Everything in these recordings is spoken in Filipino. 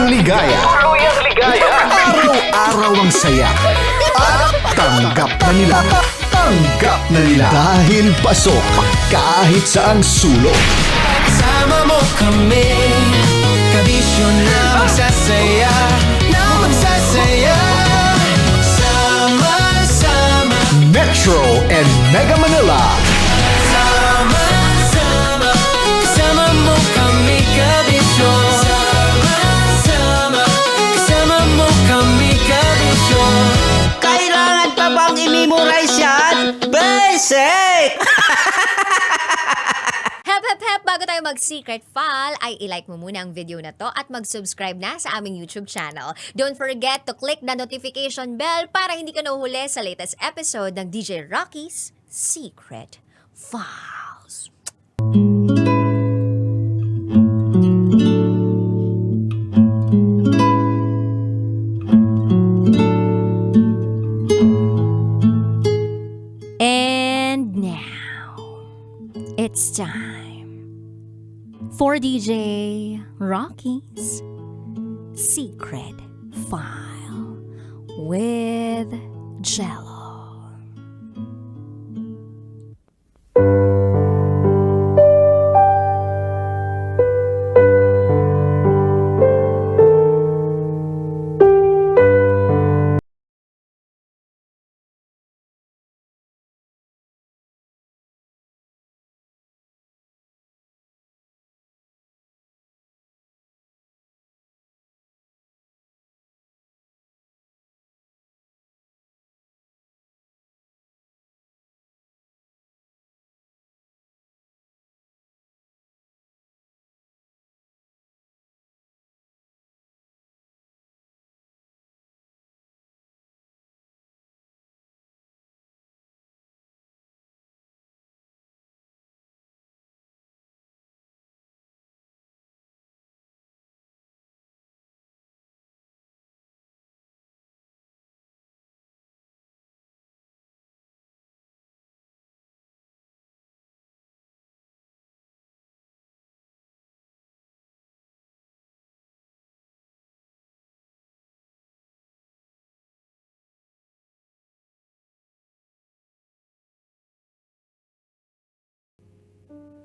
ligaya. Araw-araw ang saya. At tanggap na nila. Tanggap na nila. Dahil pasok kahit saang sulok. Sama mo kami, kabisyo na magsasaya, na magsasaya. Sama-sama, Metro and Mega Manila. sama-sama, kasama mo kami, kabisyo. Sama-sama, kasama mo kami, kabisyo. Kailangan pa bang i-memorize yan? Basic! Hep, bago tayo mag-secret file, ay i-like mo muna ang video na to at mag-subscribe na sa aming YouTube channel. Don't forget to click the notification bell para hindi ka nahuhuli sa latest episode ng DJ Rocky's Secret Files. And now, it's time for DJ Rocky's Secret File with Jello.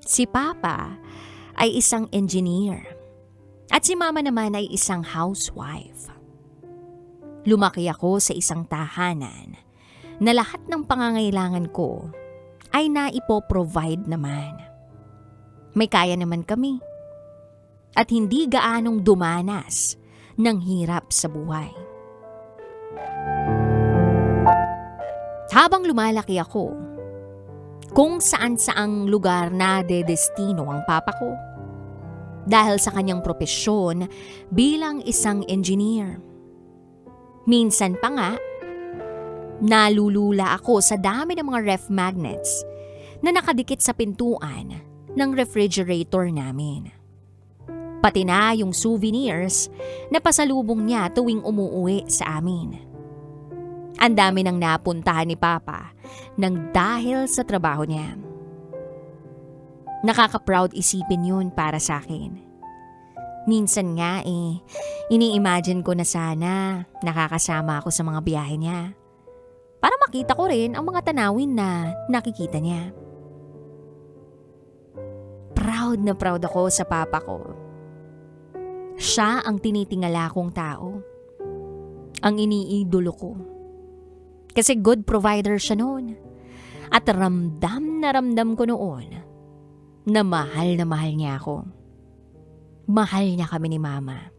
Si Papa ay isang engineer at si Mama naman ay isang housewife. Lumaki ako sa isang tahanan na lahat ng pangangailangan ko ay naipoprovide naman. May kaya naman kami at hindi gaanong dumanas ng hirap sa buhay. Habang lumalaki ako, kung saan-saang lugar na dedestino ang papa ko. Dahil sa kanyang propesyon bilang isang engineer. Minsan pa nga, nalulula ako sa dami ng mga ref magnets na nakadikit sa pintuan ng refrigerator namin. Pati na yung souvenirs na pasalubong niya tuwing umuuwi sa amin. Ang dami nang napuntahan ni Papa nang dahil sa trabaho niya. Nakaka-proud isipin yun para sa akin. Minsan nga ini-imagine ko na sana nakakasama ako sa mga biyahe niya. Para makita ko rin ang mga tanawin na nakikita niya. Proud na proud ako sa Papa ko. Siya ang tinitingala kong tao. Ang iniidolo ko. Kasi good provider siya noon. At ramdam na ramdam ko noon na mahal niya ako. Mahal niya kami ni Mama.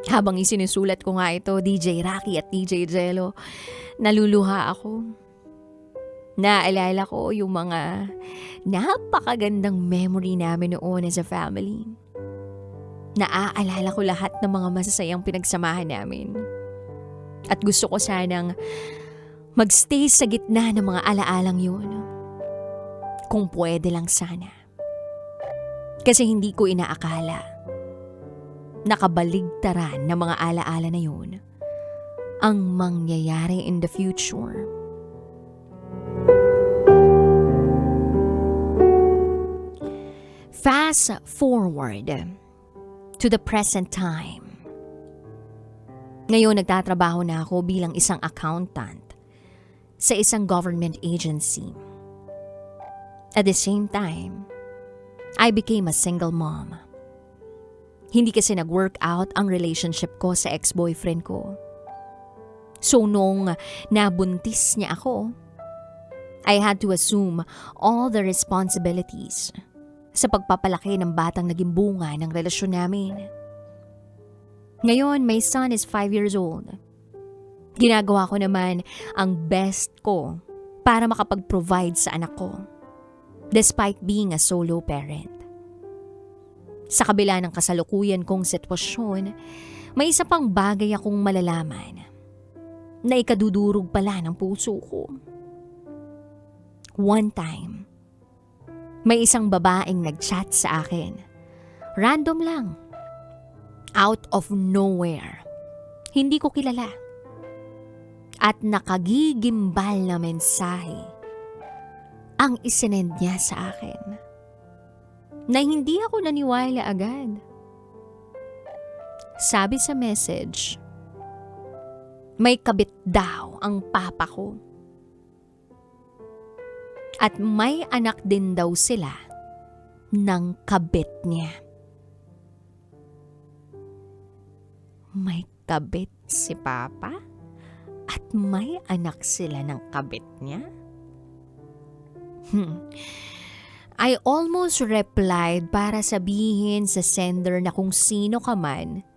Habang isinusulat ko nga ito, DJ Rocky at DJ Jello, naluluha ako. Naalala ko yung mga napakagandang memory namin noon as a family. Naaalala ko lahat ng mga masasayang pinagsamahan namin. At gusto ko sanang magstay sa gitna ng mga alaalang yun. Kung pwede lang sana. Kasi hindi ko inaakala. Nakabaligtaran ng mga alaala na yun ang mangyayari in the future. Fast forward to the present time. Ngayon nagtatrabaho na ako bilang isang accountant sa isang government agency. At the same time, I became a single mom. Hindi kasi nag-work out ang relationship ko sa ex-boyfriend ko. So nung nabuntis niya ako, I had to assume all the responsibilities sa pagpapalaki ng batang naging bunga ng relasyon namin. Ngayon, my son is 5 years old. Ginagawa ko naman ang best ko para makapag-provide sa anak ko, despite being a solo parent. Sa kabila ng kasalukuyan kong sitwasyon, may isa pang bagay akong malalaman na ikadudurog pala ng puso ko. One time, may isang babaeng nag-chat sa akin. Random lang. Out of nowhere. Hindi ko kilala. At nakagigimbal na mensahe ang isinend niya sa akin na hindi ako naniwala agad. Sabi sa message, may kabit daw ang papa ko. At may anak din daw sila ng kabit niya. May kabit si papa? At may anak sila ng kabit niya? I almost replied para sabihin sa sender na kung sino ka man,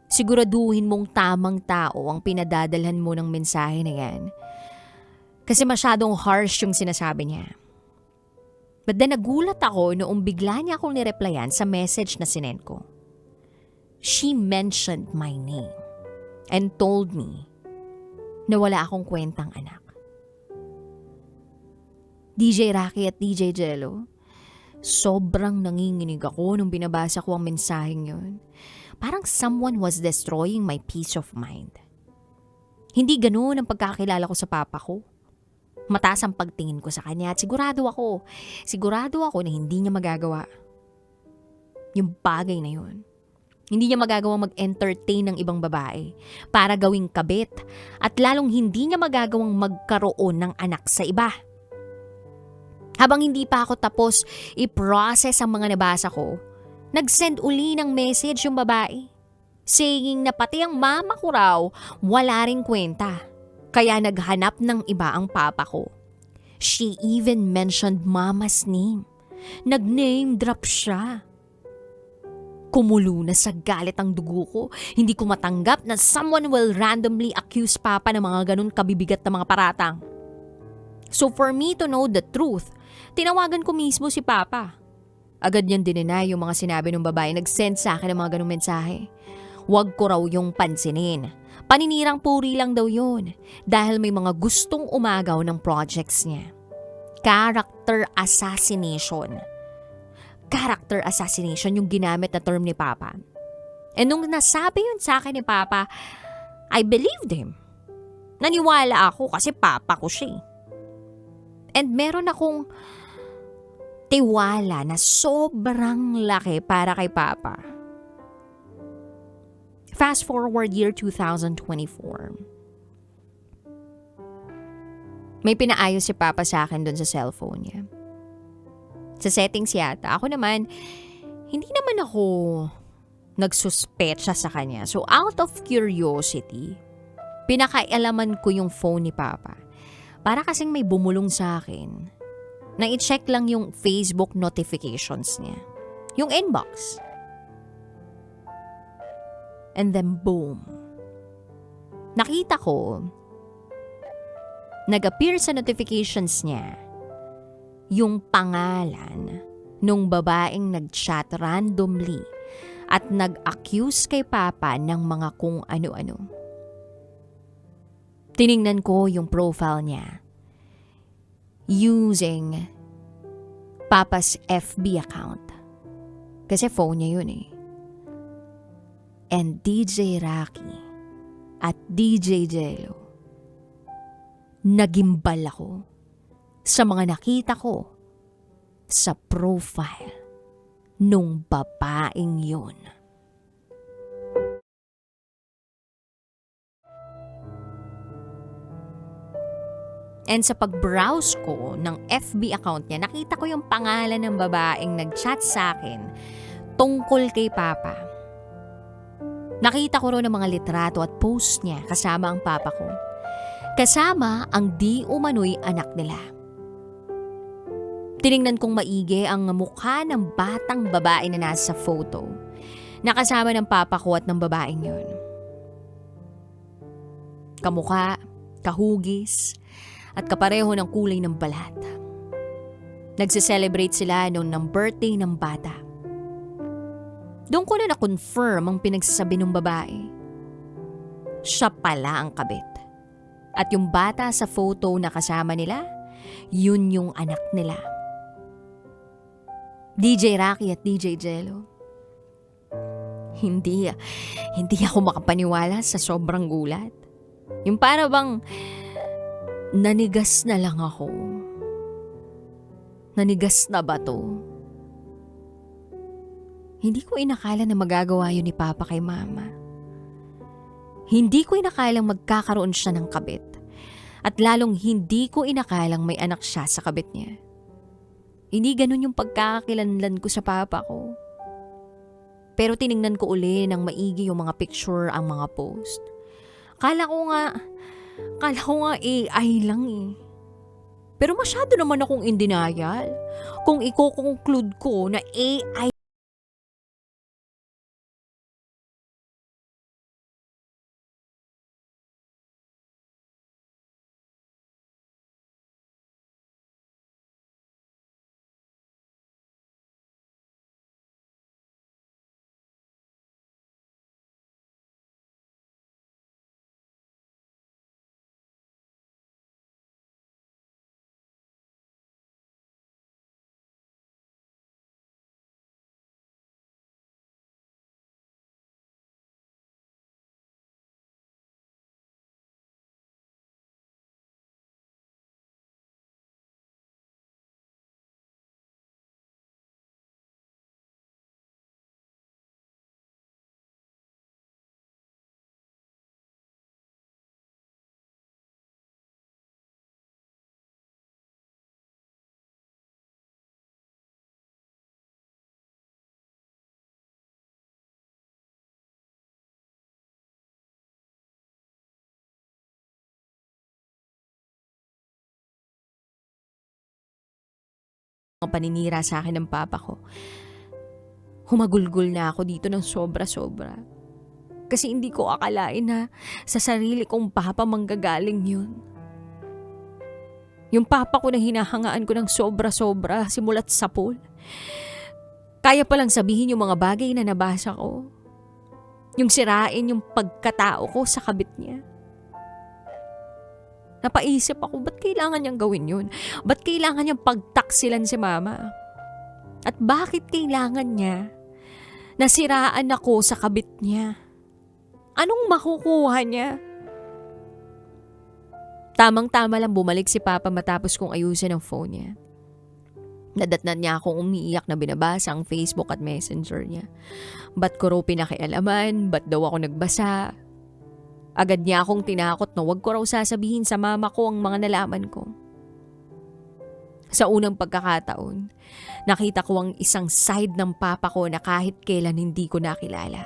siguraduhin mong tamang tao ang pinadadalhan mo ng mensahe na yan. Kasi masyadong harsh yung sinasabi niya. But then nagulat ako noong bigla niya akong nireplyan sa message na sinend ko. She mentioned my name and told me na wala akong kwentang anak. DJ Rocky at DJ Jello, sobrang nanginginig ako nung binabasa ko ang mensaheng yun. Parang someone was destroying my peace of mind. Hindi ganoon ang pagkakilala ko sa papa ko. Mataas ang pagtingin ko sa kanya at sigurado ako na hindi niya magagawa yung bagay na yun. Hindi niya magagawang mag-entertain ng ibang babae para gawing kabit at lalong hindi niya magagawang magkaroon ng anak sa iba. Habang hindi pa ako tapos i-process ang mga nabasa ko, nag-send uli ng message yung babae, saying na pati ang mama ko raw wala ring kwenta, kaya naghanap ng iba ang papa ko. She even mentioned mama's name. Nag-name drop siya. Kumulo na sa galit ang dugo ko. Hindi ko matanggap na someone will randomly accuse papa ng mga ganun kabibigat na mga paratang. So for me to know the truth, tinawagan ko mismo si papa. Agad niyan dinenay yung mga sinabi ng babae. Nag-send sa akin ng mga ganung mensahe. Huwag ko raw yung pansinin. Paninirang puri lang daw yun dahil may mga gustong umagaw ng projects niya. Character assassination. Character assassination yung ginamit na term ni Papa. And nung nasabi yun sa akin ni Papa, I believed him. Naniwala ako kasi Papa ko siya. And meron akong tiwala na sobrang laki para kay Papa. Fast forward year 2024. May pinaayos si Papa sa akin dun sa cellphone niya. Sa settings yata. Ako naman, hindi naman ako nagsuspecha sa kanya. So out of curiosity, pinakaialaman ko yung phone ni Papa. Para kasing may bumulong sa akin na i-check lang yung Facebook notifications niya. Yung inbox. And then boom. Nakita ko, nag-appear sa notifications niya yung pangalan nung babaeng nag-chat randomly at nag-accuse kay Papa ng mga kung ano-ano. Tiningnan ko yung profile niya using Papa's FB account. Kasi phone niya yun eh. And DJ Rocky at DJ Jello, nagimbal ako sa mga nakita ko sa profile nung babaeng yun. And sa pag-browse ko ng FB account niya, nakita ko yung pangalan ng babaeng nag-chat sa akin tungkol kay Papa. Nakita ko rin ang mga litrato at post niya kasama ang Papa ko. Kasama ang di umano'y anak nila. Tiningnan kong maigi ang mukha ng batang babae na nasa photo. Nakasama ng Papa ko at ng babaeng yun. Kamukha, kahugis, at kapareho ng kulay ng balat. Nagse-celebrate sila noon ng birthday ng bata. Doon ko na na-confirm ang pinagsasabi ng babae. Siya pala ang kabit. At yung bata sa photo na kasama nila, yun yung anak nila. DJ Rocky at DJ Jello. Hindi ako makapaniwala sa sobrang gulat. Yung para bang nanigas na lang ako. Nanigas na ba to? Hindi ko inakala na magagawa yun ni Papa kay Mama. Hindi ko inakalang magkakaroon siya ng kabit. At lalong hindi ko inakalang may anak siya sa kabit niya. Hindi ganun yung pagkakakilanlan ko sa Papa ko. Pero tiningnan ko uli ng maigi yung mga picture, ang mga post. Kala ko nga AI lang eh. Pero masyado naman akong in denial kung i-conclude ko na AI ang paninira sa akin ng Papa ko. Humagulgol na ako dito ng sobra-sobra. Kasi hindi ko akalain na sa sarili kong Papa manggagaling yun. Yung Papa ko na hinahangaan ko ng sobra-sobra simulat sa pool. Kaya palang sabihin yung mga bagay na nabasa ko. Yung sirain yung pagkatao ko sa kabit niya. Napaisip ako, ba't kailangan niyang gawin yun? Ba't kailangan niyang pagtaksilan si Mama? At bakit kailangan niya nasiraan ako sa kabit niya? Anong makukuha niya? Tamang-tama lang bumalik si Papa matapos kong ayusin ang phone niya. Nadatnan niya akong umiiyak na binabasa ang Facebook at Messenger niya. Ba't ko raw pinakialaman? Ba't daw ako nagbasa? Agad niya akong tinakot na wag ko raw sasabihin sa Mama ko ang mga nalaman ko. Sa unang pagkakataon, nakita ko ang isang side ng Papa ko na kahit kailan hindi ko nakilala.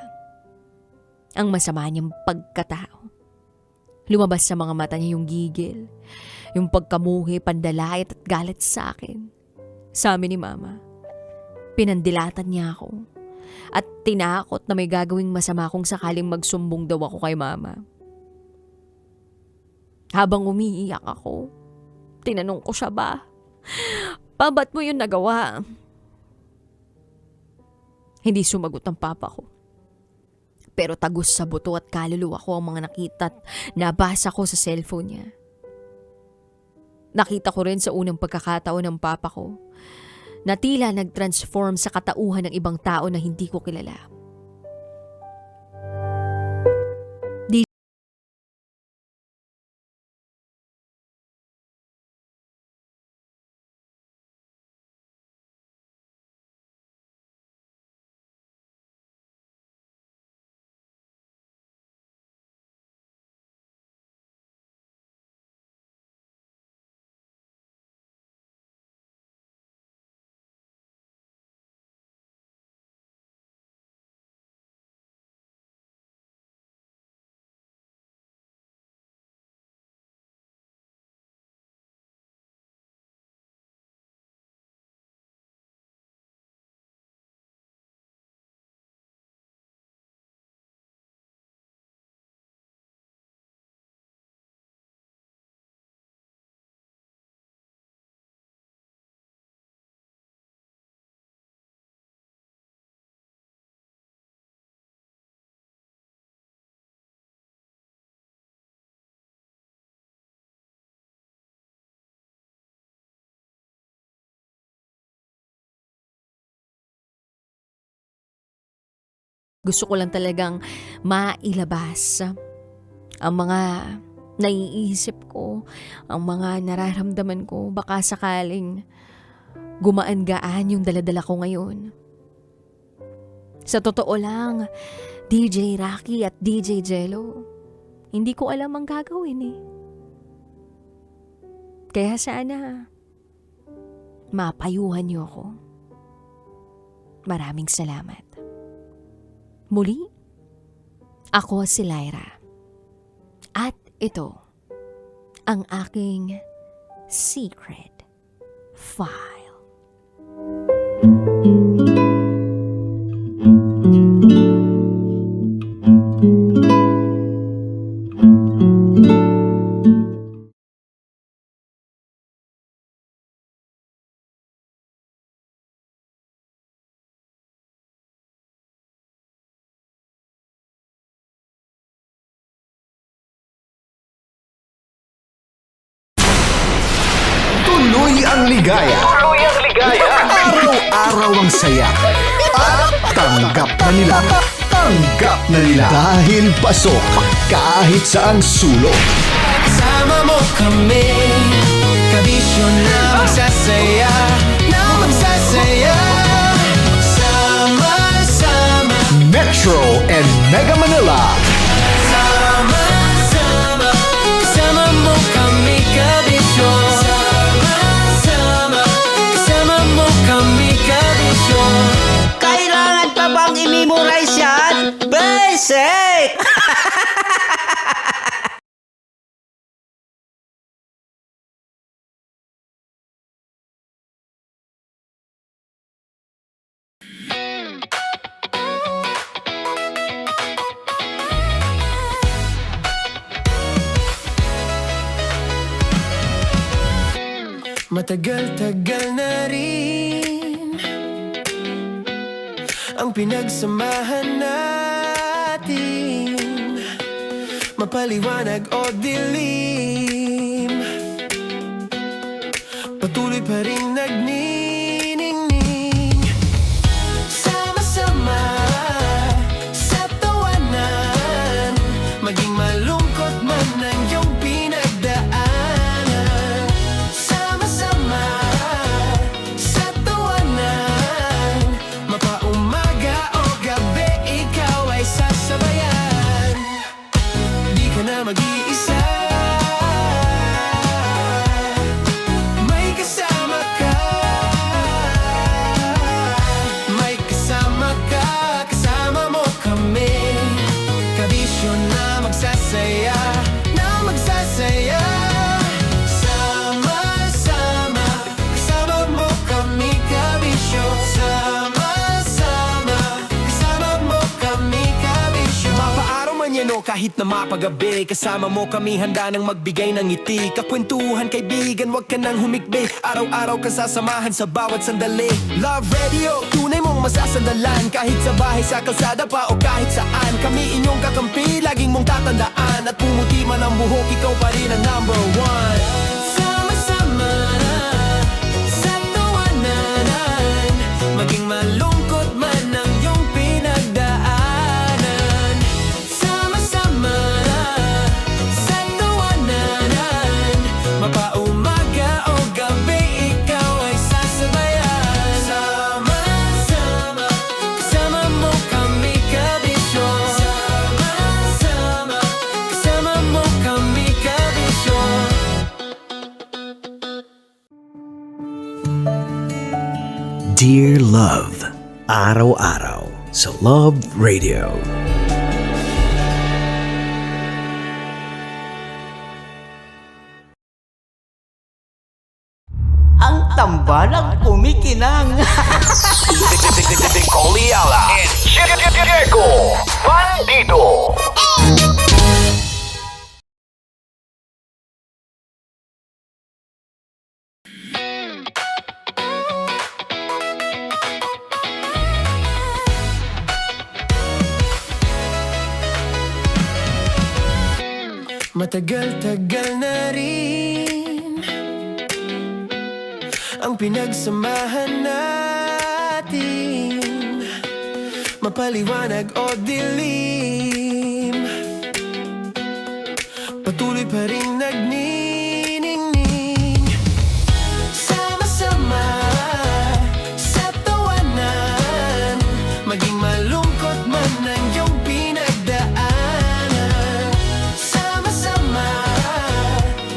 Ang masama niyang pagkatao. Lumabas sa mga mata niya yung gigil, yung pagkamuhi, pandalait at galit sa akin. Sa amin ni Mama, pinandilatan niya ako at tinakot na may gagawing masama kung sakaling magsumbong daw ako kay Mama. Habang umiiyak ako, tinanong ko siya ba, ba't mo yun nagawa? Hindi sumagot ang Papa ko. Pero tagos sa buto at kaluluwa ko ang mga nakita at nabasa ko sa cellphone niya. Nakita ko rin sa unang pagkakataon ng Papa ko na tila nag-transform sa katauhan ng ibang tao na hindi ko kilala. Gusto ko lang talagang mailabas ang mga naiisip ko, ang mga nararamdaman ko. Baka sakaling gumaan-gaan yung daladala ko ngayon. Sa totoo lang, DJ Rocky at DJ Jello, hindi ko alam ang gagawin eh. Kaya sana, mapayuhan niyo ako. Maraming salamat. Muli, ako si Lyra. At ito, ang aking secret file. Tuloy ang ligaya. Araw-araw ang saya. At tanggap na nila. Tanggap na nila. Dahil pasok kahit saang sulok. Kasama mo kami, kabisyon na magsasaya, na magsasaya. Sama-sama, Metro and Mega Manila. sama-sama, kasama mo kami, kabisyon. Sama-sama, kasama mo kami, kabisyon. Kailangan pa bang i-memorize yan? Basic! Matagal-tagal na rin ang pinagsamahan natin, mapaliwanag o dilim, patuloy pa rin nagniningning. Sama-sama sa tawanan, maging malungkot man ang iyong pinagdaanan. Sama-sama sa tawanan, mapaumaga o gabi, ikaw ay sasabayan. Di ka na mag-iisa, may kasama ka. May kasama ka, kasama mo kami, kabisyon na magsasaya, na magsasaya. Sama-sama, kasama mo kami, kabisyon. Sama-sama, kasama mo kami, kabisyon. Mapaaraw man yan o kahit na mapagabi, kasama mo kami, handa nang magbigay ng ngiti. Kakwentuhan, kaibigan, wag ka nang humikbi. Araw-araw ka sasamahan sa bawat sandali. Love Radio, tunay mong masasandalan. Kahit sa bahay, sa kalsada pa o kahit saan, kami inyong kakampi, laging mong tatandaan. At pumuti man ang buhok, ikaw pa rin ang number one. Sama-sama sa tawanan, maging malungkot man ang iyong pinagdaanan. Sama-sama sa tawanan, mapaumaga o gabi, ikaw ay sasabayan. Sama-sama, kasama mo kami, kabisyon. Sama-sama, kasama mo kami, kabisyon. Dear Love, araw-araw sa Love Radio. Ang tambalang kumikinang. Coliala and Diego Bandido. Matagal-tagal na rin ang pinagsamahan natin, mapaliwanag o dilim, patuloy pa rin nagniningning. Sama-sama sa tawanan, maging malungkot man ang iyong pinagdaanan. Sama-sama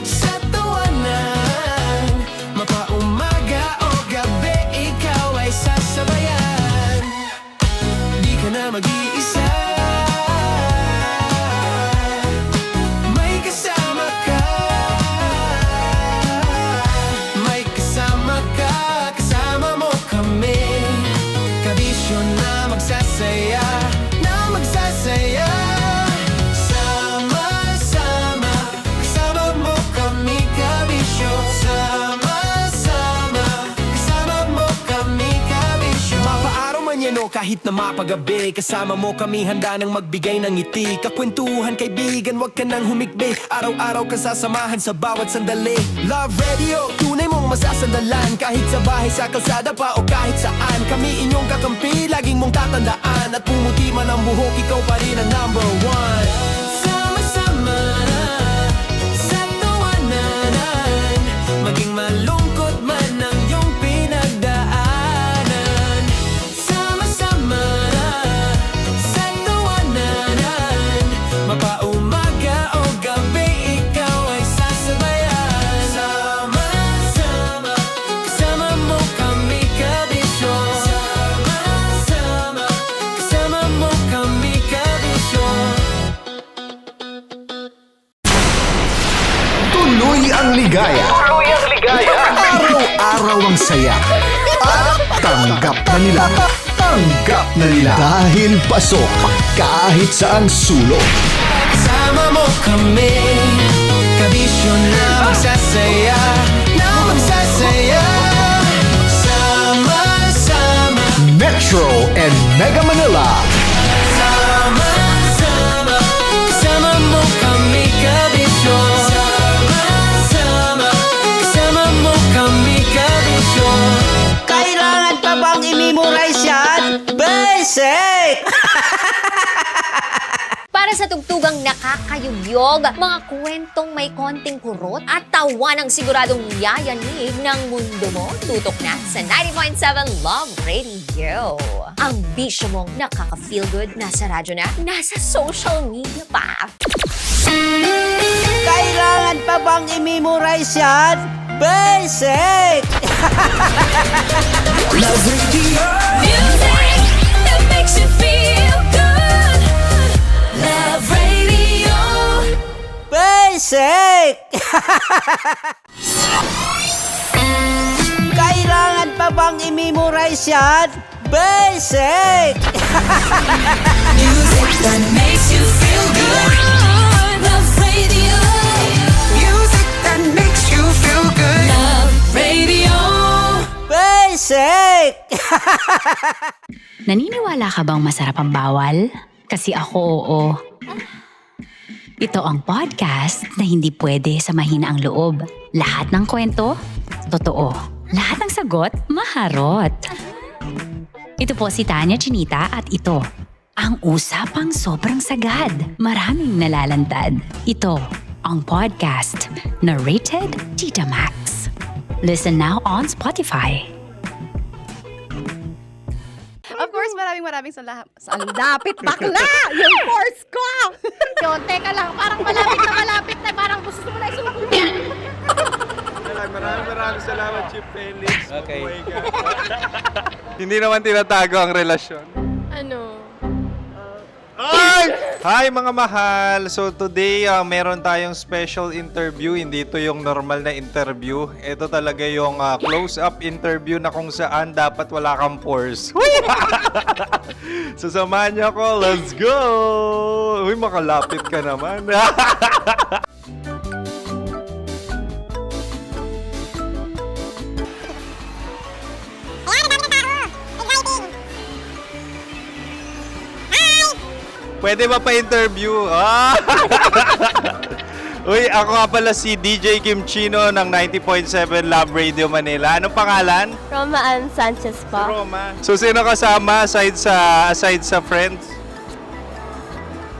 sa tawanan, mapaumaga o gabi, ikaw ay sasabayan. Di ka na mag-iisa, may kasama ka. May kasama ka, kasama mo kami. Kabisyo na magsasaya, na magsasaya. Sama-sama, kasama mo kami, kabisyo. Sama-sama, kasama mo kami, kabisyo. Mapaaraw man yan o kahit na mapagabi, kasama mo kami, handa nang magbigay ng ngiti. Kakwentuhan, kaibigan, wag ka nang humikbi. Araw-araw ka sasamahan sa bawat sandali. Love Radio, tunay mong masasandalan. Kahit sa bahay, sa kalsada pa o kahit saan, kami inyong kakampi, laging mong tatandaan. At pumuti man ang buhok, ikaw pa rin ang number one. Sama-sama sa tawanan, maging malungkot man ang iyong pinagdaanan. Sama-sama sa tawanan, mapaumaga o gabi, ikaw ay sasabayan. Sama-sama, kasama mo kami, kabisyo. Sama-sama, kasama mo kami, kabisyo. Tuloy ang ligaya. Araw-araw ang saya. At tanggap na nila. Tanggap na nila. Dahil pasok kahit saang sulok. Kasama mo kami, kabisyo na magsasaya, na magsasaya. Sama-sama, Metro and Mega Manila. sama-sama, kasama mo kami, kabisyo. Sama-sama, kasama mo kami, kabisyo. Kailangan pa bang i-memorize yan? Basic! Para sa tugtugang nakakayugyog, mga kwentong may konting kurot at tawa ng siguradong yayanig ng mundo mo, tutok na sa 90.7 Love Radio. Ang bisyo mong nakaka-feel good, nasa radyo na, nasa social media pa. Kailangan pa bang i-memorize yan? Basic! Music that makes you feel good. Love Radio. Basic! Kailangan pa bang i-memorize yan? Basic! Music that makes you feel good. Love Radio. Music that makes you feel good. Love Radio. Basic! Naniniwala ka bang masarap ang bawal? Kasi ako oo. Ito ang podcast na hindi pwede sa mahina ang loob. Lahat ng kwento, totoo. Lahat ng sagot, maharot. Ito po si Tanya Chinita at ito, ang usapang sobrang sagad. Maraming nalalantad. Ito, ang podcast na Rated Tita Max. Listen now on Spotify. Of course, maraming salamat. Ang lapit bakla! Yung force ko! Yun, teka lang, parang malapit na, parang gusto mo na isulat. Maraming salamat, Chief Felix. Okay. Oh my God. Hindi naman tinatago ang relasyon. Ano? Hi mga mahal! So today, meron tayong special interview. Hindi ito yung normal na interview. Ito talaga yung close-up interview na kung saan dapat wala kang pores. So samahan niyo ako. Let's go! Uy, makalapit ka naman. Pwede ba pa-interview? Uy, ako nga pala si DJ Kim Chino ng 90.7 Love Radio Manila. Anong pangalan? Roma Ann Sanchez po. Roma. So, sino kasama aside sa friends?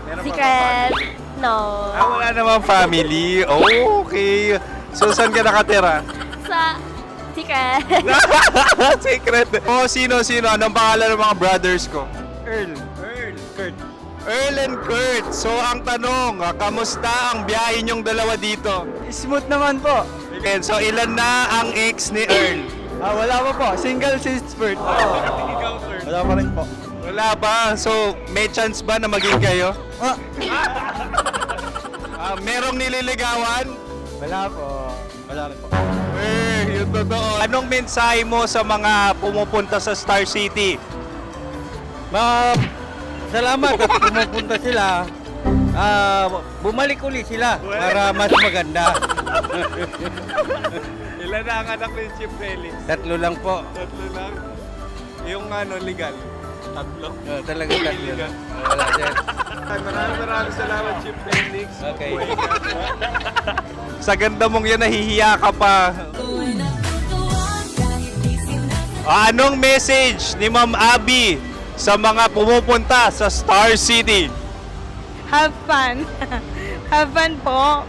Meron pa ba Secret. family? No. Wala namang family. Oh, okay. So, saan ka nakatira? Sa secret. Secret. Oh, sino? Anong pangalan ng mga brothers ko? Earl, Kurt. Earl and Kurt. So, ang tanong, kamusta ang biyahe niyong dalawa dito? Smooth naman po. Okay, so ilan na ang ex ni Earl? Wala pa po. Single since birth. Wala pa rin po. Wala ba? So, may chance ba na maging kayo? Merong nililigawan? Wala po. Wala rin po. Yung totoo. Anong mensahe mo sa mga pumupunta sa Star City? Salamat at pumupunta sila. Bumalik ulit sila para mas maganda. Ilan na ang anak ni Chief Felix? 3 lang po. 3 lang. Yung legal? 3. Talaga 3 lang. Wala sir. Maraming salamat, Chief Felix. Okay. Sa ganda mong yan, nahihiya ka pa. Anong message ni Ma'am Abby sa mga pumupunta sa Star City? Have fun. Have fun po.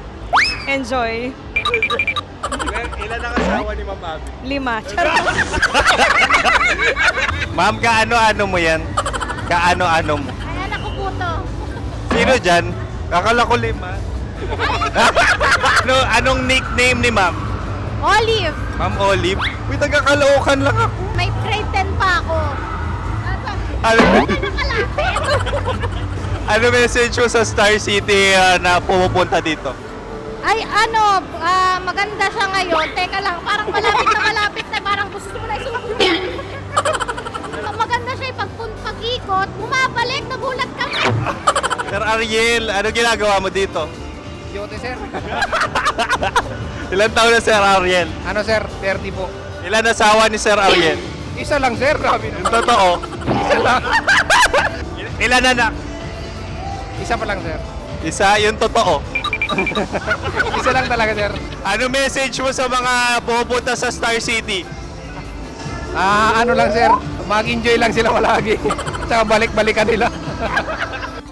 Enjoy. Ilan ang asawa ni Ma'am Abby? 5. Ma'am, kaano-ano mo yan? Kaano-ano mo? Ay, anak ko po to. Sino dyan? Kakala ko 5. Anong nickname ni Ma'am? Olive. Ma'am Olive? Uy, taga-Caloocan lang ako. May grade 10 pa ako. Ano, Nakalapit. ano message mo sa Star City na pumupunta dito? Ay, maganda siya ngayon. Teka lang, parang malapit na. Parang gusto mo na isumunod. Maganda siya pag-ikot. Bumabalik, nagulat ka. Sir Ariel, ano ginagawa mo dito? Yote sir. Ilan taon na Sir Ariel? Ano sir? 30 po. Ilan asawa ni Sir Ariel? Isa lang sir. Grabe Yung totoo. Isa lang. Ilan anak? Isa pa lang sir. Isa, yung totoo. Isa lang talaga sir. Ano message mo sa mga pumupunta sa Star City? Ano lang sir. Mag-enjoy lang sila palagi. Tsaka balik-balikan nila.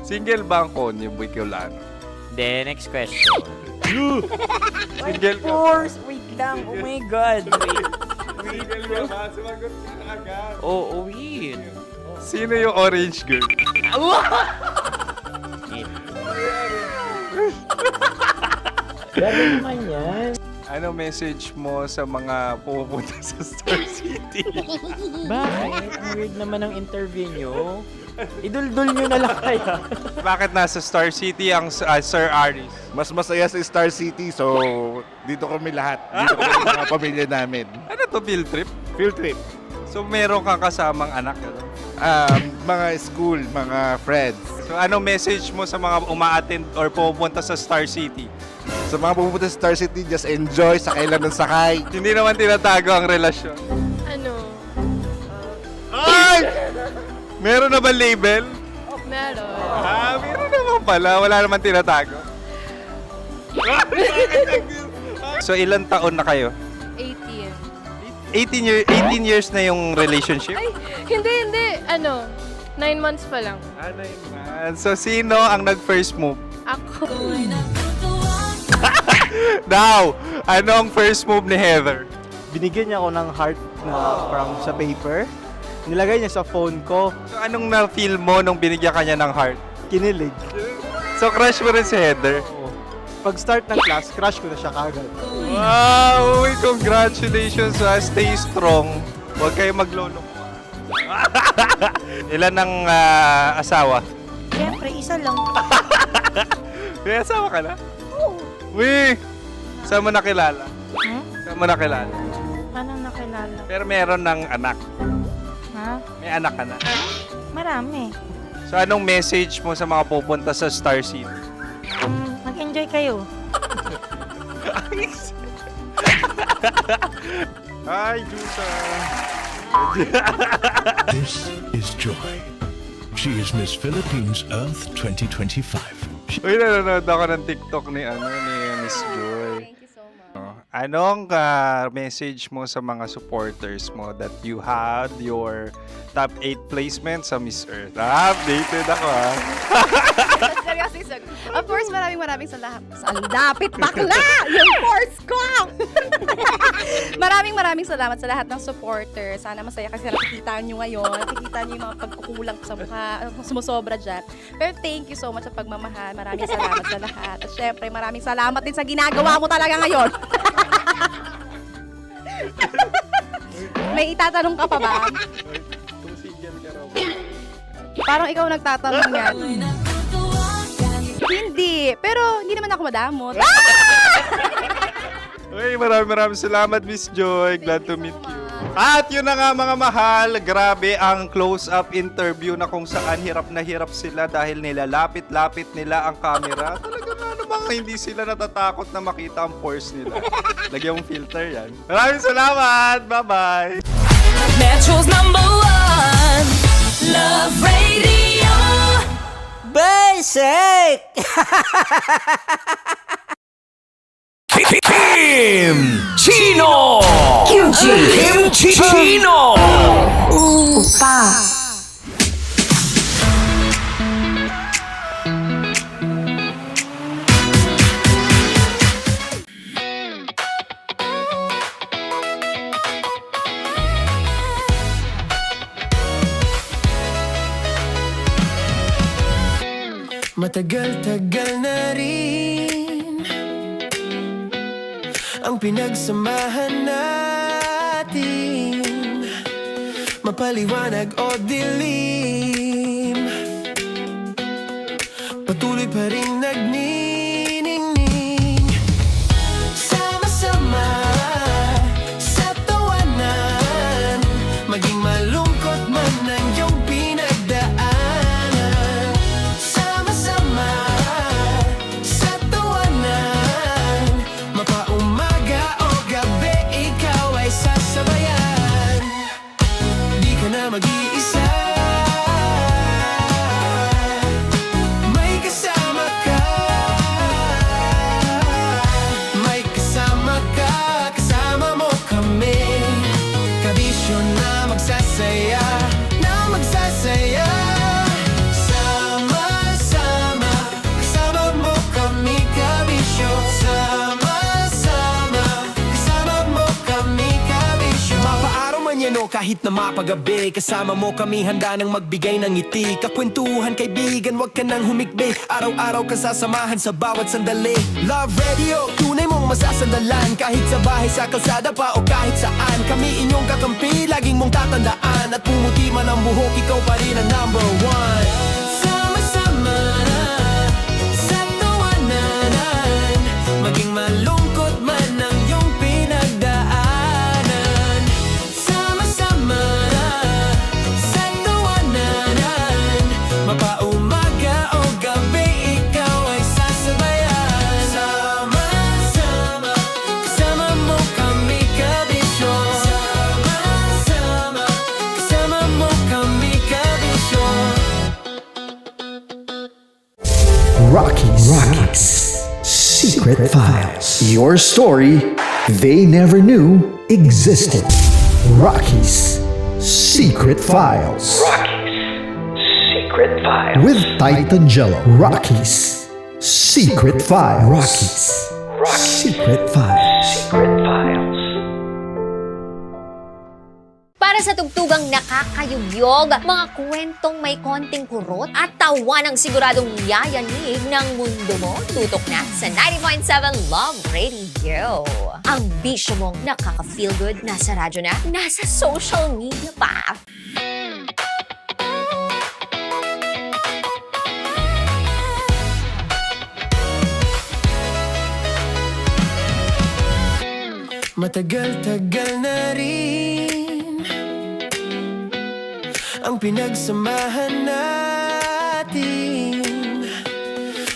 Single ba ang Boy Kiolano? Then, next question. Single ka? Wait lang. Oh my God. Single ka ba? Sumagot ka na agad. Oh, wait. Sino yung orange girl? Gano'n naman yan. Ano message mo sa mga pumupunta sa Star City? Bakit? Ang weird naman ang interview nyo. Iduldul nyo na lang kaya. Bakit nasa Star City ang Sir Aris? Mas masaya sa Star City, so dito kami lahat. Dito kami mga pamilya namin. Ano to, field trip? Field trip. So meron kang kasamang anak? Ano? Mga school, mga friends. So anong message mo sa mga uma-attend or pumupunta sa Star City? Sa mga pupunta sa Star City, just enjoy, sakay lang ng sakay. Hindi naman tinatago ang relasyon. Ano? Ay! Meron na ba label? Meron. Meron naman pala. Wala naman tinatago. So ilan taon na kayo? 18. 18 years na yung relationship? Ay, hindi. 9 months pa lang. 9 months. So sino ang nag-first move? Ako. Now, ano ang first move ni Heather? Binigyan niya ako ng heart na from sa paper. Nilagay niya sa phone ko. So anong na-feel mo nung binigyan ka niya ng heart? Kinilig. So crush mo rin si Heather? Pag-start ng class, crush ko na siya kagad. Wow! Uy, congratulations ha! Stay strong. Huwag kayo maglolo. Ilan ang asawa? Siyempre, isa lang. May asawa ka na? Oo. Uy! Saan mo nakilala? Saan mo nakilala? Paano nakilala? Pero meron ng anak. Ha? May anak ka na. Marami. So anong message mo sa mga pupunta sa Star City? Mag-enjoy kayo. Hi, Jusa! This is Joy. She is Miss Philippines Earth 2025. Uy, nanonood ako ng TikTok ni Miss Joy. Thank you so much. Anong message mo sa mga supporters mo that you had your top 8 placement sa Miss Earth? Updated ako Seryoso. Of course, maraming salamat. Sa lapit bakla! Yung course ko! maraming salamat sa lahat ng supporters. Sana masaya kasi nakikita nyo ngayon. Nakikita nyo yung mga pagkukulang sa mukha. Sumusobra dyan. Pero thank you so much sa pagmamahal. Maraming salamat sa lahat. At syempre, maraming salamat din sa ginagawa mo talaga ngayon. May itatanong ka pa ba? Parang ikaw nagtatanong yan. Hindi. Pero hindi naman ako madamot. Okay, maraming salamat, Miss Joy. Glad to meet you. At yun na nga mga mahal, grabe ang close-up interview na kung saan hirap na hirap sila dahil nilalapit-lapit nila ang camera. Talagang ano bang hindi sila natatakot na makita ang pores nila. Lagyan mong filter yan. Maraming salamat! Bye-bye! Metro's #1 Love Radio. Basic! Kim Chino! Kim Chino! Matagal-tagal na rin ang pinagsamahan natin, mapaliwanag o dilim, patuloy pa rin nagniningning, sama-sama sa tawanan, maging malungkot man ang iyong pinagdaanan. Sama-sama sa tawanan, mapaumaga o gabi, ikaw ay sasabayan. Di ka na mag-iisa, may kasama ka. May kasama ka, kasama mo kami. Kabisyo na magsasaya, na magsasaya. Sama-sama, kasama mo kami, kabisyo. Sama-sama, kasama mo kami, kabisyo. Mapaaraw man yan o kahit na mapagabi, kasama mo kami, handa nang magbigay ng ngiti. Kakwentuhan, kaibigan, wag ka nang humikbi. Araw-araw ka sasamahan sa bawat sandali. Love Radio, tunay mong masasandalan. Kahit sa bahay, sa kalsada pa o kahit saan, kami inyong kakampi, laging mong tatandaan. At pumuti man ang buhok, ikaw pa rin ang #1. Sama-sama sa tawanan, maging malungkot man ang iyong pinagdaanan. Sama-sama sa tawanan, mapaumaga o gabi, ikaw ay sasabayan. Sama-sama, kasama mo kami, kabisyo. Sama-sama, kasama mo kami, kabisyo. Rockies. Secret Files. Your story they never knew existed. Rockies. Secret Files. Secret Files. With Titan Jello. Rockies. Secret Files. Rockies. Secret Files. Secret Files. Para sa tugtugang nakakayugyog, mga kwentong may konting kurot at tawa ng siguradong yayanig ng mundo mo, tutok na sa 90.7 Love Radio. Ang bisyo mong nakaka-feel good, nasa radyo na, nasa social media pa. Matagal-tagal na rin ang pinagsamahan natin,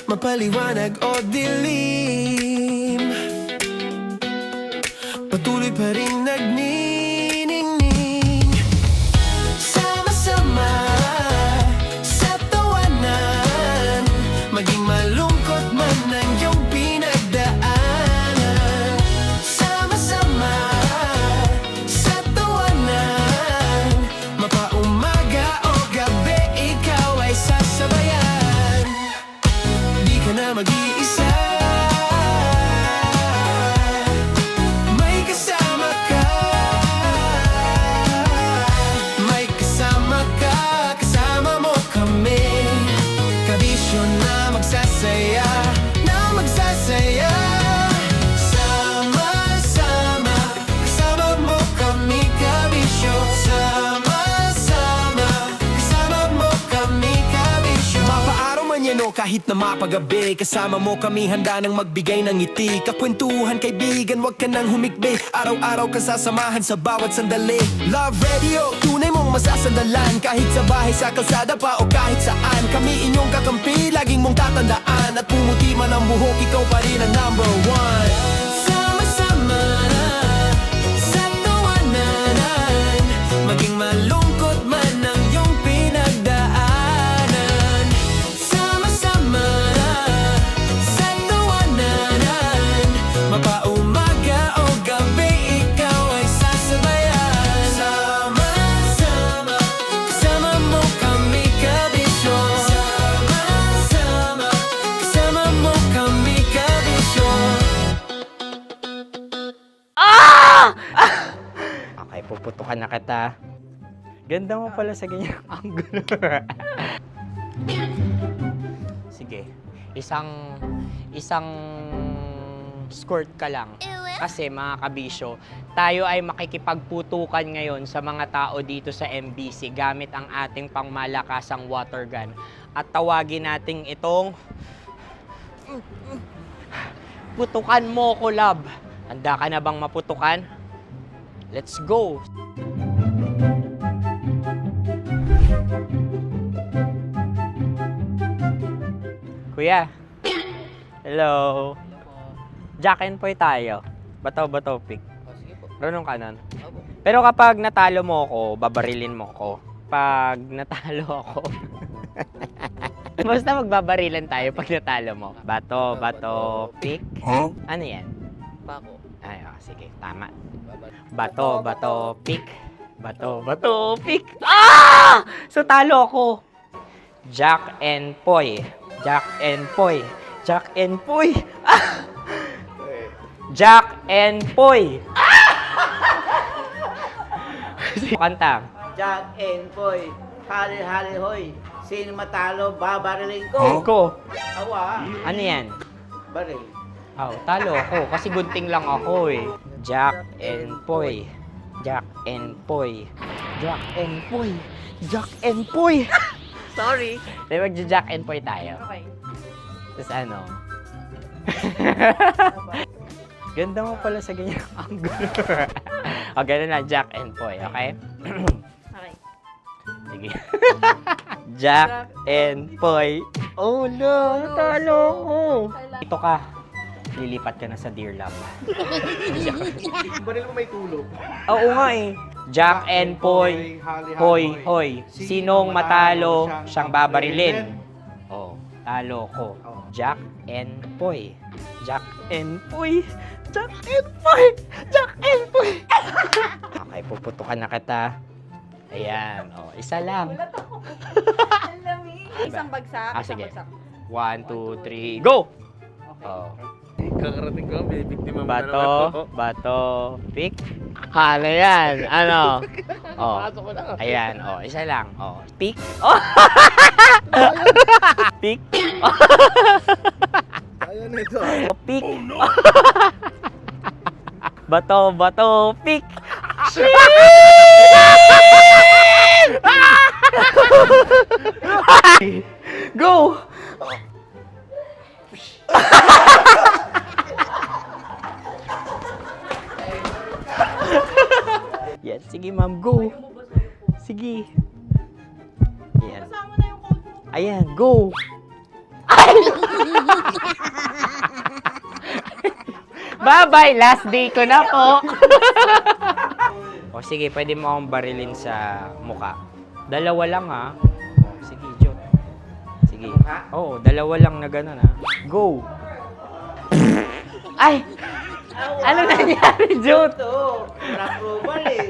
mapaliwanag o dilim, patuloy pa rin nagniningning. Sama-sama sa tawanan, maging malungkot man ang iyong pinagdaan. kahit na mapagabi. Kasama mo kami handa nang magbigay ng ngiti. Kakwentuhan kaibigan, wag ka nang humikbi. Araw-araw kasasamahan sa bawat sandali. Love Radio, tunay mong masasandalan. Kahit sa bahay, sa kalsada pa o kahit saan. Kami inyong kakampi, laging mong tatandaan. At pumuti man ang buhok, ikaw pa rin ang number one. Sama-sama na sa tawanan, maging malungkot man ang iyong pinagdaanan. Sama-sama na sa tawanan, mapaumaga o gabi, ikaw ay sasabayan. Sama-sama, kasama mo kami kabisyo. Sama-sama, kasama mo kami kabisyo. Okay, puputukan na kita. Ganda mo pala sa ganyang angulo. Sige, isang skirt ka lang. Kasi mga kabisyo, tayo ay makikipagputukan ngayon sa mga tao dito sa MBC gamit ang ating pangmalakasang water gun. At tawagin natin itong putukan mo ko, love. Handa ka na bang maputukan? Let's go! Kuya. Hello. Jack and Poy tayo. Bato-bato pick. Runong kanan. Pero kapag natalo mo ako, babarilin mo ako. Pag natalo ako, basta magbabarilan tayo pag natalo mo. Bato, pick. Ano yan? Pako. Ay, sige, tama. Bato, pick. Bato, pick. Ah! So, talo ako. Jack and Poy. Jack and Poy. Jack and Poy. Ah! Jack and Poy. Kanta. Jack and Poy, hali-hali hoy. Sino matalo, babariling ko. Ko. Awa, Ano yan? baril. Oh, talo ako kasi gunting lang ako eh. Jack and Poy. Jack and Poy. Jack and Poy. Jack and Poy. Sorry. Di ba Jack and Poy tayo? Okay. Tapos ano? Ganda mo pala sa ganyang angulo. O, ganun lang, Jack and Poy, okay? Okay. Sige. Jack and Poy. Oh no, talo ko. Ito ka. Lilipat ka na sa Dear Love. Baril mo may tulog. Oo nga eh. Jack and Poy. Hoy, hoy. Sinong matalo, siyang babarilin. Oh, talo ko. Jack and Poy. Jack and Poy. Jack and Poy. Jack and Poy. Okay, puputukan na kita. Ayan. Oh, isa lang. Isang bagsak. Sige. 1, 2, 3, go! Oh. Kakarating ko, bibiktima mo Bato, pick. Ano yan? Ano? Oh. Ayan, oh, isa lang. Oh, pick. Oh. Pick. Ayaw na ito. Oh, pick. Bato, pick. Go! Yan, sige ma'am, go. Sige. Ayan. Ayan, go. Bye-bye, last day ko na po. O sige, pwede mo akong barilin sa muka. Dalawa lang ha. O, sige, Jot. Sige. Oo, dalawa lang na gano'n ha. Go. Ay! Ano nangyari, Jot? Approval eh.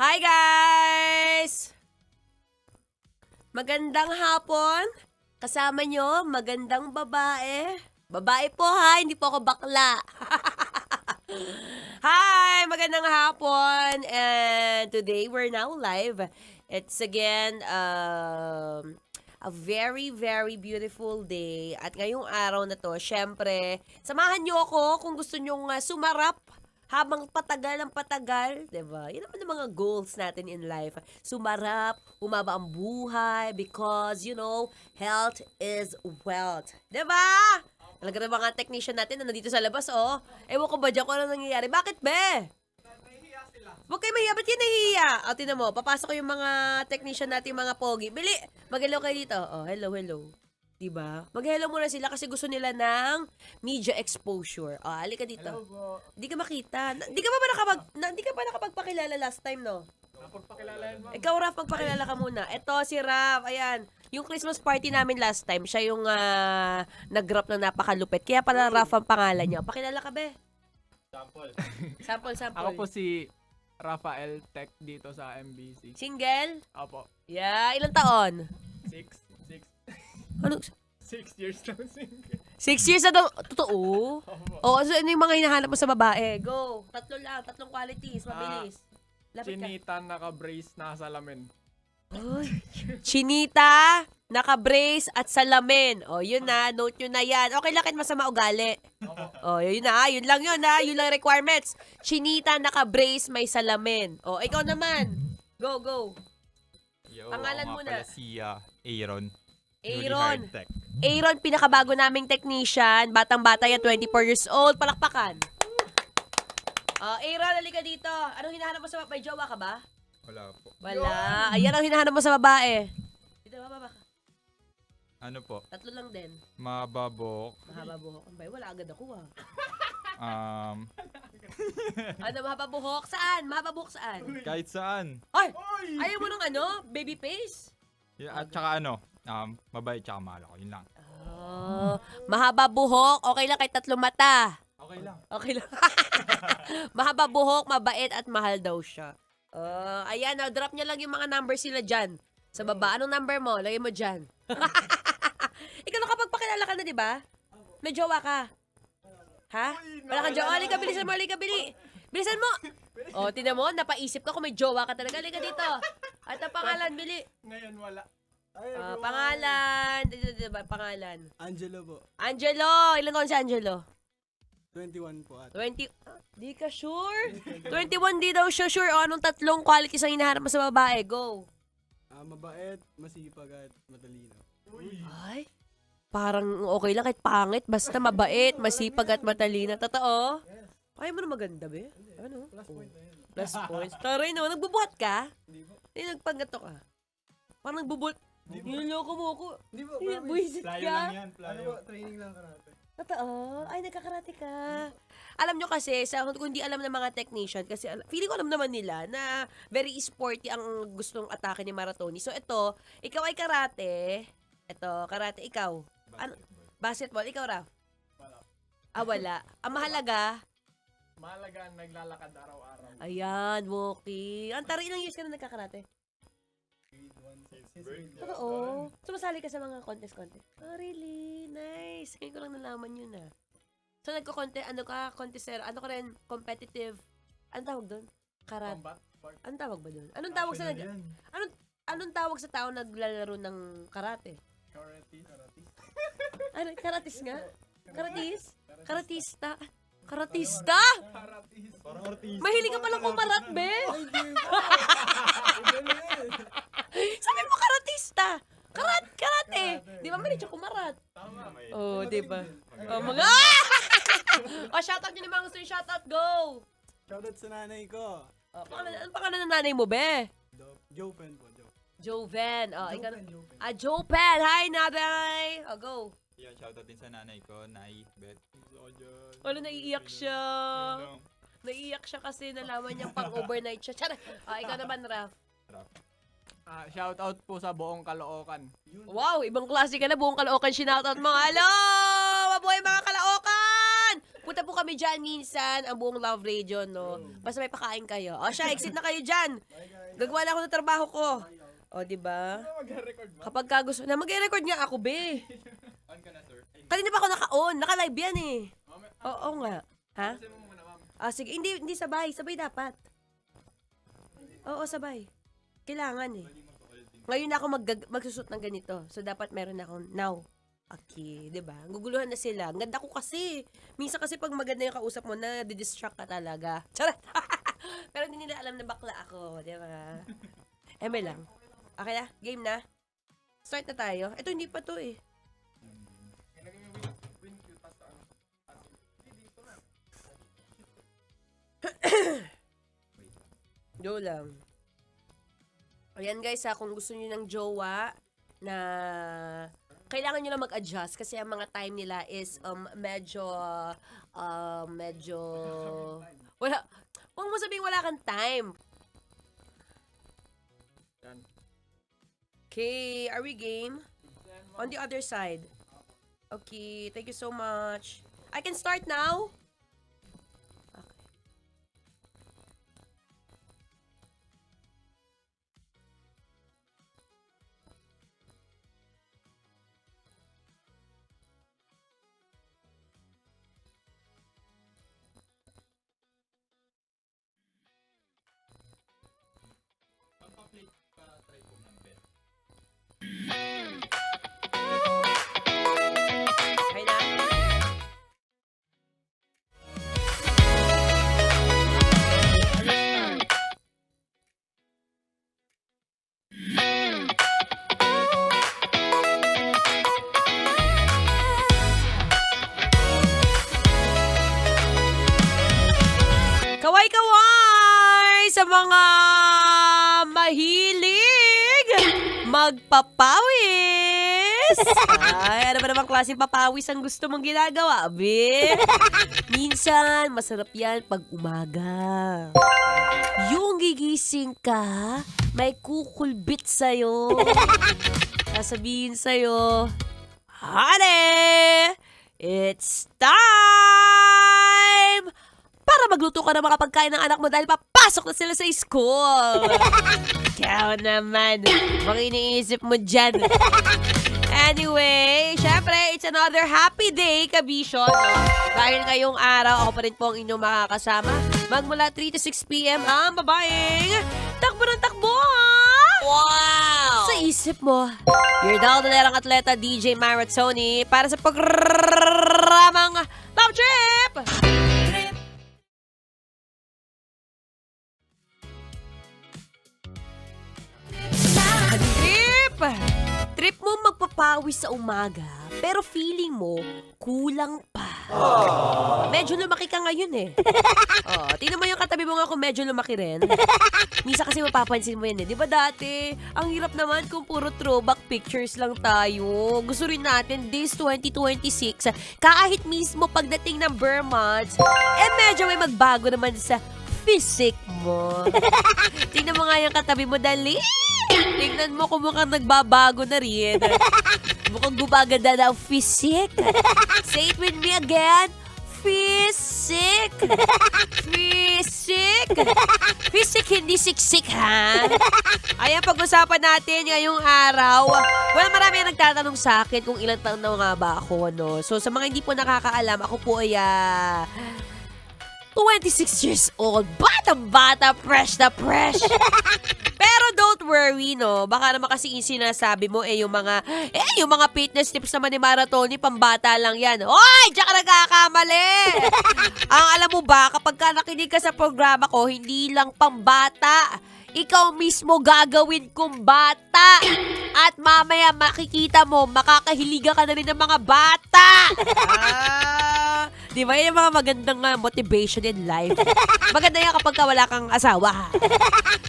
Hi guys! Magandang hapon. Kasama nyo, magandang babae. Babae po ha, hindi po ako bakla. Hi! Magandang hapon. And today we're now live. It's again a very, very beautiful day. At ngayong araw na to, syempre, samahan nyo ako kung gusto nyong sumarap habang patagal ng patagal, diba? Yun naman ang mga goals natin in life. Sumarap, humaba ang buhay, because, you know, health is wealth. Diba? Talaga na mga technician natin na nandito sa labas, oh. Ewan ko ba dyan kung ano nangyayari? Bakit, be? Huwag kayo mahiya. Ba't yun nahihiya? O, tinan mo, papasok ko yung mga technician natin, mga pogi. Bili, mag-hello kayo dito. Oh, hello, hello. Diba? Mag-hello muna sila kasi gusto nila ng media exposure. Oh, halika dito. Hello po. Di ka makita. Di ka ba nakapagpakilala last time, no? Napagpakilala mo. Ikaw, Raf, magpakilala ka muna. Ito, si Raf. Ayan. Yung Christmas party namin last time, siya yung nag-rap na napakalupit. Kaya pala Raf ang pangalan niya. Pakilala ka, be? Sample. Ako po si Rafael Tech dito sa MBC. Single? Opo. Yeah. Ilang taon? 6 Ano? 6 years na single. 6 years na daw. Totoo? Oo. So, ano yung mga hinahanap mo sa babae? Go. 3 lang. 3 qualities. Mabilis. Lapit ka. Chinita, naka-brace, naka-salamin. Ay. Chinita, naka-brace, at salamin. O, yun na. Note nyo na yan. Okay lang kahit masama ugali. O, yun na. Yun lang yun na. Yun lang requirements. Chinita, naka-brace, may salamin. O, ikaw naman. Go. Yo, Pangalan mo na. Si Aaron. Aaron. Aaron, pinakabago naming technician. Batang-bata yan, 24 years old. Palakpakan. Aaron, halika dito. Anong hinahanap mo sa babae? May jowa ka ba? Wala po. Wala. Ayan ang hinahanap mo sa babae. Dito, baba ka. Ano po? 3 lang din. Mababok. Mahaba buhok. Ay, wala agad ako ah. Ano, mahaba buhok? Saan? Mahaba buhok saan? Kahit saan. Ay! Ayaw mo nung ano? Baby face? At saka mabait tsaka mahal ako. Yun lang. Mahaba buhok. Okay lang kahit 3 mata. Okay lang. Okay lang. Mahaba buhok, mabait at mahal daw siya. Ayan, drop niya lang yung mga numbers sila dyan. Sa baba. Anong number mo? Lagay mo dyan. Ikaw nakapagpakilala ka na, di ba? May jowa ka. Ha? Wala kang jowa? Halika, bilisan mo. Bilisan mo. Tinan mo, napaisip ka kung may jowa ka talaga. Halika dito. At ang pangalan, bili. Ngayon wala. Pangalan. Diba, pangalan. Angelo po. Angelo. Ilan taon si Angelo? 21 po at 20. Di ka sure? 21 di daw siya sure. Anong 3 qualities ang hinahanap mo sa babae? Go. mabait, masipag at matalino. Ay, parang okay lang kahit pangit. Basta mabait, masipag at matalino. Totoo? Kaya mo na maganda, be? Ano? Plus point na yun. Plus points. Taray naman, nagbubuhat ka? Hindi po. Nagpagato ka? Parang nagbubuhat. Niloloko mo ako. Hindi po, Buisit Playo ka? lang yan, playo. Ano po, training lang karate. Totoo? Ay, nagkakarate ka. Alam nyo kasi, kung di alam ng mga technician, kasi feeling ko alam naman nila na very sporty ang gustong atake ni Maratoni. So, ito, ikaw ay karate. Ito, karate, ikaw. Basketball, ikaw, Raf? Wala. Wala. Ang mahalaga? Mahalaga, naglalakad araw-araw. Ayan, Woki. Ang taray, ilang years ka na nagkakarate? Totoo. Sumasali ka sa mga contest. Oh, really? Nice. Ngayon ko lang nalaman yun ah. So, nagko-contest, contester, ka rin, competitive, anong tawag doon? Karate. Combat sport. Anong tawag ba doon? Anong tawag sa anong tawag sa tao naglalaro ng karate? Karate. Ano, karatis nga? Karatis? Karatista? Karatista? Parang artista. Mahilig ka palang kumarat, be? Sabi mo karatista. Karate. Di ba mahilig siya kumarat? Tama. Oh, di ba? Oh, mga... shoutout nyo naman. Gusto yung shoutout. Go! Shoutout sa nanay ko. Ano pangalan ng nanay mo, be? Joven po, Joven. Ikaw. Joven. Joven. Hi, nanay. Go. Yan, shoutout din sa nanay ko, Nay, Beth. Ano, naiiyak siya. Naiiyak siya kasi nalaman niyang pang-overnight siya. Tiyara. Ikaw naman, Raf. Shoutout po sa buong Caloocan. Wow, ibang klase ka na. Buong Caloocan, sinoutout mo. Hello! Mabuhay mga Caloocan! pupunta po kami dyan minsan, ang buong Love Radio, no? Basta may pakain kayo. O siya, exit na kayo dyan. Gagawa na ako ng trabaho ko. O, diba? Kapag ka gusto na, mag-record nga ako, be. Kanina pa ako naka-on. Naka-live yan eh. Oo nga. Ha? Sige. Hindi sabay. Sabay dapat. Oo, sabay. Kailangan eh. Ngayon na ako magsusot ng ganito. So, dapat meron akong now. Okay, diba? Guguluhan na sila. Ang ganda ko kasi. Minsan kasi pag maganda yung kausap mo, na-distract ka talaga. Charot! Pero hindi nila alam na bakla ako. Diba? Eme lang. Okay na? Game na? Start na tayo. Ito, hindi pa to eh. Go lang. Ayan guys ha, kung gusto niyo ng jowa na kailangan nyo lang mag-adjust kasi ang mga time nila is medyo wala, huwag mo sabihin wala kang time. Okay, are we game? On the other side. Okay, thank you so much. I can start now? Okay na? Kaway-kaway sa mga mahilig magpapawis. Ay, ano ba namang klaseng papawis ang gusto mong ginagawa, be? Minsan, masarap yan pag umaga. Yung gigising ka, may kukulbit sa'yo. Sasabihin sa'yo, honey, it's time para magluto ka ng mga pagkain ng anak mo dahil papasok na sila sa school. Ikaw naman, mga iniisip mo dyan. Anyway, syempre, it's another happy day, kabisyo, no? Dahil ngayong araw, ako pa rin po ang inyong makakasama. Magmula 3 to 6 p.m. ang babaeng takbo ng takbo. Wow! Sa isip mo, your daldalerang atleta DJ Myra Tony para sa programang Love Trip! Trip mo magpapawis sa umaga, pero feeling mo, kulang pa. Medyo lumaki ka ngayon eh. Tingnan mo yung katabi mo nga kung medyo lumaki rin. Misa kasi mapapansin mo yan eh. Di ba dati, ang hirap naman kung puro throwback pictures lang tayo. Gusto rin natin, this 2026, kahit mismo pagdating ng bare months, medyo may magbago naman sa physique mo. Tingnan mo nga yung katabi mo, dali. Tingnan mo kung mukhang nagbabago na rin. Mukhang gumaganda na ang physique. Say it with me again. Physique. Physique. Physique, hindi siksik, ha? Ayan, pag-usapan natin ngayong araw. Well, marami ang nagtatanong sa akin kung ilang taon na nga ba ako, no? So, sa mga hindi po nakakaalam, ako po ay 26 years old. Batang-bata, fresh na fresh. Pero don't worry, no. Baka naman kasi yung sinasabi mo yung mga fitness tips naman ni Maratoni, pambata lang yan. Hoy! Diyan ka nagkakamali! Ang alam mo ba, kapag ka nakinig ka sa programa ko, hindi lang pambata. Ikaw mismo gagawin kong bata. At mamaya makikita mo, makakahiliga ka na rin ng mga bata. Di ba yung mga magandang motivation in life? Maganda yan kapag wala kang asawa.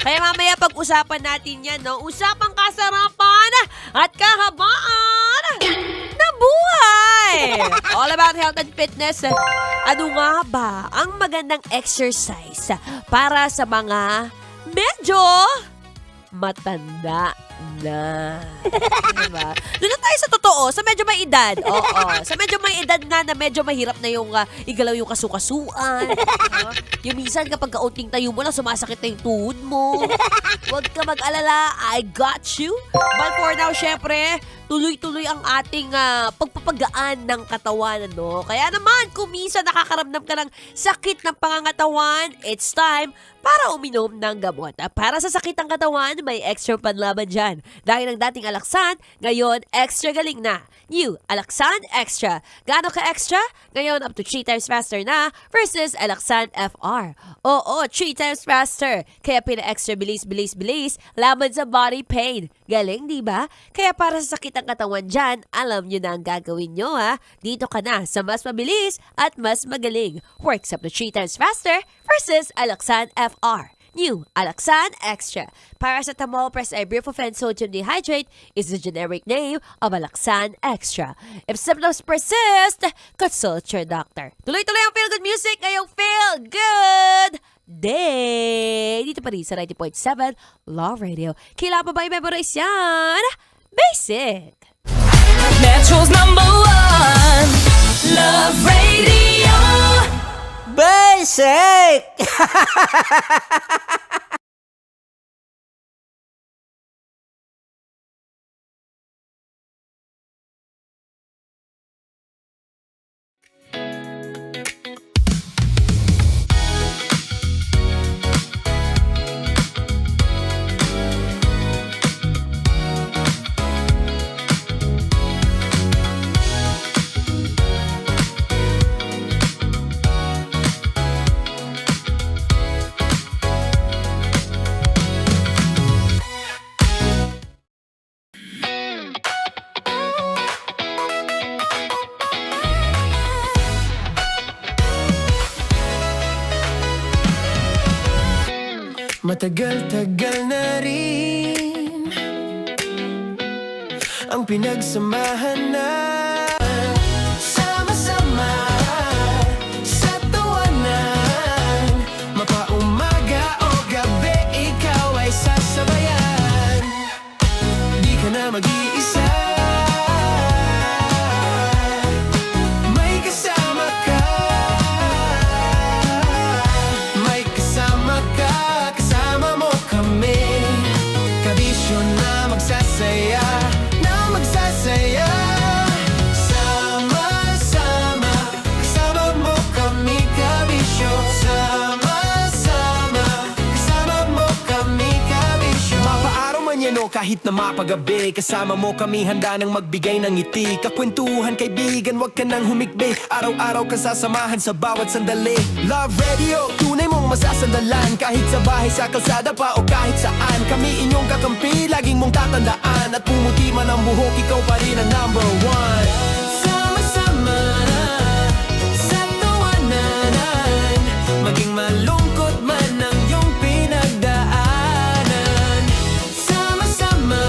Kaya mamaya pag-usapan natin yan, no? Usapang kasarapan at kahabaan na buhay. All about health and fitness. Ano nga ba ang magandang exercise para sa mga medyo matanda na. Diba? Doon na tayo sa totoo, sa medyo may edad. Oo, sa medyo may edad na medyo mahirap na yung igalaw yung kasukasuan. Yung minsan kapag kaunting tayo mo lang, sumasakit na yung tuhod mo. Huwag ka mag-alala, I got you. But for now, syempre, tuloy-tuloy ang ating pagpapagaan ng katawan. Ano? Kaya naman, kung minsan nakakaramdam ka ng sakit ng pangangatawan, it's time para uminom ng gamot. Para sa sakit ng katawan, may extra panlaban dyan. Dahil ang dating Alaxan, ngayon extra galing na. New Alaxan Extra. Gaano ka extra? Ngayon up to 3 times faster na versus Alaxan FR. Oo, 3 times faster. Kaya pina-extra bilis, laban sa body pain. Galing, di ba? Kaya para sa sakit ng katawan dyan, alam nyo na ang gagawin nyo ha. Dito ka na sa mas mabilis at mas magaling. Works up to 3 times faster versus Alaxan FR. New Alaxan Extra. Paracetamol plus ibuprofen sodium dehydrate is the generic name of Alaxan Extra. If symptoms persist, consult your doctor. Tuloy-tuloy ang Feel Good Music ngayong Feel Good Day! Dito pa rin sa 90.7 Love Radio. Kailangan pa ba i-memorize yan? Basic! Metro's #1 Love Radio. Basic! Matagal-tagal na rin ang pinagsamahan na sama-sama sa tawanan. Mapaumaga o gabi, ikaw ay sasabayan. Di ka na mag-iisa, may kasama ka. May kasama ka, kasama mo kami. Kabisyo na magsasaya, na magsasaya. Sama-sama, kasama mo kami, kabisyo. Sama-sama, kasama mo kami, kabisyo. Mapaaraw man yan o kahit na mapagabi, kasama mo kami, handa nang magbigay ng ngiti. Kakwentuhan, kaibigan, wag ka nang humikbi. Araw-araw ka sasamahan sa bawat sandali. Love Radio, tunay mong masasandalan. Kahit sa bahay, sa kalsada pa o kahit saan. Kami inyong kakampi, laging mong tatandaan. At pumuti man ang buhok, ikaw pa rin ang #1. Sama-sama sa tawanan, maging malungkot man ang iyong pinagdaanan. Sama-sama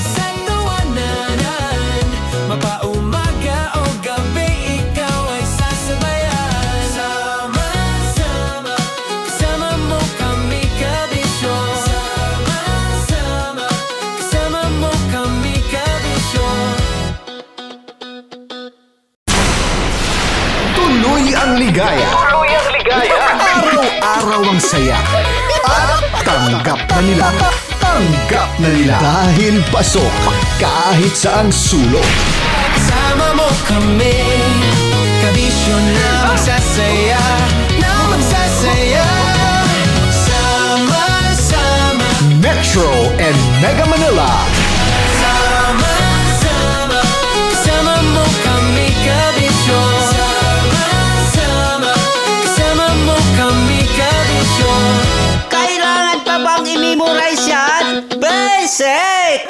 sa tawanan, mapaumaga o gabi, ikaw ay sasabayan. Sama-sama, kasama mo kami, kabisyo. Sama-sama, kasama mo kami, kabisyo. Tuloy ang ligaya. Araw-araw ang saya. At tanggap na nila. Tanggap na nila. Dahil pasok kahit saang sulok. Kasama mo kami, kabisyo na magsasaya, na magsasaya. Sama-sama, Metro and Mega Manila. sama-sama, kasama mo kami, kabisyo. Sama-sama, kasama mo kami, kabisyo. Kailangan pa bang i-memorize yan? Basic!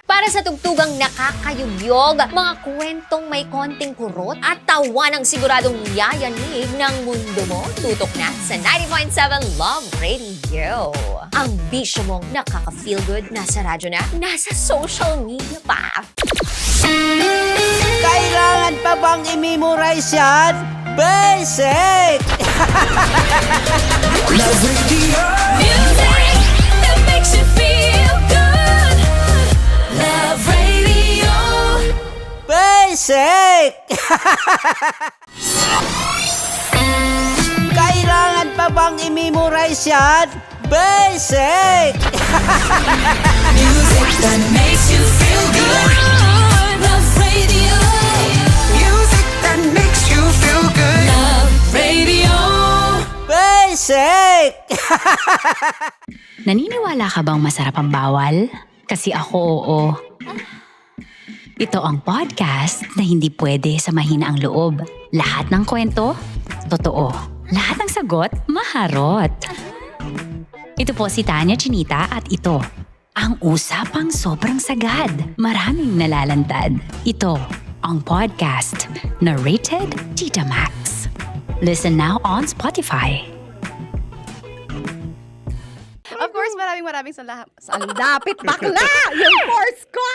Para sa tugtugang nakakayugyog, mga kwentong may konting kurot at tawa ng siguradong yayanig ng mundo mo, tutok na sa 90.7 Love Radio. Ang bisyo mong nakaka-feel good, nasa radyo na, nasa social media pa. Kailangan pa bang i-memorize yan? Basic! Love Radio. Music that makes you feel good. Love Radio. Basic! Kailangan pa bang i-memorize yan? Basic! Music that makes you feel good. Love Radio. Music that makes you feel good. Love Radio. Basic! Naniniwala ka bang masarap ang bawal? Kasi ako oo. Ito ang podcast na hindi pwede sa mahina ang loob. Lahat ng kwento, totoo. Lahat ng sagot, maharot. Ito po si Tanya Chinita at ito, ang usapang sobrang sagad. Maraming nalalantad. Ito, ang podcast na Rated Tita Max. Listen now on Spotify. Of course, maraming salamat. Lapit bakla! Yung course ko!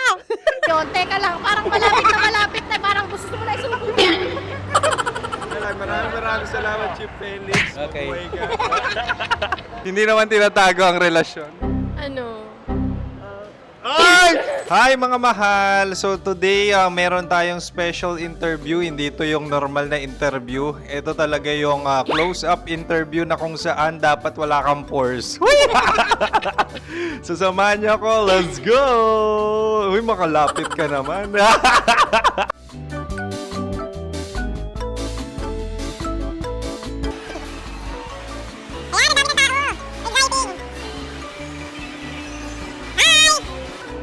Yun, teka lang, parang malapit na, parang gusto mo na isubukan. Maraming salamat, Chief Felix. Okay. Oh my God. Hindi naman tinatago ang relasyon. Ano? Ay! Hi mga mahal! So today, meron tayong special interview. Hindi ito yung normal na interview. Ito talaga yung close-up interview na kung saan dapat wala kang pores. So samahan niyo ako. Let's go! Uy, makalapit ka naman.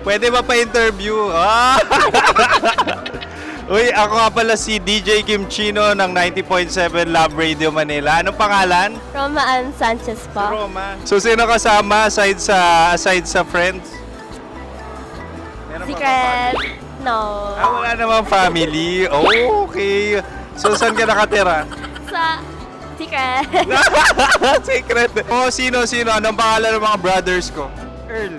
Pwede ba pa-interview? Ah! Uy, ako nga pala si DJ Kim Chino ng 90.7 Love Radio Manila. Anong pangalan? Roma Ann Sanchez po. Roma. So, sino kasama aside sa friends? Meron ba Secret. No. wala namang family. Oh, okay. So, saan ka nakatira? Sa Secret. Secret. Oh, sino? Anong pangalan ng mga brothers ko? Earl,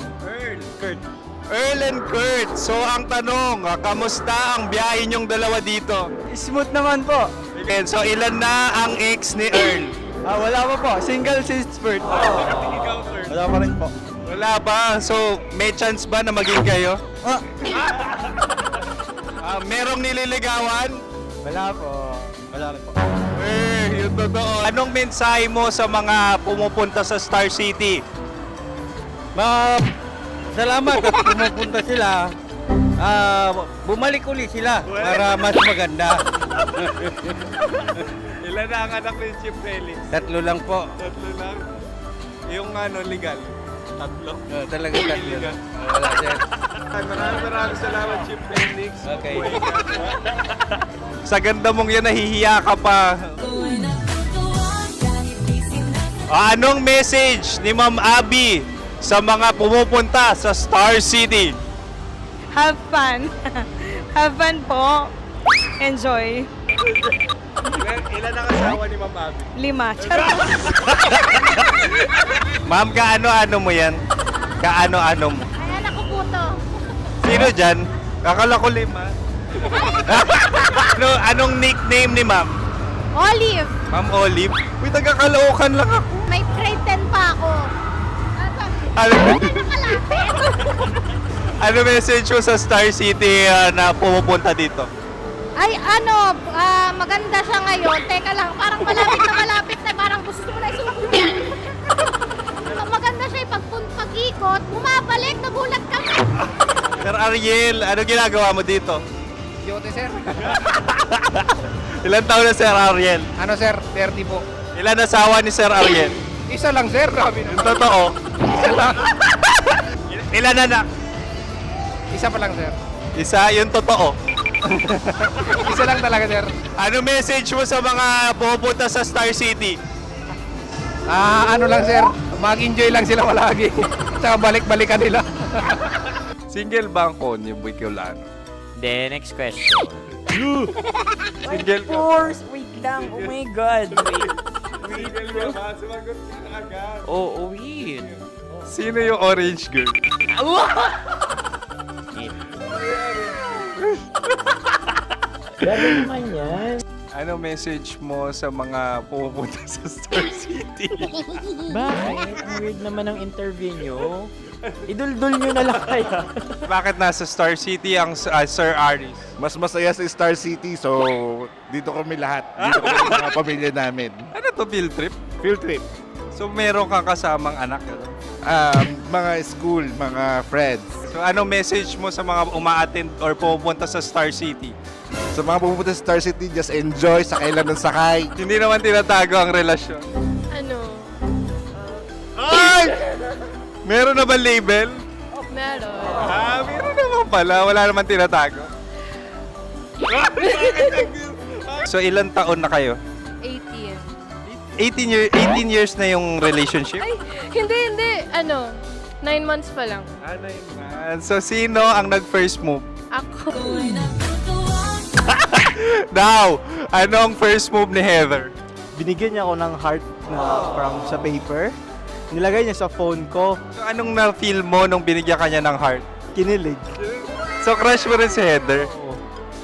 Kurt. Earl and Kurt. So, ang tanong, kamusta ang biyahe niyong dalawa dito? Smooth naman po. Okay, so, ilan na ang ex ni Earl? Wala pa po. Single since birth. Wala pa rin po. Wala pa. So, may chance ba na maging kayo? Merong nililigawan? Wala po. Wala rin po. Yung totoo. Anong mensahe mo sa mga pumupunta sa Star City? Salamat at pumupunta sila. Bumalik uli sila para mas maganda. Ilan na ang anak ni Chief Felix? 3 lang po. 3 lang? Yung legal? 3? Talaga 3 lang. Wala siya. Maraming salamat, Chief Felix. Okay. Sa ganda mong yan, nahihiya ka pa. Anong message ni Ma'am Abby sa mga pumupunta sa Star City? Have fun. Have fun po. Enjoy. Ilan ang asawa ni Ma'am Abby? 5. Charot. Ma'am, kaano-ano mo yan? Kaano-ano mo? Ay, anak ko po to. Sino dyan? Kakala ko 5. Anong nickname ni Ma'am? Olive. Ma'am Olive? Uy, taga-Caloocan lang ako. May grade 10 pa ako. Ano message mo sa Star City na pumupunta dito? Ay, maganda siya ngayon. Teka lang, parang malapit na, parang gusto mo na isubukan. Maganda siya pag-ikot, bumabalik, nagulat ka. Sir Ariel, ano ginagawa mo dito? Yote, sir. Ilan taon na Sir Ariel? Ano, sir? 30 po. Ilan asawa ni Sir Ariel? Isa lang, sir. Grabe Yung totoo? Isa lang. Ilan anak? Isa pa lang, sir. Isa, yung totoo. Isa lang talaga, sir. Ano message mo sa mga pumupunta sa Star City? Ano lang, sir. Mag-enjoy lang sila palagi. Tsaka balik-balikan nila. Single ba ang Connie Bicolano? Then, next question. Single ka? Of course. Wait lang. Oh my God. Wait. Single ka ba? Sumagot ka na agad. Oo, wait. Sino yung orange girl? Grabe naman yan. Ano message mo sa mga pupunta sa Star City? Bakit? Ang weird naman ng interview nyo. Idul-dul nyo na lang kaya. Bakit nasa Star City ang Sir Aris? Mas masaya sa Star City, so dito kami lahat. Dito kami mga pamilya namin. Ano to, field trip? Field trip. So meron kang kasamang anak? Ano? Mga school, mga friends. So ano message mo sa mga uma-attend or pupunta sa Star City? Sa mga pupunta sa Star City, just enjoy, sakay lang ng sakay. Hindi naman tinatago ang relasyon. Ano? Ay! Meron na ba label? Meron. Meron naman pala. Wala naman tinatago. So ilan taon na kayo? 18. 18 years na yung relationship? Ay, hindi. 9 months pa lang. So sino ang nag-first move? Ako. Now, anong first move ni Heather? Binigyan niya ako ng heart na from sa paper. Nilagay niya sa phone ko. So anong na-feel mo nung binigyan ka niya ng heart? Kinilig. So crush mo rin si Heather?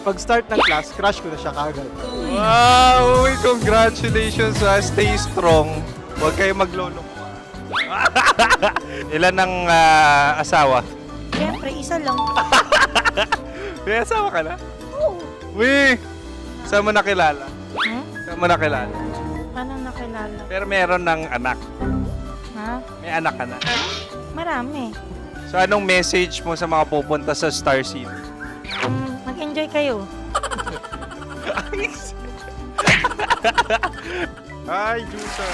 Pag start ng class, crush ko na siya kagad. Wow! Uy, congratulations ha. Stay strong. Huwag kayo maglolo. Ilan ang asawa? Siyempre, isa lang. May asawa ka na? Uy! Saan mo nakilala? Saan mo nakilala? Paano nakilala? Pero meron ng anak. Ha? May anak ka na. Marami. So anong message mo sa mga pupunta sa Star City? Mag-enjoy kayo. Hi, Jusa!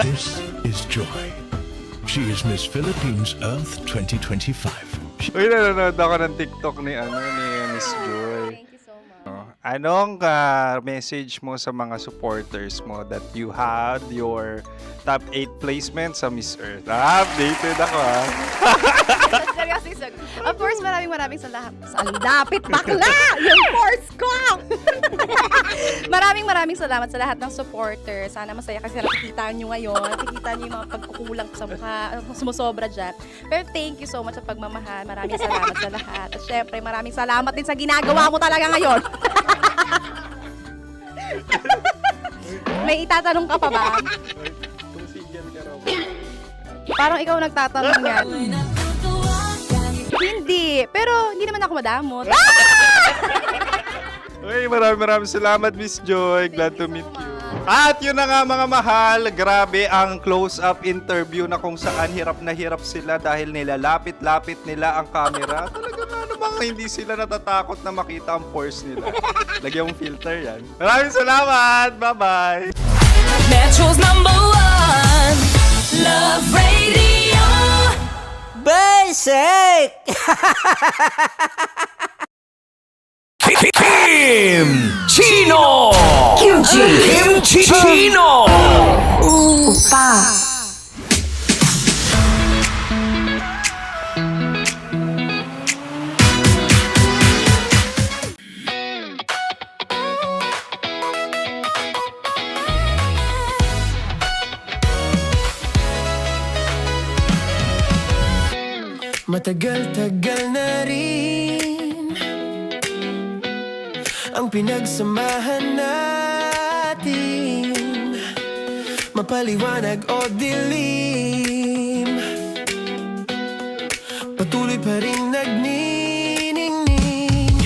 This is Joy. She is Miss Philippines Earth 2025. Uy, nanonood ako ng TikTok ni Miss Joy. Thank you so much. Anong message mo sa mga supporters mo that you had your top 8 placement sa Miss Earth? Updated ako Seryoso, of course, maraming salamat. Ang dapit bakla! Yung course ko! maraming salamat sa lahat ng supporter. Sana masaya kasi nakikita nyo ngayon. Nakikita nyo yung mga pagkukulang ko sa mukha, sumusobra dyan. Pero thank you so much sa pagmamahal. Maraming salamat sa lahat. At syempre, maraming salamat din sa ginagawa mo talaga ngayon. May itatanong ka pa ba? Parang ikaw nagtatanong yan. Hindi. Pero hindi naman ako madamot. Uy, maraming salamat, Miss Joy. Glad to meet you. At yun na nga mga mahal, grabe ang close-up interview na kung saan hirap na hirap sila dahil nilalapit-lapit nila ang camera. Talaga nga namang hindi sila natatakot na makita ang pores nila. Lagyan mong filter yan. Maraming salamat! Bye-bye! Metro's #1 Love Radio. Basic! Kim Chino! Kim Chino! Upa. Matagal-tagal na rin ang pinagsamahan natin, mapaliwanag o dilim, patuloy pa rin nagniningning.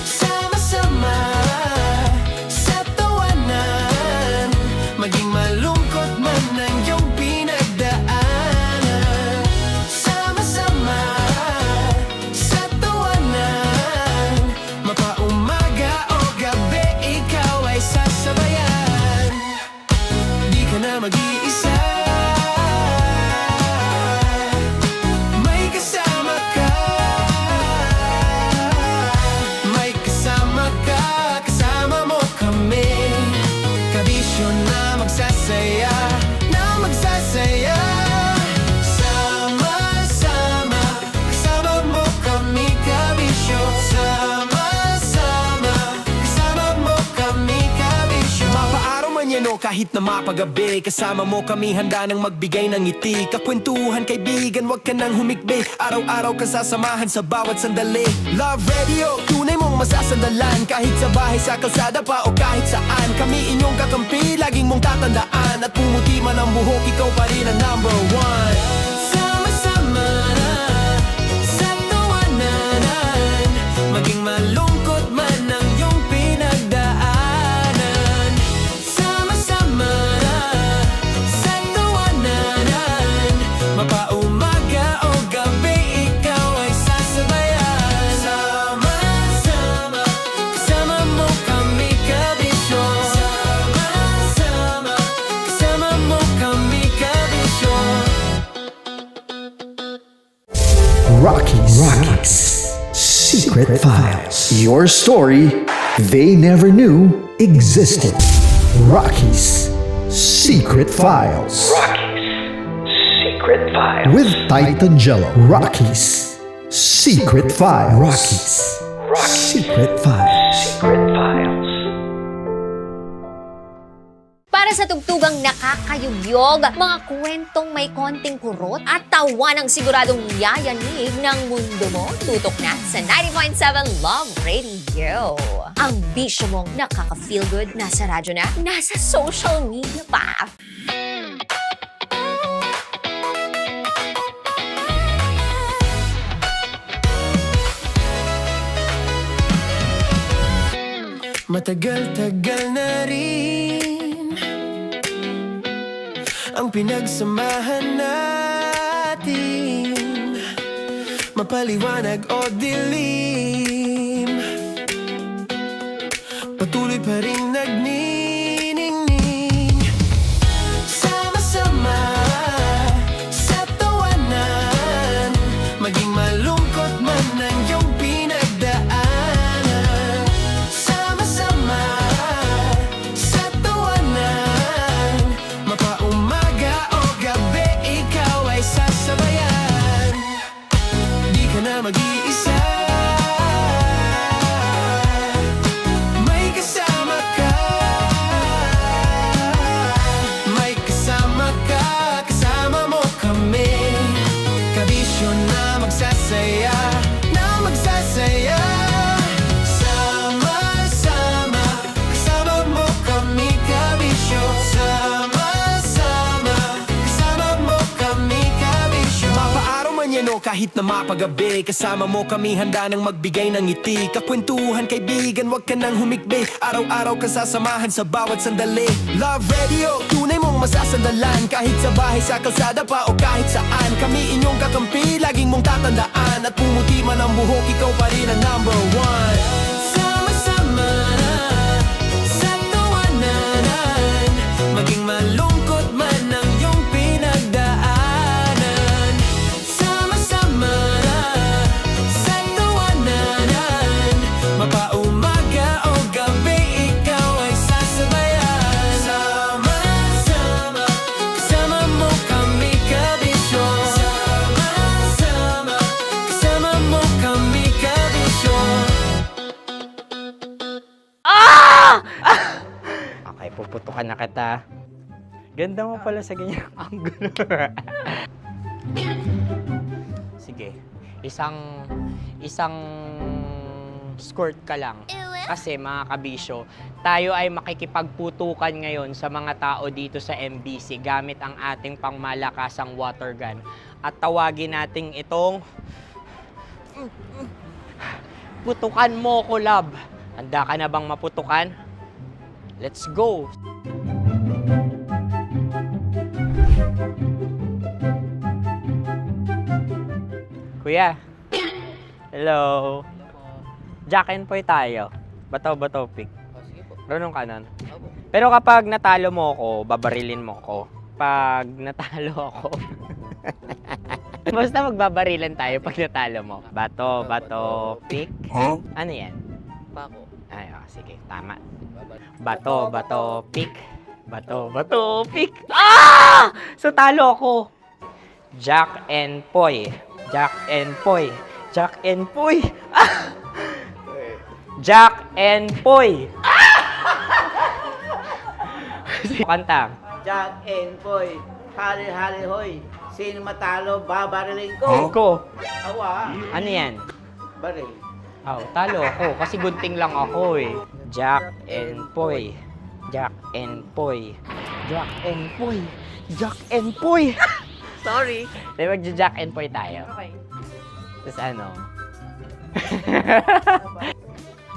Sama-sama sa tawanan, maging malungkot man ang iyong pinagdaanan. Sama-sama sa tawanan, mapaumaga o gabi, ikaw ay sasabayan. Di ka na mag-iisa. kahit na mapagabi. Kasama mo kami handa nang magbigay ng ngiti. Kakwentuhan kaibigan, wag ka nang humikbi. Araw-araw ka sasamahan sa bawat sandali. Love Radio, tunay mong masasandalan. Kahit sa bahay, sa kalsada pa o kahit saan. Kami inyong kakampi, laging mong tatandaan. At pumuti man ang buhok, ikaw pa rin ang number one. Sama-sama na sa tawanan, maging malungkot man ang iyong pinagdaanan. Sama-sama na sa tawanan, mapaumaga o gabi, ikaw ay sasabayan. Sama-sama, kasama mo kami kabisyo. Sama-sama, kasama mo kami kabisyo. Rockies. Secret Files. Your story they never knew existed. Rockies. Secret Files. Secret Files. With Titan Jello. Rockies. Secret Files. Rockies. Secret Files. Secret Files. Para sa tugtugang nakakayugyog, mga kwentong may konting kurot at tawa ng siguradong yayanig ng mundo mo, tutok na sa 90.7 Love Radio. Ang bisyo mong nakaka-feel good, nasa radyo na, nasa social media pa. Matagal-tagal na rin ang pinagsamahan natin, mapaliwanag o dilim, patuloy pa rin nagniningning. Sama-sama sa tawanan, maging malungkot man ang iyong pinagdaanan. Sama-sama sa tawanan, mapaumaga o gabi, ikaw ay sasabayan. Di ka na mag-iisa, may kasama ka. May kasama ka, kasama mo kami. Kabisyo na magsasaya, na magsasaya. Sama-sama, kasama mo kami, kabisyo. Sama-sama, kasama mo kami, kabisyo. Mapaaraw man yan o kahit na mapagabi, kasama mo kami handa nang magbigay ng ngiti. Kakwentuhan kaibigan, wag ka nang humikbi. Araw-araw ka sasamahan sa bawat sandali. Love Radio, tunay mong masasandalan. Kahit sa bahay, sa kalsada pa o kahit saan. Kami inyong kakampi, laging mong tatandaan. At pumuti man ang buhok, ikaw pa rin ang number one. Sama-sama na sa tawanan, maging malungkot man ang iyong pinagdaanan. Sama-sama na sa tawanan, mapaumaga o gabi, ikaw ay sasabayan. Sama-sama, kasama mo kami, kabisyo. Sama-sama, kasama mo kami, kabisyo. Okay, puputukan na kita. Ganda mo pala sa ganyang angulo. Sige, isang skirt ka lang. Kasi mga kabisyo, tayo ay makikipagputukan ngayon sa mga tao dito sa MBC gamit ang ating pangmalakasang water gun. At tawagin natin itong putukan mo ko, love. Handa ka na bang maputukan? Let's go! Kuya. Hello. Jack and Poy tayo. Bato-bato pick. Runong ka nun. Pero kapag natalo mo ako, babarilin mo ako. Pag natalo ako, basta magbabarilan tayo pag natalo mo. Bato, pick. Huh? Ano yan? Pako. Ay, oh, sige, tama. Bato, pick. Bato, pick. Ah! So, talo ako. Jack and Poy. Jack and Poy. Jack and Poy. Ah! Jack and Poy. Ah! Kanta. Jack and Poy, hali-hali hoy. Sino matalo, babariling ko. Ko. Awa, Ano yan? baril. Oh, talo ako kasi gunting lang ako eh. Jack and Poy. Jack and Poy. Jack and Poy. Jack and Poy. Sorry. Di ba Jack and Poy tayo? Okay. Tapos ano?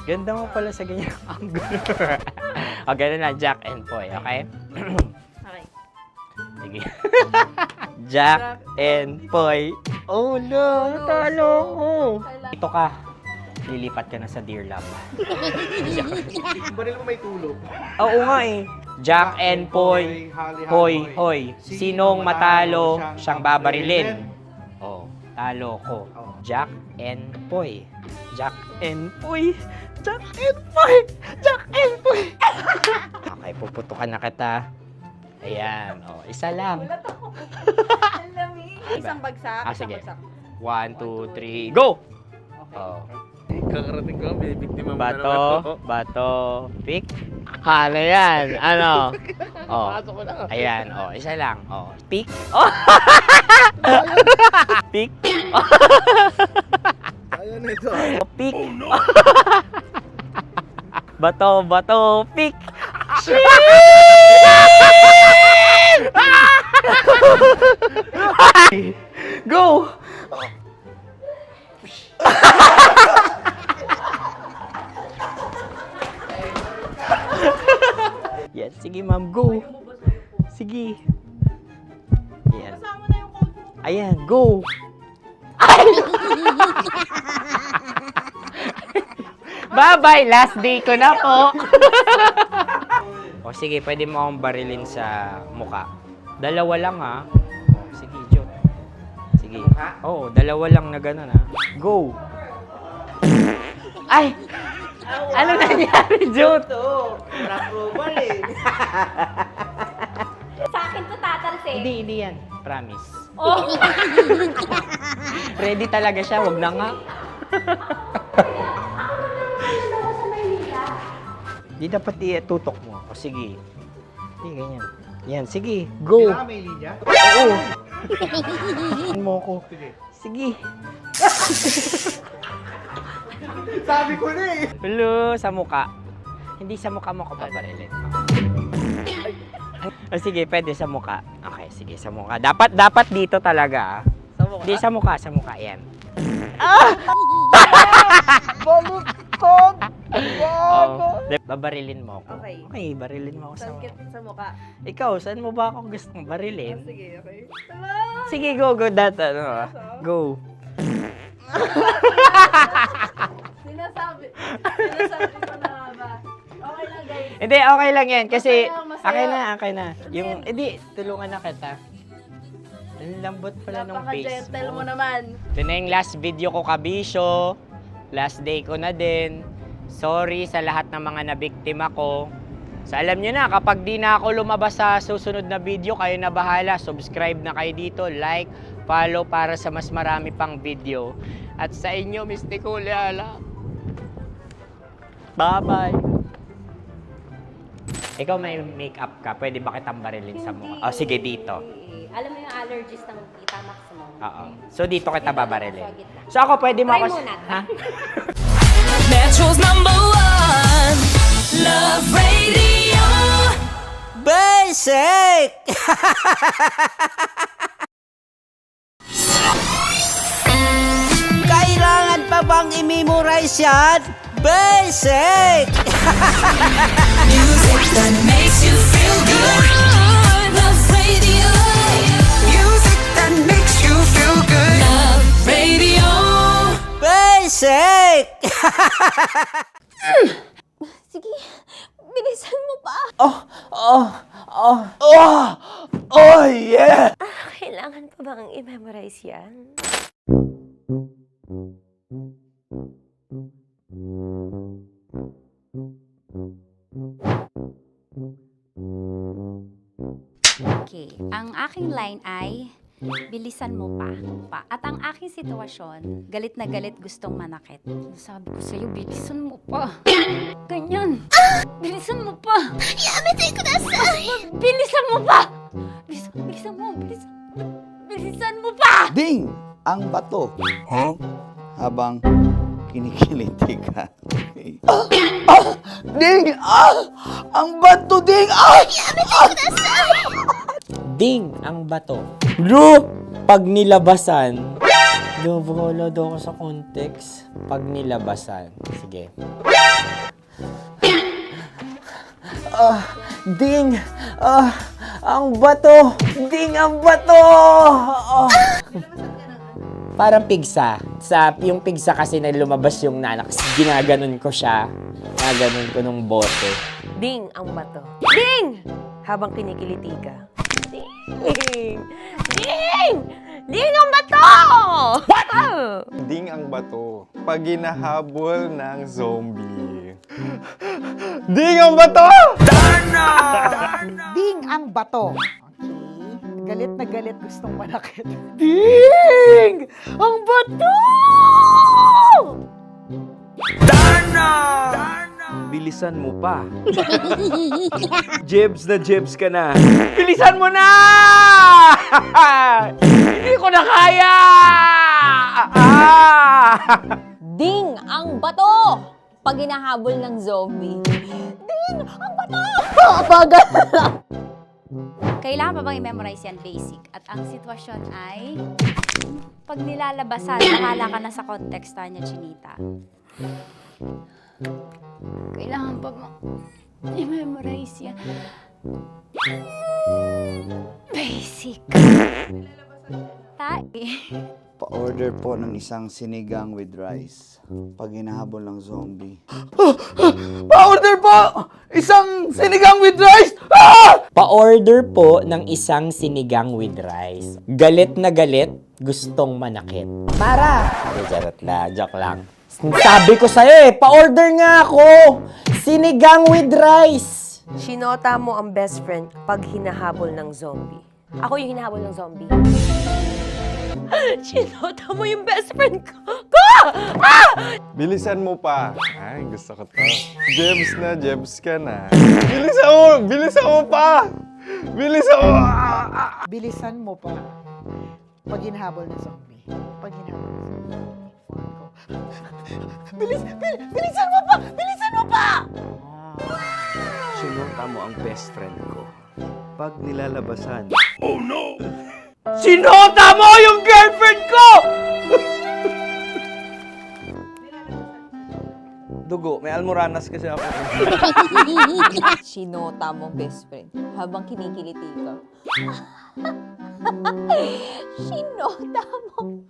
Ganda mo pala sa ganyan angulo. O, ganun na, Jack and Poy, okay? Okay. Sige. Jack and Poy. Oh no, talo ko. Dito ka. Lilipat ka na sa Dear Love. Baril mo may tulog. Oo nga eh. Jack and Poy. Hoy, hoy. Sinong matalo, siyang babarilin. Oh, talo ko. Jack and Poy. Jack and Poy. Jack and Poy. Jack and Poy. Okay, puputukan na kita. Ayan. Oh, isa lang. Isang bagsak. Sige. 1, 2, 3, go! Oh. Kakarating ko, binibiktima mo na naman Bato, ako. bato, pick. Ano yan? Ano? Oh. Pasok ko na. Ayan, oh, isa lang. Oh, pick. Oh. Pick. Ayaw na ito. Oh, pick. Bato, bato, pick. Go! Yan, sige ma'am, go. Sige. Yan. Ayan, go. Bye-bye, last day ko na po. O sige, pwede mo akong barilin sa muka. Dalawa lang ha. O, sige, Jot. Sige. Oo, dalawa lang na gano'n ha. Go. Ay! Ano nangyari, Jot? Approval eh. Sa akin to tatalsik. Hindi yan. Promise. Oh. Ready talaga siya, wag na nga. Di dapat tutok mo. O sige. Sige, ganyan. Yan, sige. Go. Kailangan may linya? Oo. Mo ko. Sige. Sabi ko na eh. Hello, sa muka. Hindi sa muka mo ko paparilin. O sige, pwede sa muka. Okay, sige, sa muka. Dapat dito talaga. Sa mukha? Hindi, sa muka, yan. Baluktot! Oh, babarilin mo ako. Okay. Okay, barilin mo ako sa Saan muka. sa mukha? Ikaw, saan mo ba ako gustong barilin? Sige, okay. Sige, go, ano. Go. Sinasabi ko na nga ba? Okay lang guys. Hindi, okay lang yan. Kasi, Okay lang, masaya. okay na. Yung, hindi, tulungan na kita. Ang lambot pala nung face Napaka-gentle mo mo. naman. Ito na yung last video ko, kabisyo. Last day ko na din. Sorry sa lahat ng mga nabiktima ko. So alam nyo na, kapag di na ako lumabas sa susunod na video, kayo na bahala. Subscribe na kayo dito, like, follow para sa mas marami pang video. At sa inyo, Mistiko Leala. Bye-bye. Ikaw may makeup ka, pwede ba kitang barilin sa mukha? O sige, dito. Alam mo yung allergies ng Tita Maximum. Oo. So dito kita babarilin. So ako pwede mo Try ako... muna. Ha? Metro's #1 Love Radio. Basic! Kailangan pa bang i-memorize yan? Basic! Music that makes you feel good. Love Radio. Music that makes you feel good. Love Radio. Basic! Sige, bilisan mo pa. Oh, yeah! Kailangan pa bang i-memorize yan? Okay, ang aking line ay, Bilisan mo pa. At ang aking sitwasyon, galit na galit gustong manakit. Sabi ko sa'yo, bilisan mo pa. Ganyan. Bilisan mo pa. Yamitay ko na sa... Bilisan mo pa. Bilisan mo pa. Ding! Ang bato. Habang kinikiliti ka. Okay. Ding! Ang bato, Ding! Ding ang bato. Bro, pag nilabasan. Wala daw ako sa context. Pag nilabasan. Sige. Ding! Ang bato! Ding ang bato! Parang pigsa. Yung pigsa kasi na lumabas yung nanak. Ginaganon ko siya. Ginaganon ko nung bote. Ding ang bato. Ding! Habang kinikiliti ka. Ding! Ding! Ding ang bato! What? Ding ang bato. Pag hinahabol ng zombie. Ding ang bato! Ding ang bato. Okay. Galit na galit gustong manakit. Ding! Ang bato! Bilisan mo pa. Jebs na jebs ka na. Bilisan mo na! Hindi ko na kaya! Ding ang bato! Pag hinahabol ng zombie. Ding ang bato! Bagal! Kailangan pa bang i-memorize yan basic? At ang sitwasyon ay, pag nilalabasan, bahala ka na sa konteksta niya, Chinita. Kailangan pa bang i-memorize yan? Basic. Pa-order po ng isang sinigang with rice. Pag hinahabol ng zombie. Pa-order po! Isang sinigang with rice! Pa-order po ng isang sinigang with rice. Galit na galit, gustong manakit. Para! Charot na, joke lang. Sabi ko sa'yo pa-order nga ako! Sinigang with rice! Sinota mo ang best friend pag hinahabol ng zombie. Ako yung hinahabol ng zombie. Sinota mo yung best friend ko! Bilisan mo pa. Ay, gusto ko to. Jebs na jebs ka na. Bilisan mo pa! Bilisan mo! Bilisan mo pa. Pag hinahabol ng zombie. Pag hinahabol ng zombie. Bilisan mo pa! Bilisan mo pa! Sinota mo ang best friend ko. Pag nilalabasan. Oh no! Sinota mo yung girlfriend ko! Dugo, may almoranas kasi ako. Sinota mong best friend habang kinikiliti ka. Sinota mo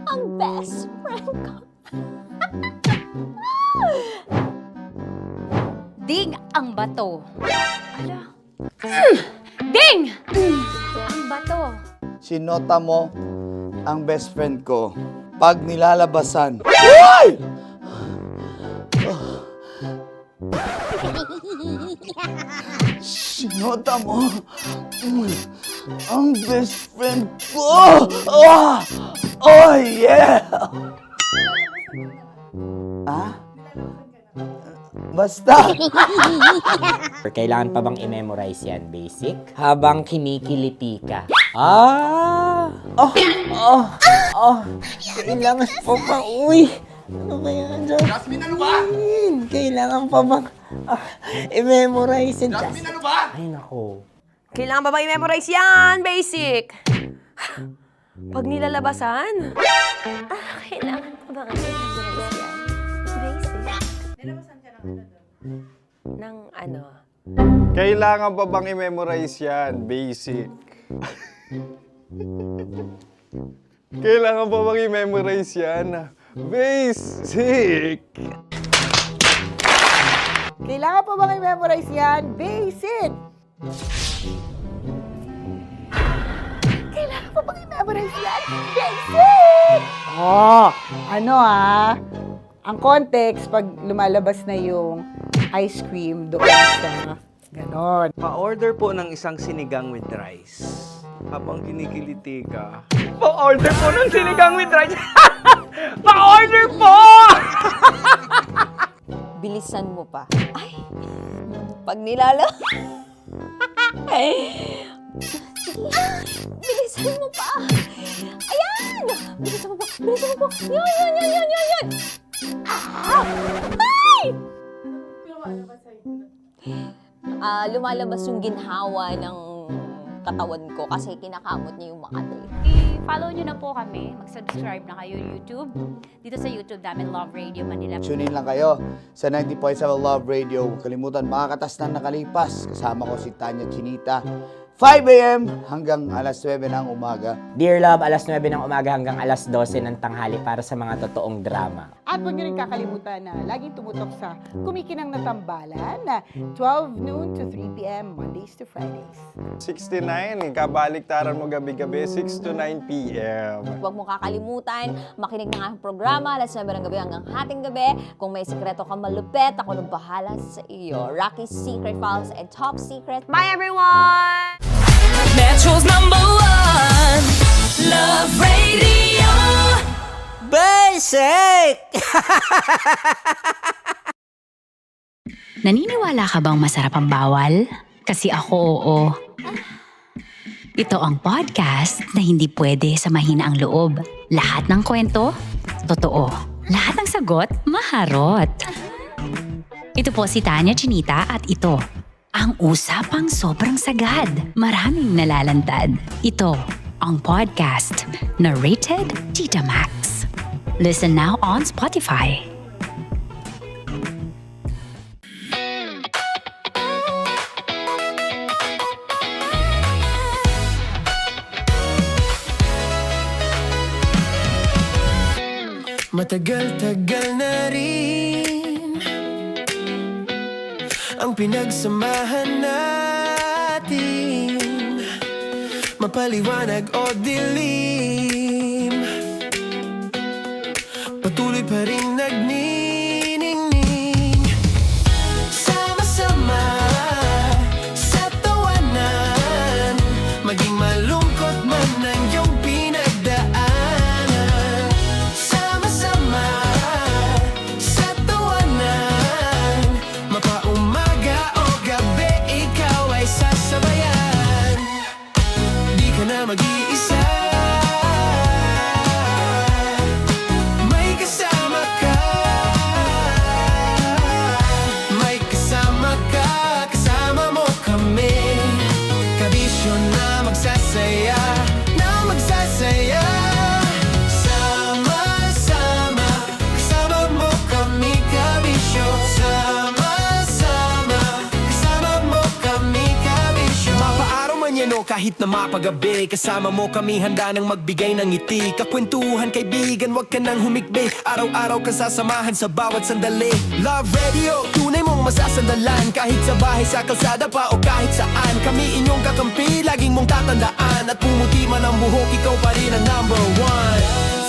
ang best friend ko. Ding ang bato. Ala. Ding! Ang bato. Sinota mo ang best friend ko. Pag nilalabasan. Uy! Sinota mo ang best friend ko. Oh yeah! Basta. Kailangan pa bang i-memorize yan, basic? Habang kinikiliti ka. Kailangan pa ba? Uy! Ano ba yan, Jasmine? Jasmine, ano ba? Kailangan pa bang i-memorize yan, Jasmine, ano ba? Ay, nako. Kailangan ba bang i-memorize yan? Basic. Pag nilalabasan? Kailangan pa bang i-memorize yan? Basic. Nilabasan ka ng ano? Kailangan pa bang i-memorize yan? Basic. Kailangan pa bang i-memorize yan? Basic. Kailangan pa bang i-memorize yan? Basic! Kailangan pa bang i-memorize yan? Basic! Ano ang context pag lumalabas na yung ice cream doon sa ganon. Pa-order po ng isang sinigang with rice. Habang kinikiliti ka. Pa-order po ng sinigang with rice. Pa-order po! Bilisan mo pa. Ay! Pag nilala... Bilisan mo pa! Ayan! Bilisan mo pa! Bilisan mo pa! Yan! Ah! Ay! Lumalabas yung ginhawa ng katawan ko kasi kinakamot niya yung Makati. I-follow nyo na po kami. Mag-subscribe na kayo YouTube. Dito sa YouTube namin, Love Radio Manila. Tune in lang kayo sa 90.7 Love Radio. Huwag kalimutan, makakatas na nakalipas. Kasama ko si Tanya Chinita. 5 a.m. hanggang alas 9 ng umaga. Dear Love, alas 9 ng umaga hanggang alas 12 ng tanghali para sa mga totoong drama. At huwag nyo rin kakalimutan na laging tumutok sa Kumikinang na Tambalan na 12 noon to 3 p.m. Mondays to Fridays. 69, kabaliktaran mo gabi-gabi, 6 to 9 p.m. Huwag mo kakalimutan, makinig ng aking programa, alas 9 ng gabi hanggang hating gabi. Kung may sikreto ka malupet, ako nang bahala sa iyo. Rocky's Secret Files and Top Secret. Bye everyone! Metro's #1 Love Radio. Basic! Naniniwala ka bang masarap ang bawal? Kasi ako, oo. Ito ang podcast na hindi pwede sa mahina ang loob. Lahat ng kwento, totoo. Lahat ng sagot, maharot. Ito po si Tanya Chinita at ito, ang usapang sobrang sagad. Maraming nalalantad. Ito, ang podcast na Rated Tita Max. Listen now on Spotify. Matagal-tagal na rin ang pinagsamahan natin, mapaliwanag o dilim, patuloy pa rin nagniningning. Sama-sama sa tawanan, maging malungkot man ang iyong pinagdaanan. Sama-sama sa tawanan, mapaumaga o gabi, ikaw ay sasabayan. Di ka na mag-iisa, may kasama ka. May kasama ka, kasama mo kami. Kabisyo na magsasaya, na magsasaya. Sama-sama, kasama mo kami, kabisyo. Sama-sama, kasama mo kami, kabisyo. Mapaaraw man yan o kahit na mapagabi, kasama mo kami, handa nang magbigay ng ngiti. Kakwentuhan, kaibigan, wag ka nang humikbi. Araw-araw ka sasamahan sa bawat sandali. Love Radio, tunay mong masasandalan. Kahit sa bahay, sa kalsada pa o kahit saan, kami inyong kakampi, laging mong tatandaan. At pumuti man ang buhok, ikaw pa rin ang #1.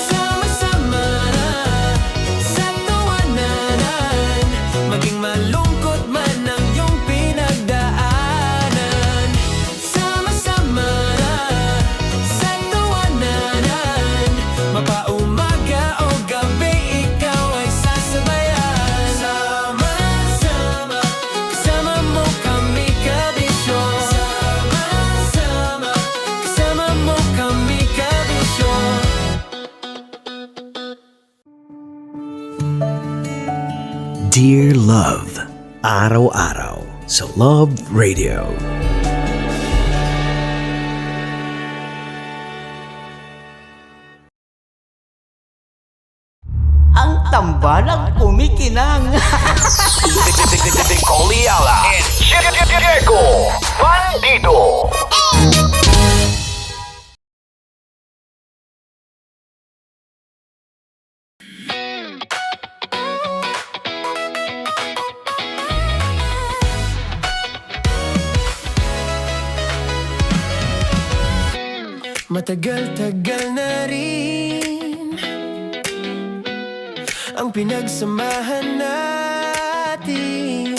Sama-sama sa tawanan, maging malungkot man ang iyong pinagdaanan. Sama-sama sa tawanan, mapaumaga o gabi, ikaw ay sasabayan. Sama-sama, kasama mo kami, kabisyo. Sama-sama, kasama mo kami, kabisyo. Dear Love, araw-araw sa Love Radio. Ang tambalang kumikinang. Coliala and Diego Bandido. Matagal-tagal na rin ang pinagsamahan natin,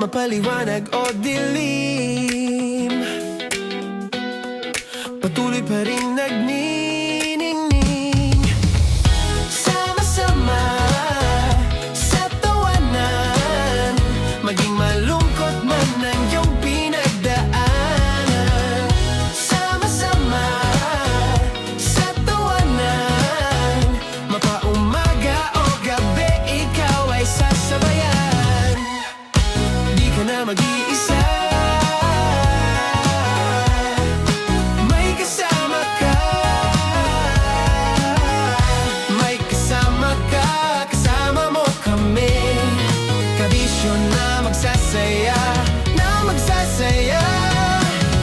mapaliwanag o dilim, patuloy pa rin nagniningning. Sama-sama sa tawanan, maging malungkot man ang iyong pinagdaanan. Sama-sama sa tawanan, mapaumaga o gabi, ikaw ay sasabayan. Di ka na mag-iisa, may kasama ka. May kasama ka, kasama mo kami. Kabisyo na magsasaya, na magsasaya.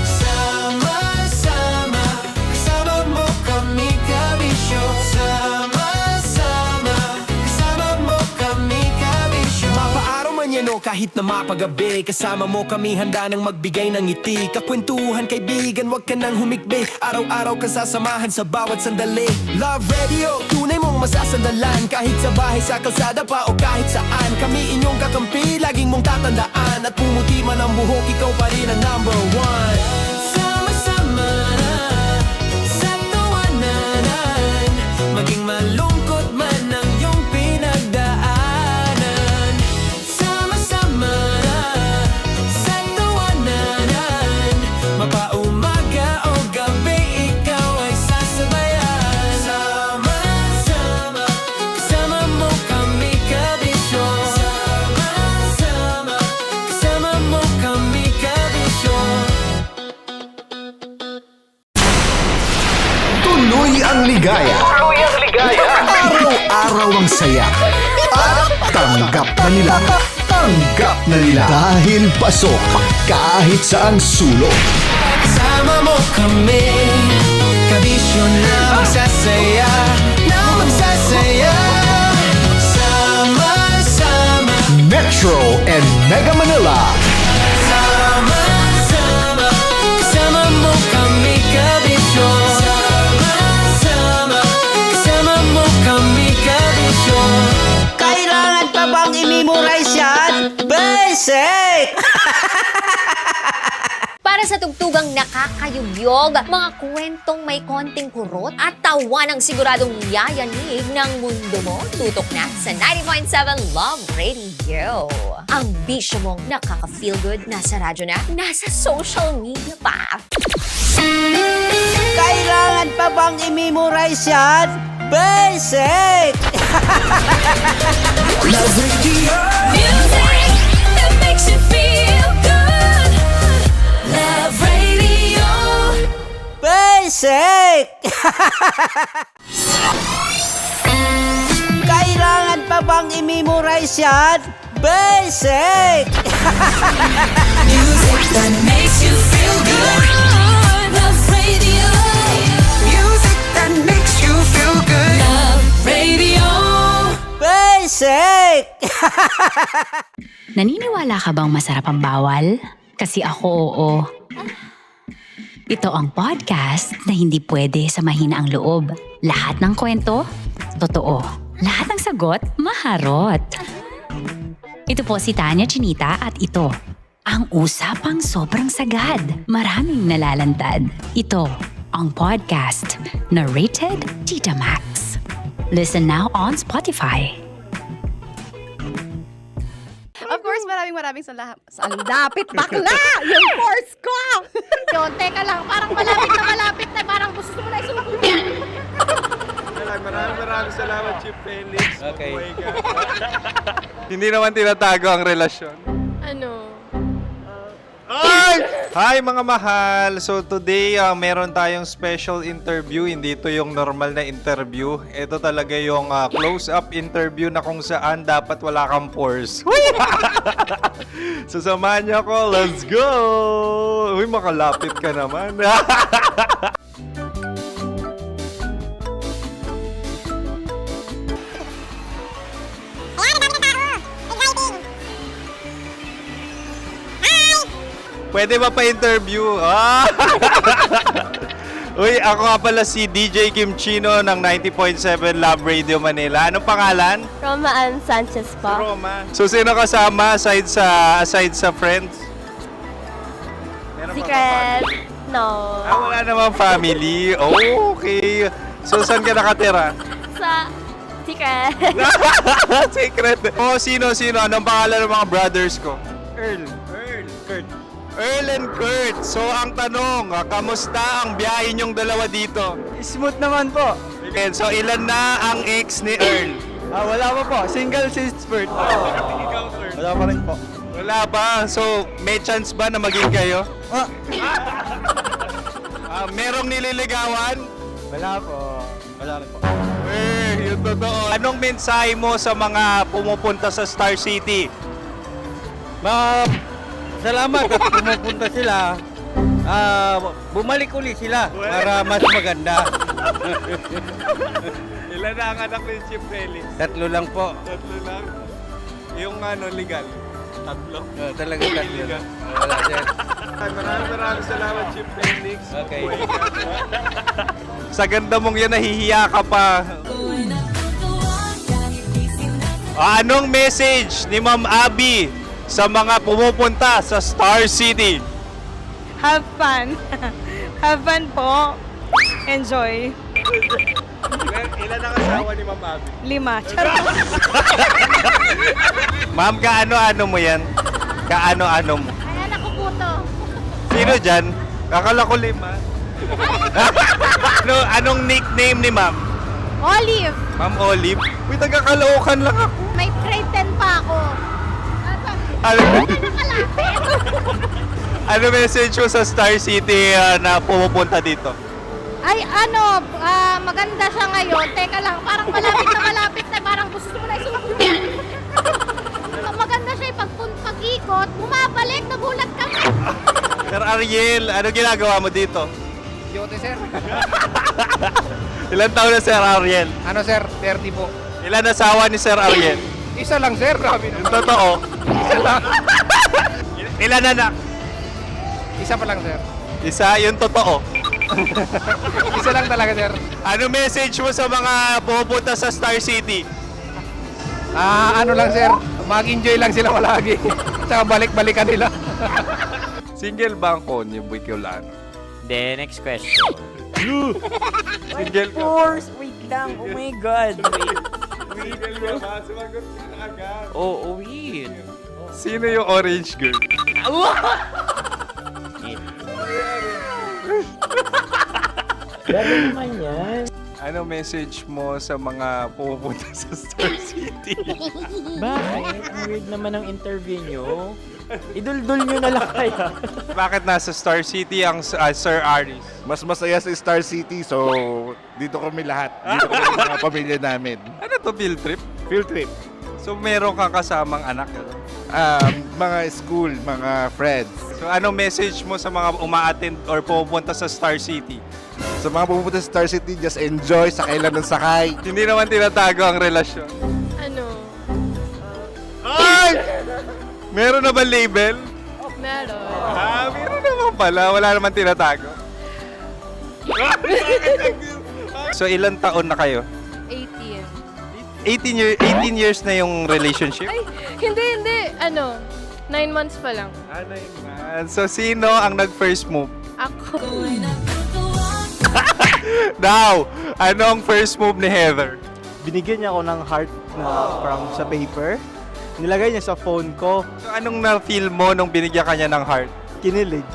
Sama-sama, kasama mo kami, kabisyo. Sama-sama, kasama mo kami, kabisyo. Mapaaraw man yan o kahit na mapagabi, kasama mo kami, handa nang magbigay ng ngiti. Kakwentuhan, kaibigan, wag ka nang humikbi. Araw-araw ka sasamahan sa bawat sandali. Love Radio, tunay mong masasandalan. Kahit sa bahay, sa kalsada pa o kahit saan, kami inyong kakampi, laging mong tatandaan. At pumuti man ang buhok, ikaw pa rin ang number one. Sama-sama sa tawanan, maging malungkot man ang iyong pinagdaanan. Sama-sama sa tawanan, mapaumaga o gabi, ikaw ay sasabayan. Sama-sama, kasama mo kami, kabisyo. Sama-sama, kasama mo kami, kabisyo. Tuloy ang ligaya. Tuloy ang ligaya. Araw-araw ang saya. At tanggap na nila. Tanggap na nila. Dahil pasok kahit saang sulok. Kasama mo kami, kabisyo na magsasaya, na magsasaya. Sama-sama, Metro and Mega Manila. sama-sama, kasama mo kami, kabisyo. Sama-sama, kasama mo kami, kabisyo. Kailangan pa bang i-memorize yan? Basic! Para sa tugtugang nakakayugyog, mga kwentong may konting kurot at tawa ng siguradong yayanig ng mundo mo, tutok na sa 90.7 Love Radio. Ang bisyo mong nakaka-feel good, nasa radyo na, nasa social media pa. Kailangan pa bang i-memorize yan? Basic! Love Radio. Music that makes you feel good. Love Radio. Basic! Kailangan pa bang i-memorize yan? Basic! Music that makes you feel good. Love Radio. Music that makes you feel good. Love Radio. Basic! Naniniwala ka bang masarap ang bawal? Kasi ako oo. Ito ang podcast na hindi pwede sa mahina ang loob. Lahat ng kwento, totoo. Lahat ng sagot, maharot. Ito po si Tanya Chinita at ito, ang usapang sobrang sagad. Maraming nalalantad. Ito, ang podcast na Rated Tita Max. Listen now on Spotify. Of course, maraming salamat. Ang lapit bakla! Yung course ko! Yun, teka lang, parang malapit na, parang gusto mo na isubukan. Maraming salamat, Chief Felix. Okay. Oh my God. Hindi naman tinatago ang relasyon. Ano? Hi mga mahal! So today, meron tayong special interview. Hindi ito yung normal na interview. Ito talaga yung close-up interview na kung saan dapat wala kang pores. So samahan niyo ako. Let's go! Uy, makalapit ka naman. Pwede ba pa-interview? Uy, ako nga pala si DJ Kim Chino ng 90.7 Love Radio Manila. Anong pangalan? Roma Ann Sanchez po. Roma. So, sino kasama aside sa friends? Meron ba Secret. kasama? No. Wala namang family. Okay. So, saan ka nakatira? Sa secret. Secret. Sino? Anong pangalan ng mga brothers ko? Earl. Kurt. Earl and Kurt. So, ang tanong, kamusta ang biyahe niyong dalawa dito? Smooth naman po. Okay, so, ilan na ang ex ni Earl? Wala pa po. Single since birth. Wala pa rin po. Wala pa. So, may chance ba na maging kayo? Merong nililigawan? Wala po. Wala rin po. Yung totoo. Anong mensahe mo sa mga pumupunta sa Star City? Salamat at pumupunta sila. Bumalik uli sila para mas maganda. Ilan na ang anak ni Chief Felix? 3 lang po. 3 lang? Yung legal? 3? Talaga 3. Wala dyan. Maraming salamat, Chief Felix. Okay. Sa ganda mong yan, nahihiya ka pa. Anong message ni Ma'am Abby sa mga pumupunta sa Star City? Have fun. Have fun po. Enjoy. Ilan ang asawa ni Ma'am Abby? 5. Charot. Ma'am, kaano-ano mo yan? Kaano-ano mo? Ay, anak ko po to. Sino dyan? Kakala ko 5. Anong nickname ni Ma'am? Olive. Ma'am Olive? Uy, taga-Caloocan lang ako. May grade 10 pa ako. Ano, Nakalapit. ano message mo sa Star City na pumupunta dito? Ay, maganda siya ngayon. Teka lang, parang malapit na. Parang gusto mo na isuot. Maganda siya pag-ikot, bumabalik, nagulat ka. Sir Ariel, ano ginagawa mo dito? Yote, sir. Ilan taon na Sir Ariel? Ano, sir? 30 po. Ilan asawa ni Sir Ariel? Isa lang, sir. Grabe Yung totoo. Isa lang. Ilan anak? Isa pa lang, sir. Isa, yung totoo. Isa lang talaga, sir. Ano message mo sa mga pumupunta sa Star City? Ano lang, sir. Mag-enjoy lang sila palagi. Tsaka balik-balikan nila. Single ba ang konyo, Bicolano? Then, next question. Single ka? course! Wait lang. Oh my God. Single ka ba? Sumagot ka na agad. Oh, wait. Sino yung orange girl? Gano'n naman yan. Ano message mo sa mga pumupunta sa Star City? Bakit? Ang weird naman ang interview nyo. Idul-dul nyo na lang kaya. Bakit nasa Star City ang Sir Aris? Mas masaya sa Star City, so dito kami lahat. Dito kami mga pamilya namin. Ano to, field trip? Field trip. So meron kang kasamang anak? Ano? Mga school, mga friends. So ano message mo sa mga uma-attend or pupunta sa Star City? Sa mga pupunta sa Star City, just enjoy, sakay lang ng sakay. Hindi naman tinatago ang relasyon. Ano? Ay! Meron na ba label? Meron. Meron naman pala. Wala naman tinatago. So ilan taon na kayo? 18. 18 years na yung relationship? Ay, hindi. 9 months pa lang. So sino ang nag-first move? Ako. Now, anong first move ni Heather? Binigyan niya ako ng heart na from sa paper. Nilagay niya sa phone ko. So anong na-feel mo nung binigyan ka niya ng heart? Kinilig.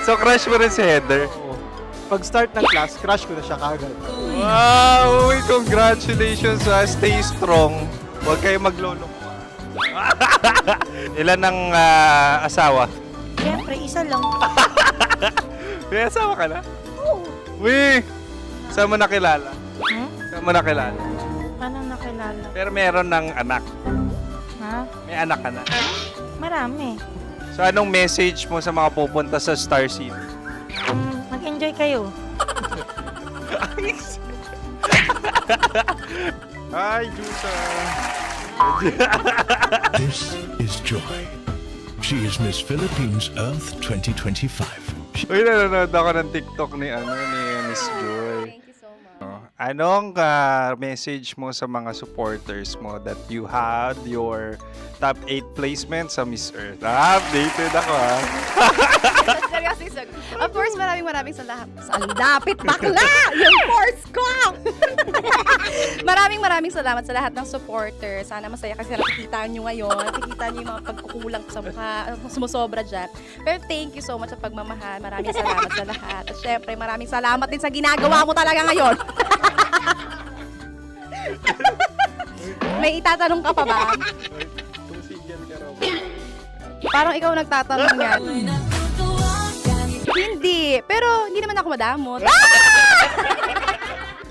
So crush mo rin si Heather? Pag start ng class, crush ko na siya kagad. Wow! Uy, congratulations! Stay strong. Huwag kayo maglolo. Ilan ang asawa? Siyempre, isa lang. May asawa ka na? Oo. Uy! Saan mo nakilala? Saan mo nakilala? Paano nakilala? Pero meron ng anak. Ha? May anak ka na. Marami. So anong message mo sa mga pupunta sa Star City? Mag-enjoy kayo. Hi, Jusa! This is Joy. She is Miss Philippines Earth 2025. Uy, nanonood ako ng TikTok ni Miss Joy. Thank you so much. Anong message mo sa mga supporters mo that you had your top 8 placement sa Miss Earth? Updated ako, ha? Seryoso Of course, maraming salamat. Lapit bakla! Yung course ko! maraming salamat sa lahat ng supporter. Sana masaya kasi nakikita nyo ngayon. Nakikita nyo yung mga pagkukulang ko sa mukha, sumusobra dyan. Pero thank you so much sa pagmamahal. Maraming salamat sa lahat. At syempre, maraming salamat din sa ginagawa mo talaga ngayon. May itatanong ka pa ba? Parang ikaw nagtatanong yan. Hindi. Pero hindi naman ako madamot.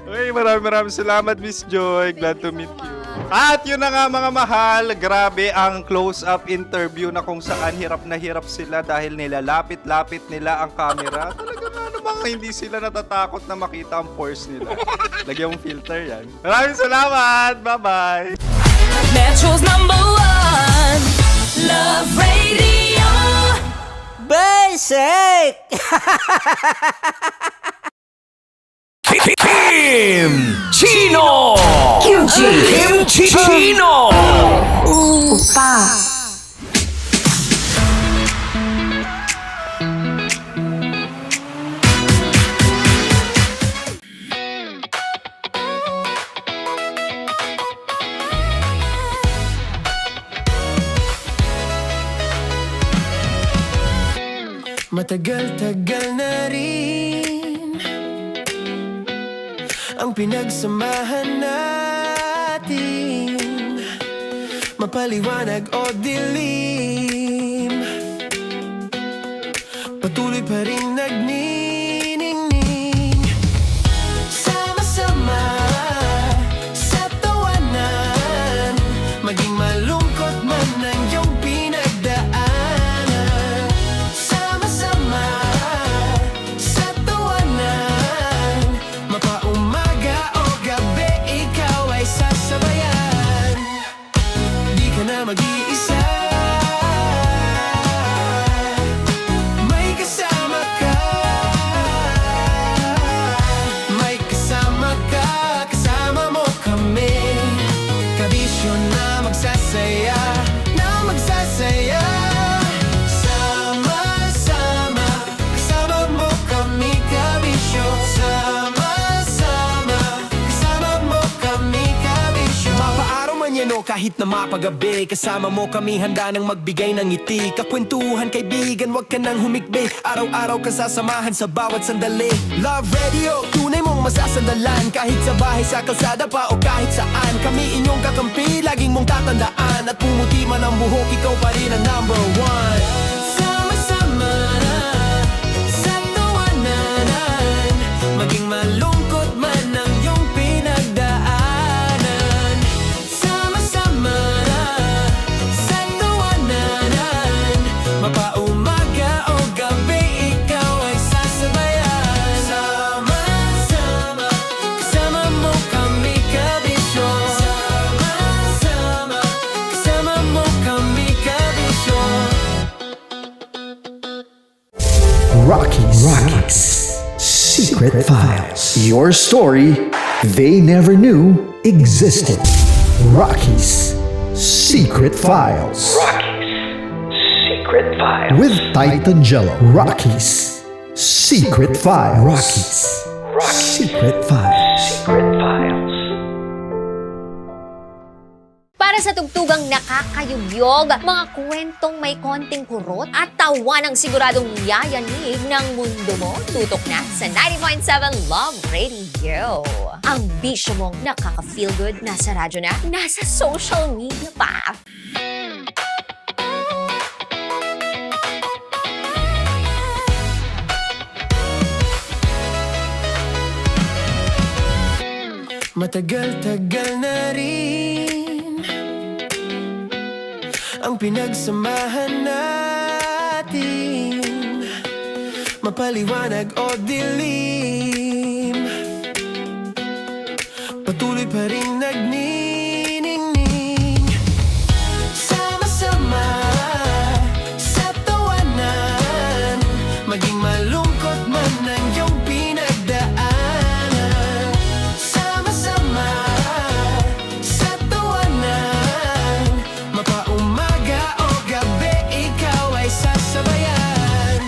Uy, maraming salamat, Miss Joy. Glad to meet you. At yun na nga mga mahal, grabe ang close-up interview na kung saan hirap na hirap sila dahil nilalapit-lapit nila ang camera. Talaga nga namang hindi sila natatakot na makita ang pores nila. Lagyan mong filter yan. Maraming salamat! Bye-bye! Metro's #1 Love Radio. Basic! Kim Chino! Kim Chino! Upa. Matagal-tagal na rin ang pinagsamahan natin, mapaliwanag o dilim, patuloy pa rin nagniningning, sama-sama sa tawanan, maging malungkot man ang iyong pinagdaanan. Mag-iisa, may kasama ka, kasama mo kami, kabisyo na magsasaya, sama-sama, kasama mo kami, kabisyo, sama-sama, kasama mo kami, kabisyo. Mapaaraw man yan o kahit na mapagabi, kasama mo kami handa nang magbigay ng ngiti. Kakwentuhan kaibigan, wag ka nang humikbi, araw-araw ka sasamahan sa bawat sandali. Love Radio, tunay mong masasandalan, kahit sa bahay, sa kalsada pa o kahit saan. Kami inyong kakampi, laging mong tatandaan, at pumuti man ang buhok, ikaw pa rin ang #1. Sama-sama sa tawanan, maging malungkot man ang iyong pinagdaanan. Sama-sama sa tawanan, mapaumaga o gabi, ikaw ay sasabayan. Sama-sama, kasama mo kami, kabisyo. Sama-sama, kasama mo kami, kabisyo. Rockies. Secret Files. Your story they never knew existed. Rockies Secret Files. Secret Files. With Titan Jello. Rockies Secret Files. Secret Files. Secret Files. Para sa tugtugang nakakayugyog, mga kwentong may konting kurot at tawa ng siguradong yayanig ng mundo mo, tutok na sa 90.7 Love Radio. Ang bisyo mong nakaka-feel good, nasa radyo na, nasa social media pa. Matagal-tagal na rin ang pinagsamahan natin, mapaliwanag o dilim, patuloy pa rin nagniningning, sama-sama sa tawanan, maging malungkot man ang iyong pinagdaanan. Sama-sama sa tawanan, mapaumaga o gabi, ikaw ay sasabayan.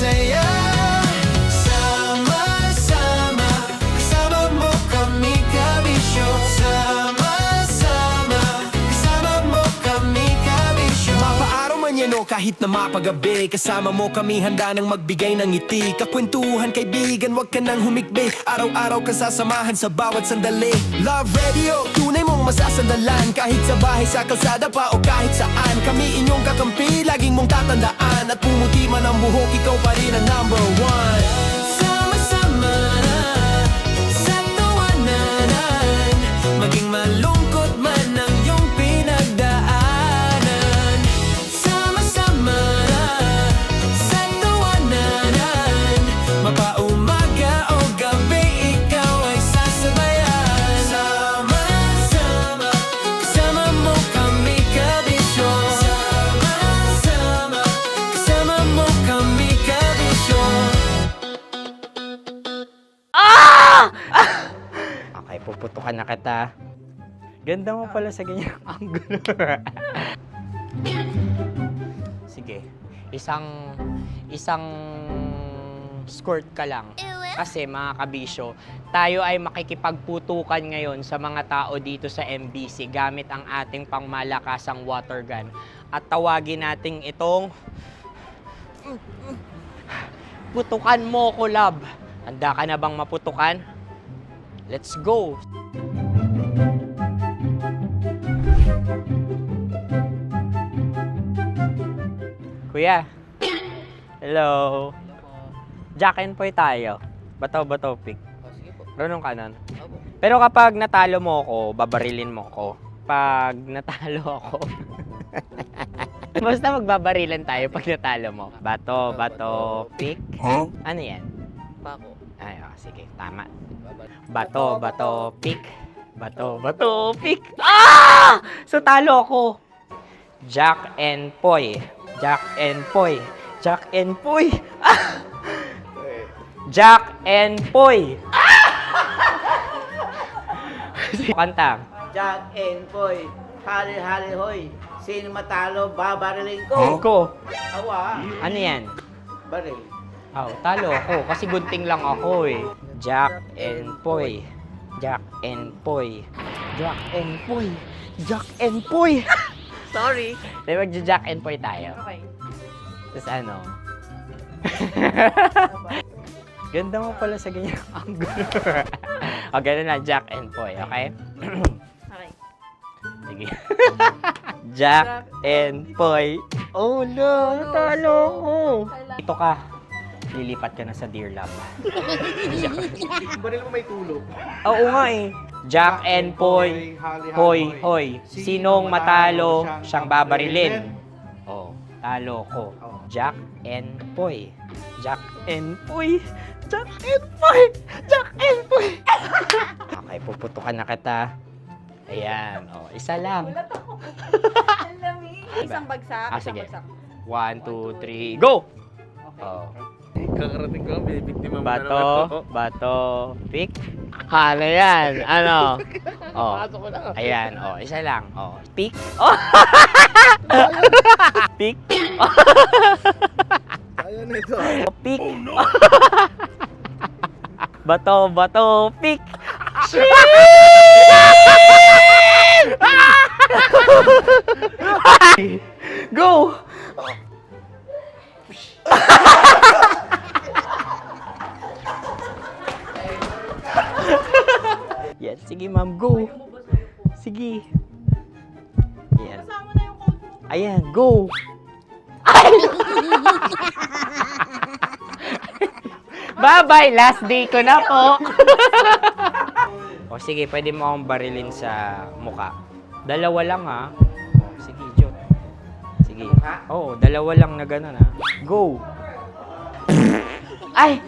saya. Sama-sama, kasama mo kami kabisyo. Sama-sama, kasama mo kami kabisyo. Mapaaraw man yan o kahit na mapagabi, kasama mo kami handa nang magbigay ng ngiti. Kakwentuhan kaibigan, wag ka nang humikbi. Araw-araw ka sasamahan sa bawat sandali. Love Radio, tunay mong masasandalan. Kahit sa bahay, sa kalsada pa o kahit saan. Kami inyong kakampi, laging mong tatandaan. At pumuti man ang buhok, ikaw pa rin ang number one. Sama-sama na sa tawanan, maging malungkot man ang iyong pinagdaanan. Sama-sama na sa tawanan, mapaumaga o gabi, ikaw ay sasabayan. Sama-sama, kasama mo kami kabisyo. Sama-sama, kasama mo kami kabisyo. Okay, puputukan na kita. Ganda mo pala sa ganyang angulo. Sige, isang skirt ka lang. Kasi mga kabisyo, tayo ay makikipagputukan ngayon sa mga tao dito sa MBC gamit ang ating pangmalakasang water gun. At tawagin natin itong putukan mo ko, love. Handa ka na bang maputukan? Let's go! Kuya. Hello. Jack and Poy tayo. Bato-bato pick. Runong kanan. Pero kapag natalo mo ako, babarilin mo ako. Pag natalo ako, basta magbabarilan tayo pag natalo mo. Bato, pick. Huh? Ano yan? Bako. Ay, oh, sige, tama. Bato, pick. Bato, pick. Ah! So talo ako. Jack and Poy. Jack and Poy. Jack and Poy. Ah! Jack and Poy. Kanta. Jack and Poy, hali-hali hoy. Sino matalo, babarilin ko. Ko. Awa. Ano yan? Baril. Oh, talo ako kasi gunting lang ako eh. Jack and Poy. Jack and Poy. Jack and Poy. Jack and Poy. Sorry. Dahil magja-Jack and Poy tayo. Okay. Tapos ano? Ganda mo pala sa ganyang angulo. O, ganun na, Jack and Poy, okay? Okay. Sige. Jack and Poy. Oh no, natalo ko. Ito ka. Lilipat ka na sa Dear Love. Baril mo may tulog. Oo nga eh. Jack and Poy. Hoy, hoy. Sinong matalo, siyang babarilin. Oh, talo ko. Jack and Poy. Jack and Poy. Jack and Poy. Jack and Poy. Okay, puputukan na kita. Ayan. Oh, isa lang. Isang bagsak. Ah, isang sige. bagsak. 1, 2, 3, go! Oh. Kakarating ko, may biktima mo Bato, pick. Ano yan? Ano? Oh. Ayan, oh, isa lang. Oh, pick. Oh. Pick. Ayan na ito. Oh, pick. Bato, pick. Go! Yan, sige ma'am, go. Sige. Yan. Ayan, go. Bye-bye, last day ko na po. O sige, pwede mo akong barilin sa muka. Dalawa lang ha. O, sige, Jot. Sige. Oo, dalawa lang na gano'n ha. Go. Ay!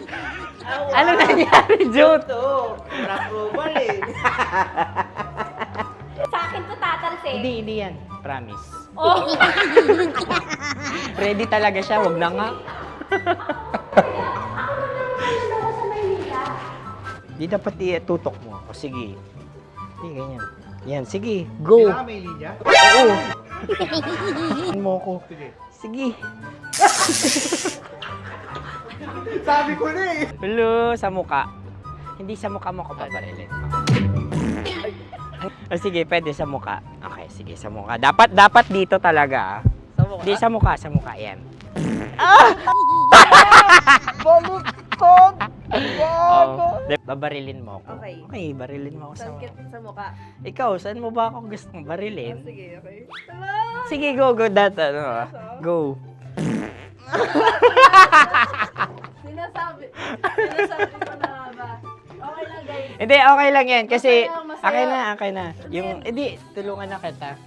Ano nangyari, Jot? Approval eh. Sa akin to tatalsik. Hindi yan. Promise. Oh. Ready talaga siya, wag na nga. Di dapat i-tutok mo. O sige. Hindi, ganyan. Yan, sige. Go. Kailangan may linya? Oo. mo ko. Sige. Sabi ko na eh. Hello, sa muka. Hindi sa muka mo ko babarilin. Sige, pwede sa muka. Okay, sige, sa muka. Dapat dito talaga. Hindi sa muka, yan. Baluktot! Babarilin mo ako. Okay. Okay, barilin mo ako sa muka. Sa mukha. Ikaw, saan mo ba ako gustong barilin? Sige, okay. Sige, go. Go. Sinasabi ko na ba? Okay lang, guys. Hindi, okay lang yan. Kasi, Masaya, masaya. okay na. Yung, hindi, tulungan na kita.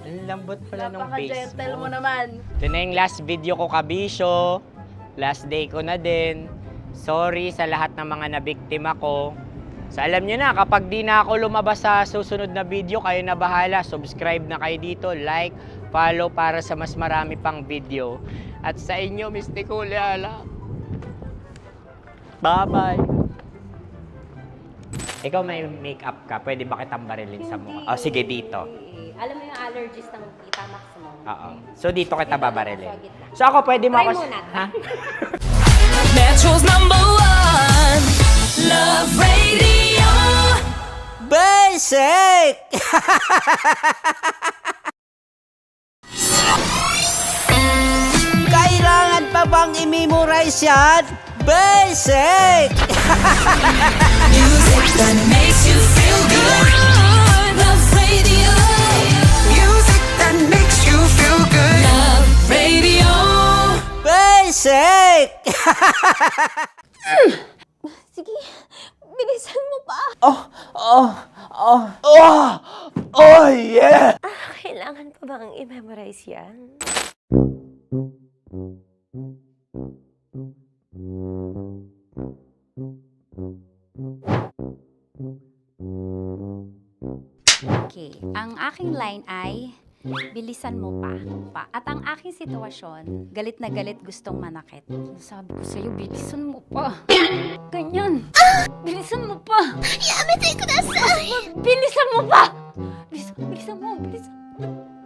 Ang lambot pala nung face Napaka-gentle mo mo. naman. Ito na yung last video ko, kabisyo. Last day ko na din. Sorry sa lahat ng mga nabiktima ko. So alam nyo na, kapag di na ako lumabas sa susunod na video, kayo na bahala. Subscribe na kayo dito, like, follow para sa mas marami pang video. At sa inyo, Mistiko Leala. Bye-bye. Ikaw may makeup ka, pwede ba kitang barilin sa mukha? Oh, sige, dito. Alam mo yung allergies ng Tita Max mo? Oo. So dito kita babarilin. So ako, pwede mo Try ako... muna. Ha? Metro's #1 Love Radio. Basic! Kailangan pa bang i-memorize yan? Basic! Music that makes you feel good. Love Radio. Music that makes you feel good. Love Radio. Basic! Sige, bilisan mo pa. Oh, yeah! Kailangan pa bang i-memorize yan? Okay, ang aking line ay, bilisan mo pa. At ang aking sitwasyon, galit na galit gustong manakit. Sabi ko sa'yo, bilisan mo pa. Ganyan. Bilisan mo pa. Yamitay ko na bilisan mo pa.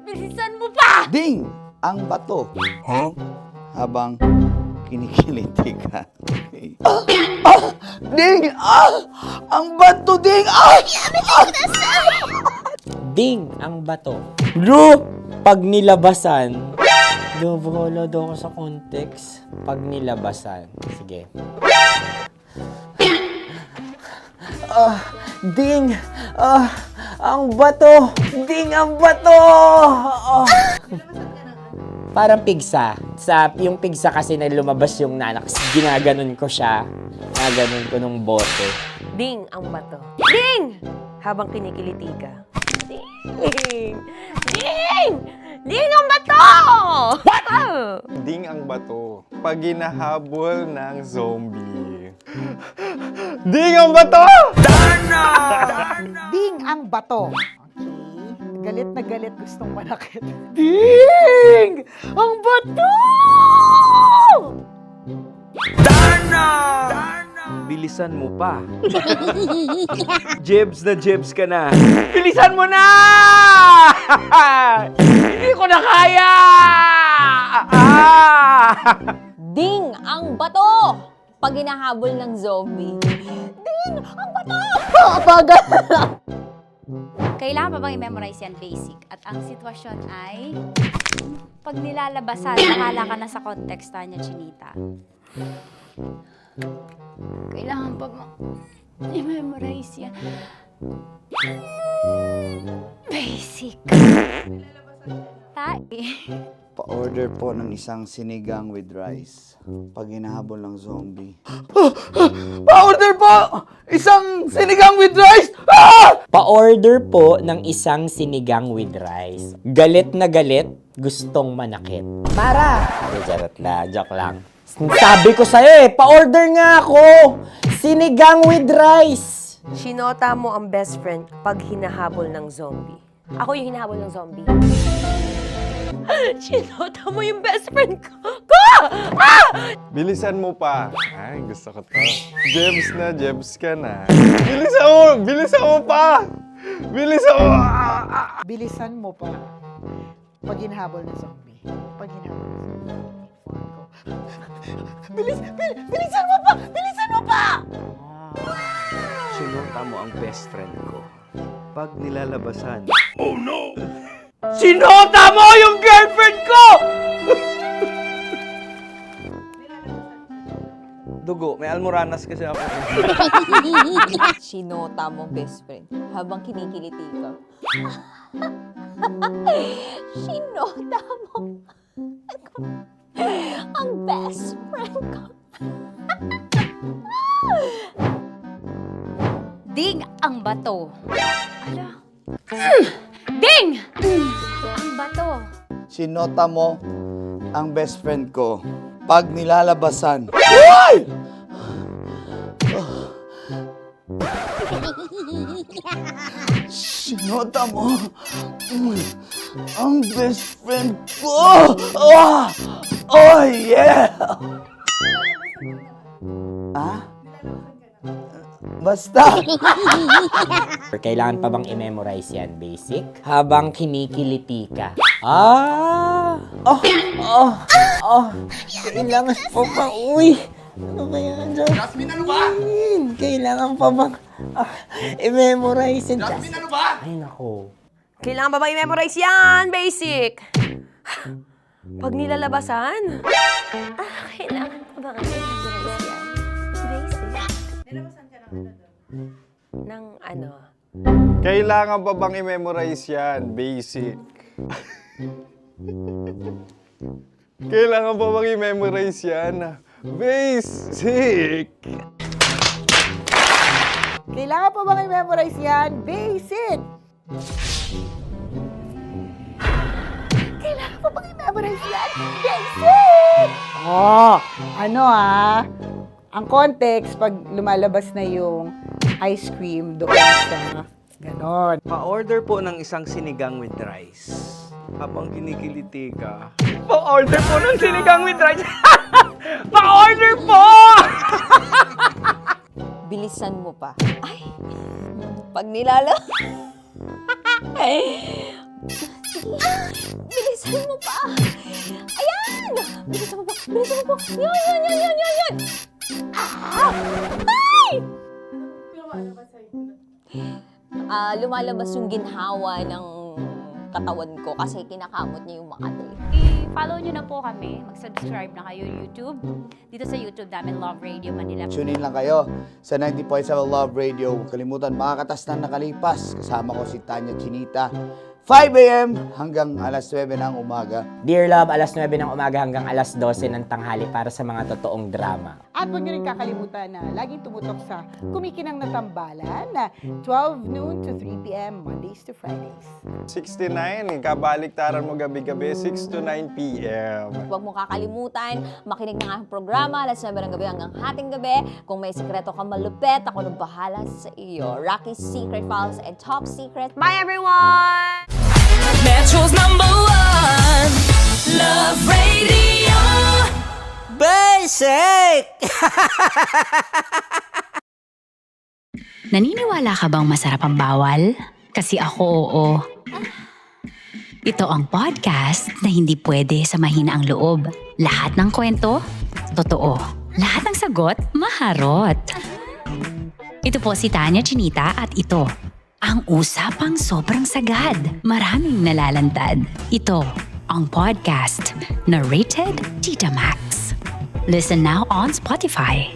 Bilisan mo pa. Ding! Ang bato. Huh? Habang kinikiliti ka. Ding! Ang bato, Ding! Ding ang bato. Bro! Pag nilabasan. Wala daw ako sa context. Pag nilabasan. Sige. Ding! Ang bato! Ding ang bato! Parang pigsa. Yung pigsa kasi na lumabas yung nanak. Ginaganon ko siya. Ginaganon ko nung bote. Ding ang bato. Ding! Habang kinikiliti ka. Ding! Ding! Ding ang bato! What? Ding ang bato. Pag hinahabol ng zombie. Ding ang bato! Ding ang bato. Okay. Galit na galit gustong manakit. Ding! Ang bato! Bilisan mo pa. Jebs ka na. Bilisan mo na! Hindi ko na kaya! Ding ang bato! Pag hinahabol ng zombie. Ding ang bato! Bagal! Kailangan pa bang i-memorize yan basic? At ang sitwasyon ay, pag nilalabasan, nakala ka na sa konteksta niya, Chinita. Kailangan pa bang i-memorize yan? Basic. Pa-order po ng isang sinigang with rice. Pag hinahabol ng zombie. Pa-order po! Isang sinigang with rice! Pa-order po ng isang sinigang with rice. Galit na galit, gustong manakit. Para! Joke lang. Sabi ko sa'yo pa-order nga ako! Sinigang with rice! Sinota mo ang best friend pag hinahabol ng zombie. Ako yung hinahabol ng zombie. Sinota mo yung best friend ko! Bilisan mo pa. Ay, gusto ko to. Jebs ka na. Bilisan mo pa! Bilisan mo pa. Pag hinahabol ng zombie. Pag hinahabol ng zombie. Bilisan mo pa! Bilisan mo pa! Sinota mo ang best friend ko. Pag nilalabasan. Oh no! Sinota mo yung girlfriend ko! Dugo, may almoranas kasi ako. Sinota mo, best friend, habang kinikiliti ka. Sinota mo ang best friend ko. Ding ang bato. Ala. Ding! Ang bato. Sinota mo ang best friend ko pag nilalabasan. Hoy! Sinota mo ang best friend ko. Oh yeah! Ah? Basta. Kailangan pa bang i-memorize yan, basic? Habang kinikiliti ka. Ah! Kailangan pa bang, uy! Ano ba yan, Jasmine? Jasmine, ano ba? Kailangan pa bang i-memorize yan, Jasmine, ano ba? Ay, nako. Kailangan ba i-memorize yan? Basic. Pag nilalabasan? Kailangan ba i-memorize yan? Basic. Nilalabasan ka ng ano? Kailangan pa bang i-memorize yan? Basic. Kailangan pa bang i-memorize yan? Basic. Kailangan pa bang i-memorize yan? Basic! Kailangan pa bang i-memorize yan? Basic! Oh, ano ang context pag lumalabas na yung ice cream doon sa ganon. Pa-order po ng isang sinigang with rice. Habang kinikiliti ka. Pa-order po ng sinigang with rice. Pa-order po! Bilisan mo pa. Ay! Pag nilala... Bilisan mo pa! Ayan! Bilisan mo pa! Bilisan mo pa! Yan! Ah! Ay! Lumalabas yung ginhawa ng katawan ko kasi kinakamot niya yung Makati. I-follow nyo na po kami. Mag-subscribe na kayo YouTube. Dito sa YouTube namin, Love Radio Manila. Tune in lang kayo sa 90.7 Love Radio. Huwag kalimutan, makakatas na nakalipas. Kasama ko si Tanya Chinita. 5 a.m. hanggang alas 9 ng umaga. Dear Love, alas 9 ng umaga hanggang alas 12 ng tanghali para sa mga totoong drama. At huwag nyo rin kakalimutan na laging tumutok sa Kumikinang na Tambalan na 12 noon to 3 p.m. Mondays to Fridays. 69, kabaliktaran mo gabi-gabi, 6 to 9 p.m. Huwag mo kakalimutan, makinig ng aking programa, alas 9 ng gabi hanggang hating gabi. Kung may sikreto kang malupet, ako nang bahala sa iyo. Rocky's Secret Files and Top Secret. Bye everyone! Metro's #1 Love Radio. Basic! Naniniwala ka bang masarap ang bawal? Kasi ako oo. Ito ang podcast na hindi pwede sa mahina ang loob. Lahat ng kwento, totoo. Lahat ng sagot, maharot. Ito po si Tanya Chinita at ito, ang usapang sobrang sagad. Maraming nalalantad. Ito, ang podcast na rated Tita Max. Listen now on Spotify.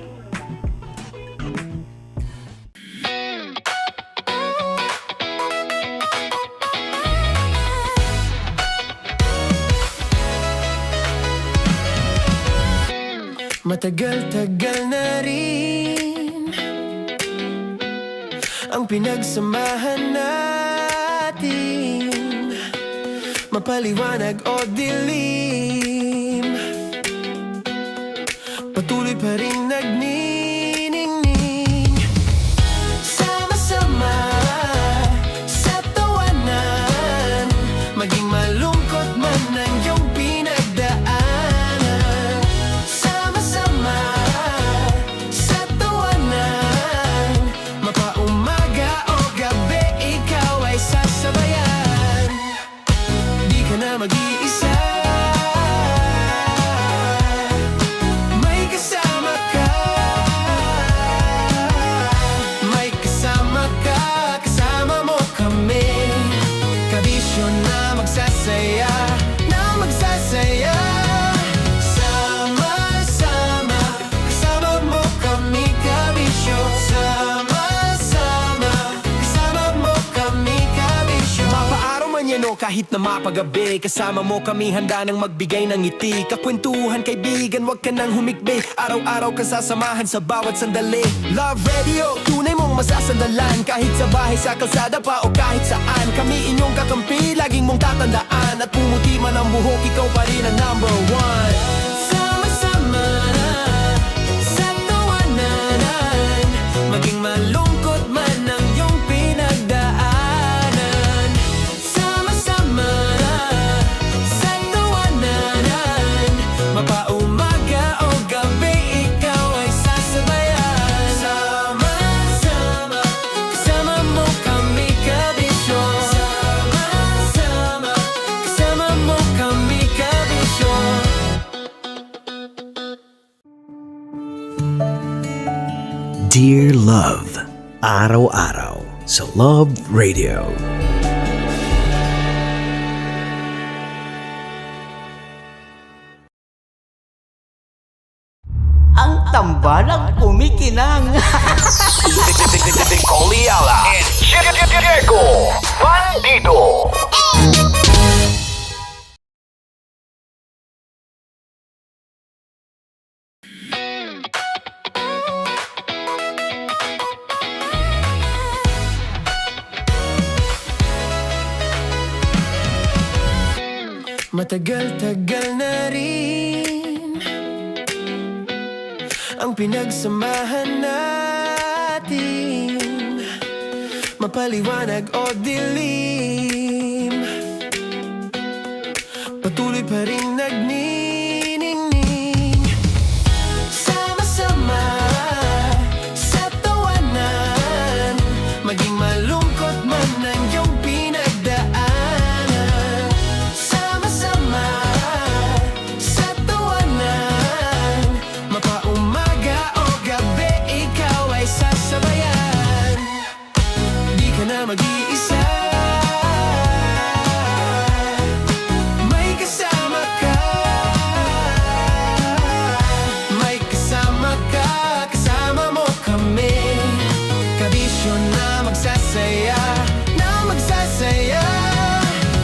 Matagal-tagal na rin ang pinagsamahan natin, mapaliwanag o dilim, patuloy pa rin nagniningning. Sama-sama sa tawanan, maging malungkot man ang iyong pinagdaanan. Sama-sama sa tawanan, mapaumaga o gabi, ikaw ay sasabayan. Di ka na mag-iisa. kahit na mapagabi. Kasama mo kami handa nang magbigay ng ngiti. Kakwentuhan kaibigan, wag ka nang humikbi. Araw-araw ka sasamahan sa bawat sandali. Love Radio, tunay mong masasandalan. Kahit sa bahay, sa kalsada pa o kahit saan. Kami inyong kakampi, laging mong tatandaan. At pumuti man ang buhok, ikaw pa rin ang number one. Sama-sama na sa tawanan, maging malungkot man ang iyong pinagdaanan. Sama-sama na sa tawanan, mapaumaga o gabi, ikaw ay sasabayan. Sama-sama, kasama mo kami kabisyo. Sama-sama, kasama mo kami kabisyo. Dear Love, araw-araw sa Love Radio. Ang tambalang kumikinang. Coliala and Diego Bandido. Matagal-tagal na rin ang pinagsamahan natin, mapaliwanag o dilim, patuloy pa rin nagniningning. Sama-sama sa tawanan, maging malungkot man ang iyong pinagdaanan. Sama-sama sa tawanan, mapaumaga o gabi, ikaw ay sasabayan. Di ka na mag-iisa, may kasama ka. May kasama ka, kasama mo kami. Kabisyo na magsasaya, na magsasaya.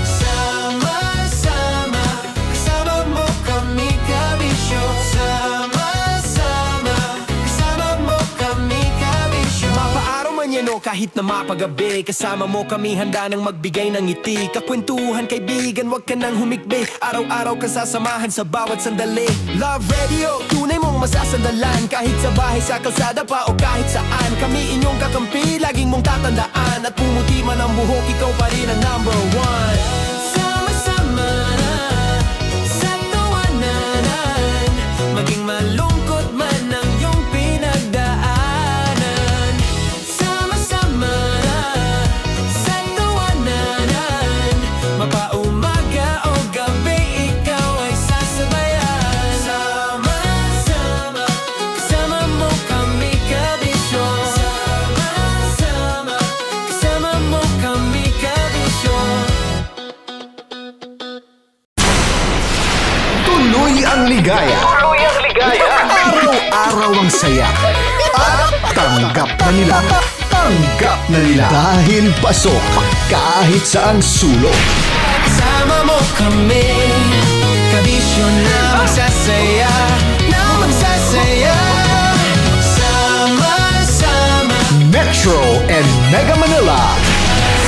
Sama-sama, kasama mo kami kabisyo. Sama-sama, kasama mo kami kabisyo. Mapaaraw man yan o kahit na mapagabi, kasama mo kami handa nang magbigay ng ngiti. Kakwentuhan kaibigan, wag ka nang humikbi. Araw-araw ka sasamahan sa bawat sandali. Love Radio, tunay mong masasandalan. Kahit sa bahay, sa kalsada pa o kahit saan. Kami inyong kakampi, laging mong tatandaan. At pumuti man ang buhok, ikaw pa rin ang number one. Sama-sama na sa tawanan, maging malungkot man ang iyong pinagdaanan. Sama-sama na sa tawanan, mapaumaga o gabi, ikaw ay sasabayan. Sama-sama, kasama mo kami kabisyo. Sama-sama, kasama mo kami kabisyo. Tuloy ang ligaya. Tuloy ang ligaya. Araw-araw ang saya. At tanggap na nila. Tanggap na nila. Dahil pasok kahit saang sulok. Kasama mo kami, kabisyo na magsasaya, na magsasaya. Sama-sama, Metro and Mega Manila.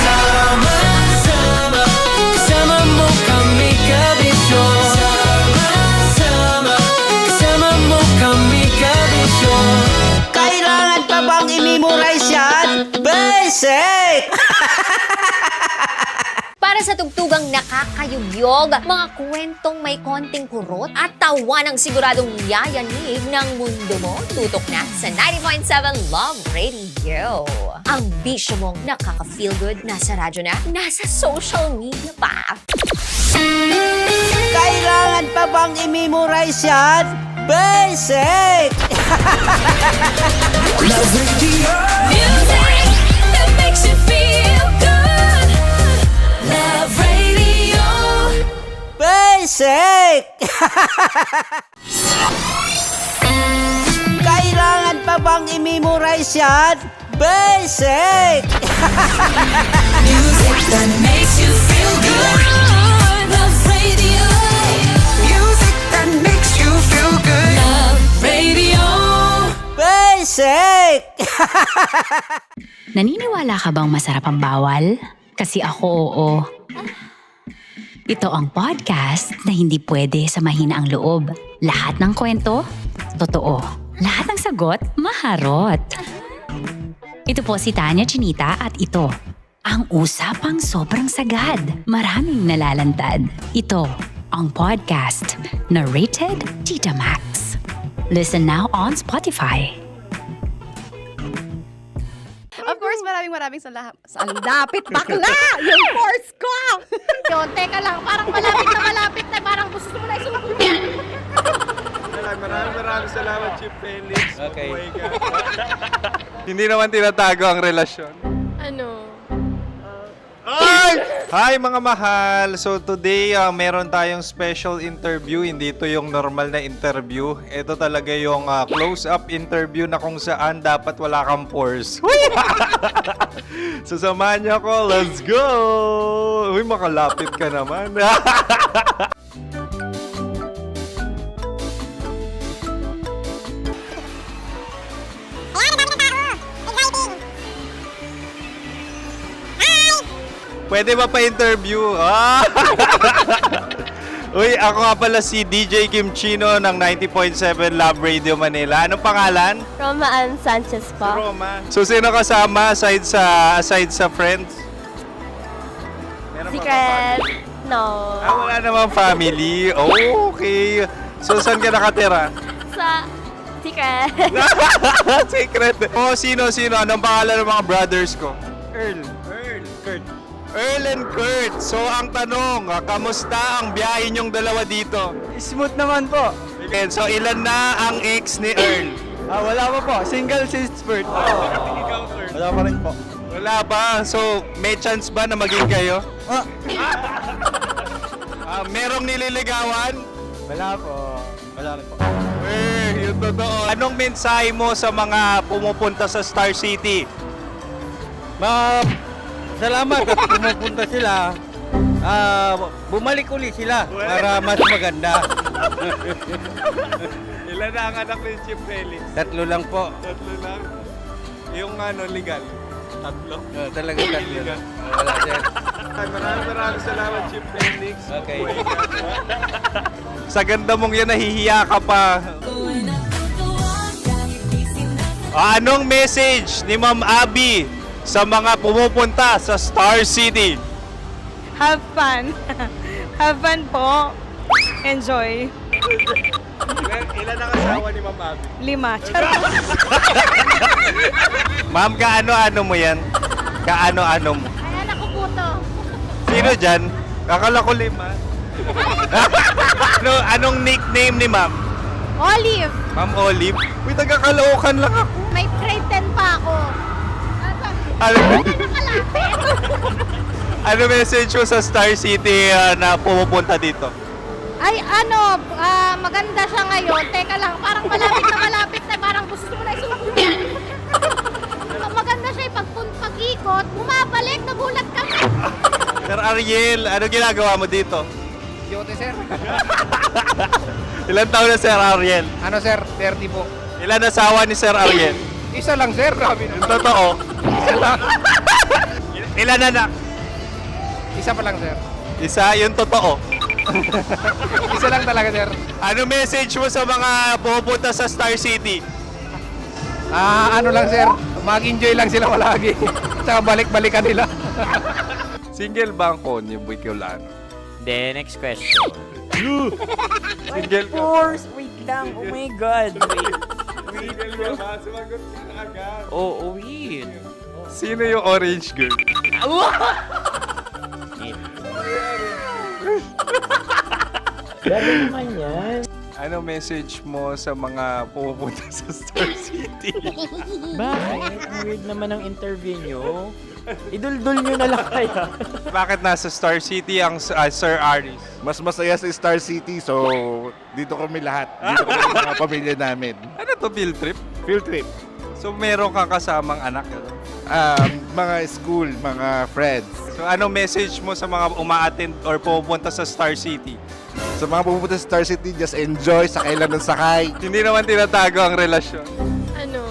sama-sama, kasama mo kami kabisyo. Sama-sama, kasama mo kami kabisyo. Kailangan pa bang i-memorize yan? Basic! Para sa tugtugang nakakayugyog, mga kwentong may konting kurot at tawa ng siguradong yayanig ng mundo mo, tutok na sa 90.7 Love Radio. Ang bisyo mong nakaka-feel good, nasa radyo na, nasa social media pa. Kailangan pa bang i-memorize yan? Basic! Love Radio. Music that makes you feel good. Love Radio. Basic! Kailangan pa bang i-memorize yan? Basic! Music that makes you feel good. Basic! Naniniwala ka bang masarap ang bawal? Kasi ako oo. Ito ang podcast na hindi pwede sa mahina ang loob. Lahat ng kwento, totoo. Lahat ng sagot, maharot. Ito po si Tanya Chinita at ito, ang usapang sobrang sagad. Maraming nalalantad. Ito, ang podcast na rated Tita Max. Listen now on Spotify. Of course, maraming salamat. Ang lapit bakla! Yung course ko! Yun, teka lang, parang malapit na, parang gusto mo na isumbong. Maraming salamat, Chief Felix. Okay. Oh my God. Hindi naman tinatago ang relasyon. Ano? Hi mga mahal! So today, meron tayong special interview. Hindi ito yung normal na interview. Ito talaga yung close-up interview na kung saan dapat wala kang pores. So samahan niyo ako. Let's go! Uy, makalapit ka naman. Pwede ba pa-interview? Uy, ako nga pala si DJ Kim Chino ng 90.7 Love Radio Manila. Anong pangalan? Roma Ann Sanchez po. Roma. So, sino kasama aside sa friends? Meron ba Secret. No. wala namang family. Oh, okay. So, saan ka nakatira? Sa Secret. Secret. Oh, sino? Anong pangalan ng mga brothers ko? Earl, Kurt. Earl and Kurt. So, ang tanong, kamusta ang biyahe niyong dalawa dito? Smooth naman po. Okay, so, ilan na ang ex ni Earl? Wala pa po. Single since birth. Wala pa rin po. Wala pa. So, may chance ba na maging kayo? Merong nililigawan? Wala po. Wala rin po. Yung totoo. Anong mensahe mo sa mga pumupunta sa Star City? Salamat at pumupunta sila. Bumalik uli sila para mas maganda. Ilan na ang anak ni Chief Felix? 3 lang po. 3 lang? Yung legal? 3? Talaga 3 lang. Wala sir. Maraming salamat, Chief Felix. Okay. Sa ganda mong yan, nahihiya ka pa. Anong message ni Ma'am Abby sa mga pumupunta sa Star City? Have fun. Have fun po. Enjoy. Ilan ang asawa ni Ma'am Abby? 5. Charot. Ma'am, kaano-ano mo yan? Kaano-ano mo? Ay, anak ko po to. Sino dyan? Kakala ko 5. Anong nickname ni Ma'am? Olive. Ma'am Olive? Uy, taga-Caloocan lang ako. May grade 10 pa ako. Ano message mo sa Star City na pumupunta dito? Ay, maganda siya ngayon. Teka lang, parang malapit na, parang gusto mo na isumbong. Maganda siya pag-ikot, bumabalik, nagulat ka. Sir Ariel, ano ginagawa mo dito? Yote, sir. Ilan taon na Sir Ariel? Ano, sir? 30 po. Ilan asawa ni Sir Ariel? Isa lang, sir. Grabe Yung totoo. Isa lang. Ilan anak? Isa pa lang, sir. Isa, yung totoo. Isa lang talaga, sir. Ano message mo sa mga pumupunta sa Star City? Ano lang, sir. Mag-enjoy lang sila palagi. Tsaka balik-balikan nila. Single ba ang Konyo Bicolano? Then, next question. Single ka? Wait lang. Oh my God. Single ka ba? Sumagot ka na agad. Oo, wait. Sino yung orange girl? Grabe naman yan. Ano message mo sa mga pumupunta sa Star City? Bakit? Ang weird naman ang interview nyo. Idul-dul nyo na lang kaya. Bakit nasa Star City ang Sir Aris? Mas masaya sa Star City, so dito kami lahat. Dito kami mga pamilya namin. Ano to, field trip? Field trip. So meron kang kasamang anak? Ano? Mga school, mga friends. So ano message mo sa mga uma-attend or pupunta sa Star City? Sa mga pupunta sa Star City, just enjoy, sakay lang ng sakay. Hindi naman tinatago ang relasyon. Ano?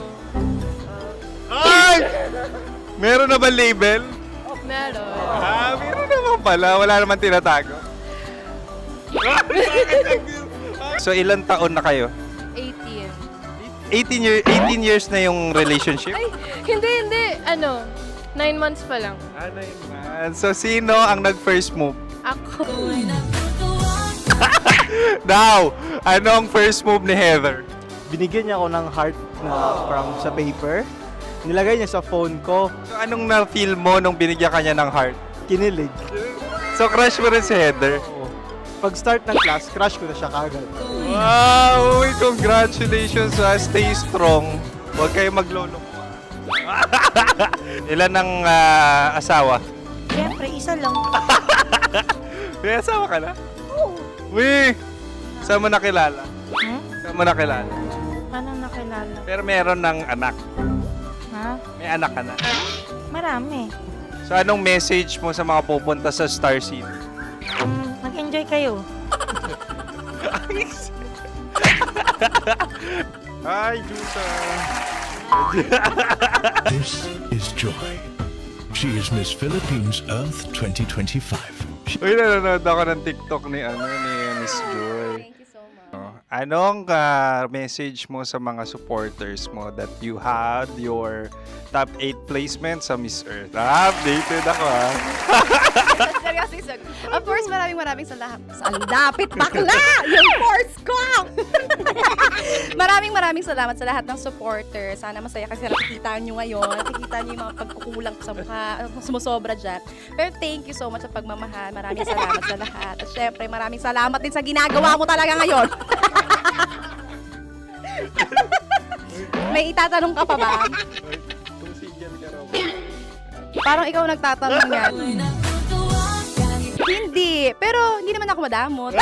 Meron na ba label? Meron. Meron naman pala. Wala naman tinatago. So, ilang taon na kayo? 18. 18 years na yung relationship? Ay, hindi. 9 months pa lang. 9 months. So, sino ang nag-first move? Ako. Now, anong first move ni Heather? Binigyan niya ako ng heart na from sa paper. Nilagay niya sa phone ko. So, anong na-feel mo nung binigyan ka niya ng heart? Kinilig. So, crush mo rin si Heather? Pag start ng class, crush ko na siya kagad. Wow! Uy, congratulations ha. Stay strong. Huwag kayo maglolo. Ilan ang asawa? Siyempre, isa lang. May asawa ka na? Oo. Uy! Saan mo nakilala? Saan mo nakilala? Paano nakilala? Pero meron ng anak. Ha? May anak ka na. Marami. So, anong message mo sa mga pupunta sa Star City? Mag-enjoy kayo. Hi, Jusa! This is Joy. She is Miss Philippines Earth 2025. Uy, nanonood ako ng TikTok ni Miss Joy. Thank you so much. Anong message mo sa mga supporters mo that you had your top 8 placement sa Miss Earth? Updated ako Seryously, of course, maraming salamat. Lapit bakla! Yung course ko! maraming salamat sa lahat ng supporter. Sana masaya kasi nakikita nyo ngayon. Nakikita nyo yung mga pagkukulang ko sa mukha. Sumusobra dyan. Pero thank you so much sa pagmamahal. Maraming salamat sa lahat. At syempre, maraming salamat din sa ginagawa mo talaga ngayon. May itatanong ka pa ba? Parang ikaw nagtatanong yan. Hindi. Pero hindi naman ako madamot.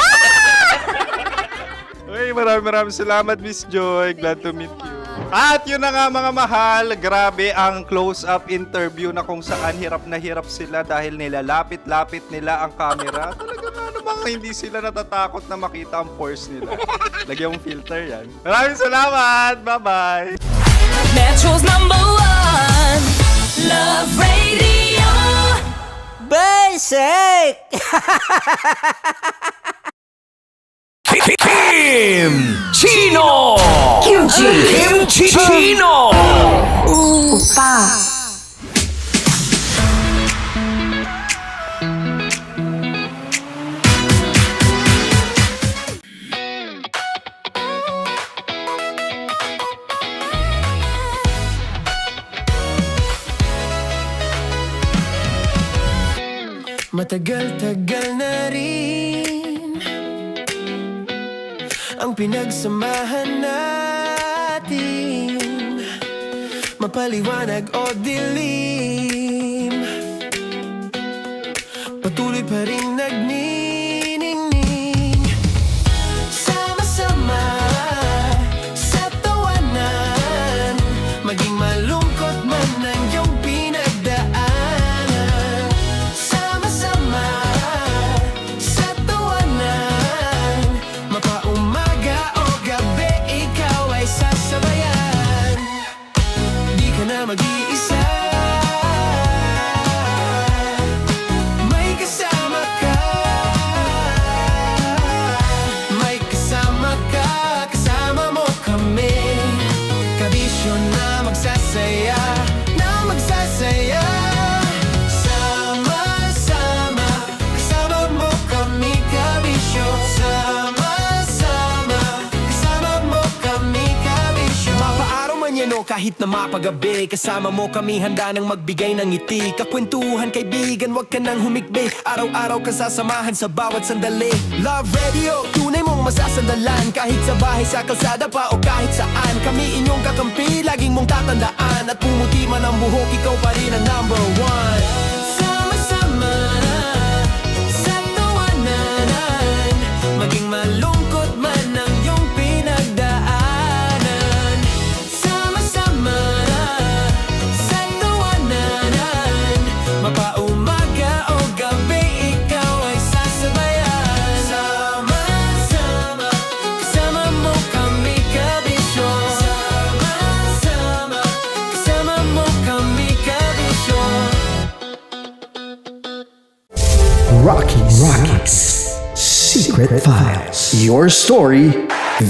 Uy, maraming salamat, Miss Joy. Glad to meet you. At yun na nga mga mahal, grabe ang close-up interview na kung saan hirap na hirap sila dahil nilalapit-lapit nila ang camera. Talaga nga namang hindi sila natatakot na makita ang pores nila. Lagyan mong filter yan. Maraming salamat! Bye-bye! Metro's #1 Love Radio. Basic! Kim Chino! Kim Chino! Upa. Matagal-tagal na rin ang pinagsamahan natin, mapaliwanag o dilim, patuloy pa rin nagniningning. Sama-sama sa tawanan, maging malungkot man ang iyong pinagdaanan. Sama-sama sa tawanan, mapaumaga o gabi, ikaw ay sasabayan. Di ka na mag-iisa, may kasama ka. May kasama ka, kasama mo kami. Kabisyo na magsasaya, na magsasaya. Sama-sama, kasama mo kami, kabisyo. Sama-sama, kasama mo kami, kabisyo. Mapaaraw man yan o kahit na mapagabi, kasama mo kami, handa nang magbigay ng ngiti. Kakwentuhan, kaibigan, wag ka nang humikbi. Araw-araw ka sasamahan sa bawat sandali. Love Radio, tunay mong masasandalan. Kahit sa bahay, sa kalsada pa o kahit saan, kami inyong kakampi, laging mong tatandaan. At pumuti man ang buhok, ikaw pa rin ang #1. Sama-sama sa tawanan, maging malungkot man ang iyong pinagdaanan. Sama-sama sa tawanan, mapaumaga o gabi, ikaw ay sasabayan. Sama-sama, kasama mo kami, kabisyo. Sama-sama, kasama mo kami, kabisyo. Secret Files. Your story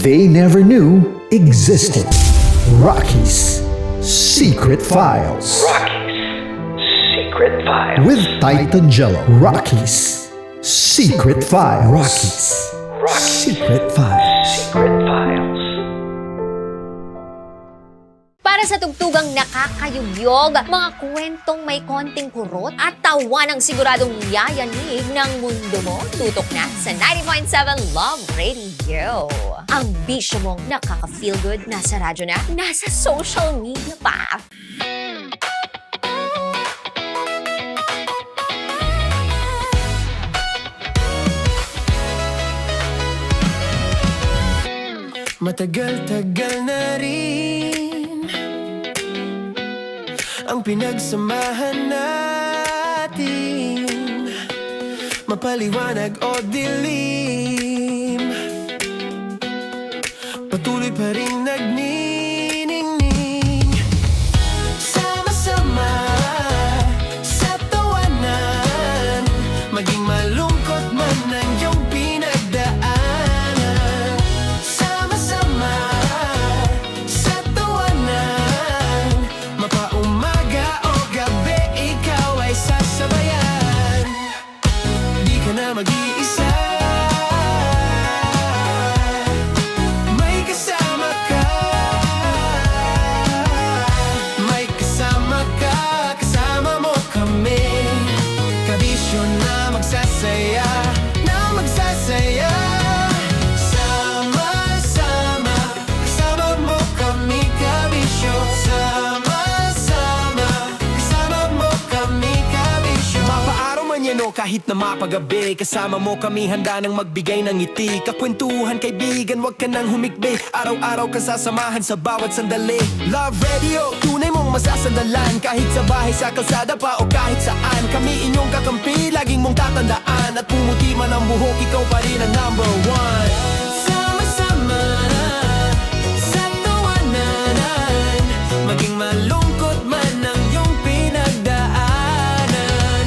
they never knew existed. Rocky's Secret Files. Secret Files. With Titan Jello. Rocky's Secret Files. Rocky's Secret Files. Secret Files. Para sa tugtugang nakakayugyog, mga kwentong may konting kurot at tawanang siguradong yayanig ng mundo mo, tutok na sa 90.7 Love Radio. Ang bisyo mong nakaka-feel good, nasa radyo na, nasa social media pa. Matagal-tagal na rin ang pinagsamahan natin, mapaliwanag o dilim, patuloy pa rin nagniningning. Sama-sama sa tawanan, maging malungkot man ang iyong pinagdaanan. Sama-sama sa tawanan, mapaumaga o gabi, ikaw ay sasabayan. Di ka na mag-iisa, may kasama ka. May kasama ka, kasama mo kami. Kabisyo na magsasaya, na magsasaya. Sama-sama, kasama mo kami, kabisyo. Sama-sama, kasama mo kami, kabisyo. Mapaaraw man yan o kahit na mapagabi, kasama mo kami, handa nang magbigay ng ngiti. Kakwentuhan, kaibigan, wag ka nang humikbi. Araw-araw ka sasamahan sa bawat sandali. Love Radio, tunay mong masasandalan. Kahit sa bahay, sa kalsada pa o kahit saan, kami inyong kakampi, laging mong tatandaan. At pumuti man ang buhok, ikaw pa rin ang number one. Sama-sama sa tawanan, maging malungkot man ang iyong pinagdaanan.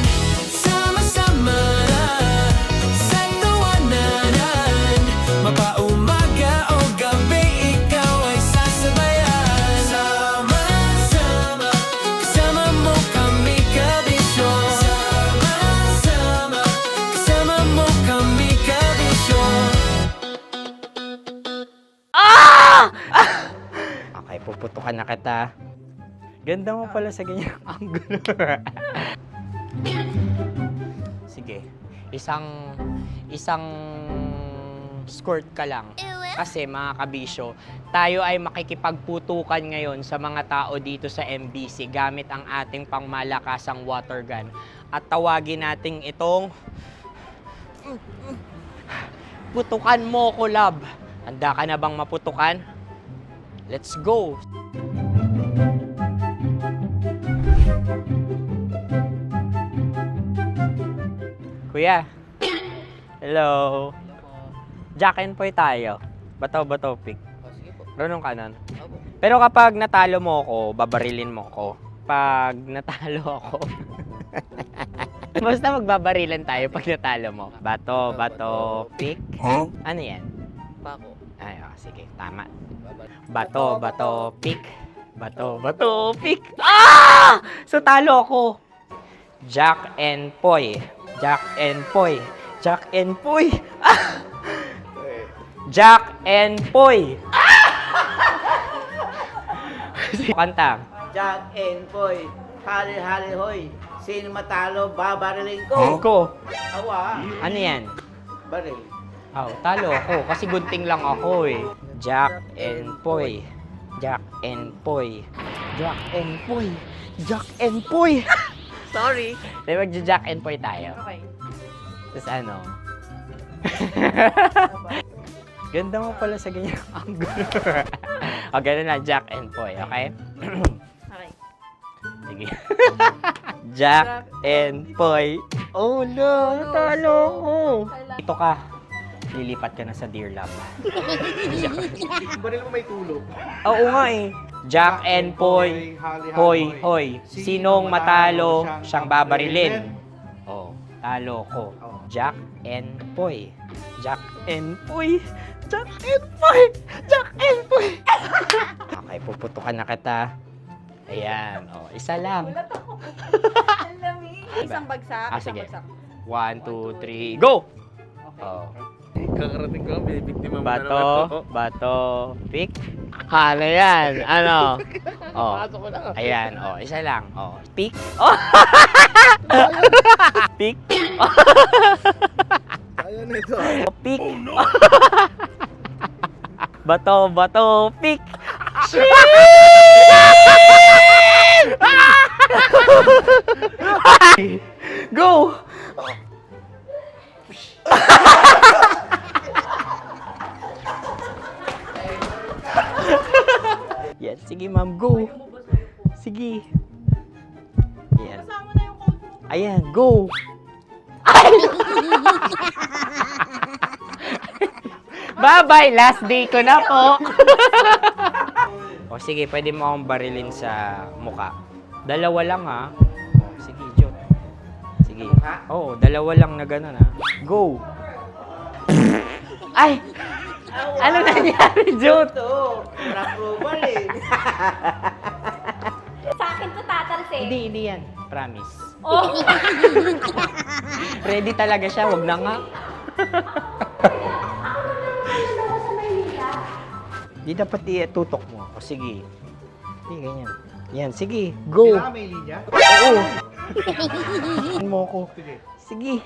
Sama-sama sa tawanan, mapaumaga o gabi, ikaw ay sasabayan. Sama-sama, kasama mo kami, kabisyo. Sama-sama, kasama mo kami, kabisyo. Okay, puputukan na kita. Ganda mo pala sa ganyang angulo. Sige, isang skirt ka lang. Kasi mga kabisyo, tayo ay makikipagputukan ngayon sa mga tao dito sa MBC gamit ang ating pangmalakasang water gun. At tawagin natin itong putukan mo ko, love. Handa ka na bang maputukan? Let's go! Kuya. Hello. Jack and Poy tayo. Bato-bato pick. Runong ka nun. Pero kapag natalo mo ako, babarilin mo ako. Pag natalo ako, basta magbabarilan tayo pag natalo mo. Bato, pick. Huh? Ano yan? Pako. Ay, sige, tama. Bato, pick. Bato, pick. Ah! So, talo ako. Jack and Poy. Jack and Poy. Jack and Poy. Ah! Jack and Poy. Kanta. Jack and Poy, hali-hali hoy. Sino matalo, babariling ko. Ko. Awa. Ano yan? Baril. Oh, talo ako kasi gunting lang ako eh. Jack and Poy. Jack and Poy. Jack and Poy. Jack and Poy. Sorry. Di magja-Jack and Poy tayo. Okay. Tapos ano? Ganda mo pala sa ganyang angulo. O, ganun na, Jack and Poy, okay? Okay. Sige. Jack and Poy. Oh no, talo ko. Ito ka. Lilipat ka na sa Dear Love. Baril mo may tulog. Oo nga eh. Jack and Poy. Hoy, hoy. Sinong matalo, siyang babarilin. Oh, talo ko. Jack and Poy. Jack and Poy. Jack and Poy. Jack and Poy. Okay, puputukan na kita. Ayan. Oh, isa lang. Isang bagsak. Sige. 1, 2, 3, go! Oh. Kakarating ko, binibiktima mo na naman Bato, to. bato, pick. Ano yan? Ano? Oh. Pasok ko na. Ayan, oh, isa lang. Oh, pick. Oh. Pick. Ayaw na ito. Oh, pick. Bato, bato, pick. Go! Yan, sige ma'am, go. Sige. Yan. Ayan, go. Bye-bye, last day ko na po. O sige, pwede mo akong barilin sa muka. Dalawa lang ha. O, sige, Jot. Sige. Oo, dalawa lang na gano'n ha. Go. Ay! Ano nangyari, Jot? Approval eh. Sa akin to tatalsik. Hindi yan. Promise. Oh. Ready talaga siya, wag na nga. Di dapat tutok mo. O sige. Sige, ganyan. Yan, sige. Go. Kailangan may linya? Oo. Mo ko. Sige.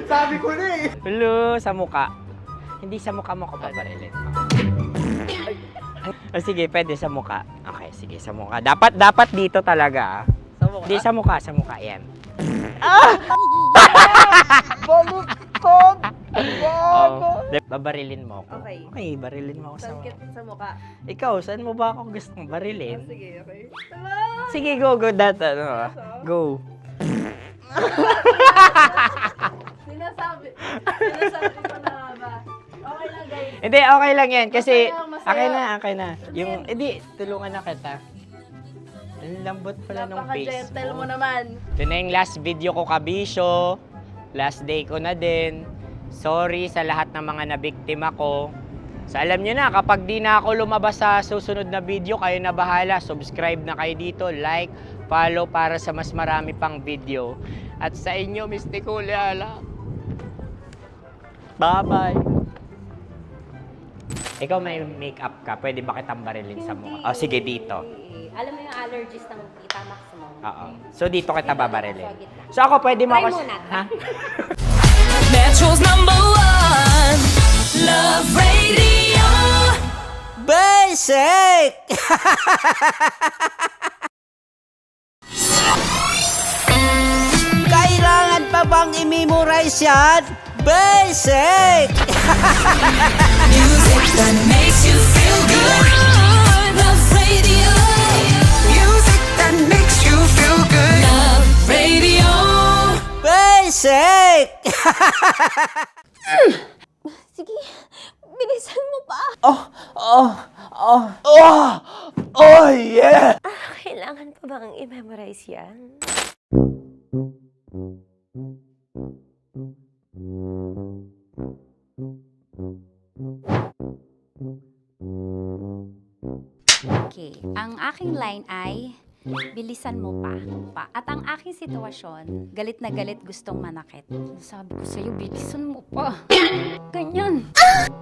Sabi ko na eh. Hello, sa muka. Hindi sa muka mo ko paparilin. O sige, pwede sa muka. Okay, sige, sa muka. Dapat dito talaga. Sa mukha? Hindi, sa muka, yan. Baluktot! Oh, babarilin mo ako. Okay. Okay, barilin mo ako sa muka. Sa mukha. Ikaw, saan mo ba ako gustong barilin? Sige, okay. Sige, go, go. Sinasabi ko na ba? Okay lang guys. Hindi, okay lang yan. Kasi, Masaya. okay na. Yung, hindi, tulungan na kita. Ang lambot pala ng face Napaka-gentle mo. mo naman. Ito na yung last video ko, kabisyo. Last day ko na din. Sorry sa lahat ng mga nabiktima ko. So alam nyo na, kapag di na ako lumabas sa susunod na video, kayo na bahala. Subscribe na kayo dito, like, follow para sa mas marami pang video. At sa inyo, Mistiko Leala. Bye-bye. Ikaw may makeup ka, pwede ba kitang barilin sa mukha? O sige, dito. Alam mo yung allergies ng Tita Max mo? Oo. So dito kita babarilin. So ako pwede mo Try ako... muna. Ha? Metro's #1 Love Radio. Basic! Kailangan pa bang i-memorize yan? Basic! Music that makes you feel good. Love Radio. Music that makes you feel good. Love Radio. Basic! Sige, bilisan mo pa. Oh, yeah! Kailangan pa bang i-memorize yan? Okay, ang aking line ay bilisan mo pa. At ang aking sitwasyon, galit na galit gustong manakit. Sabi ko sa'yo, bilisan mo pa. Ganyan.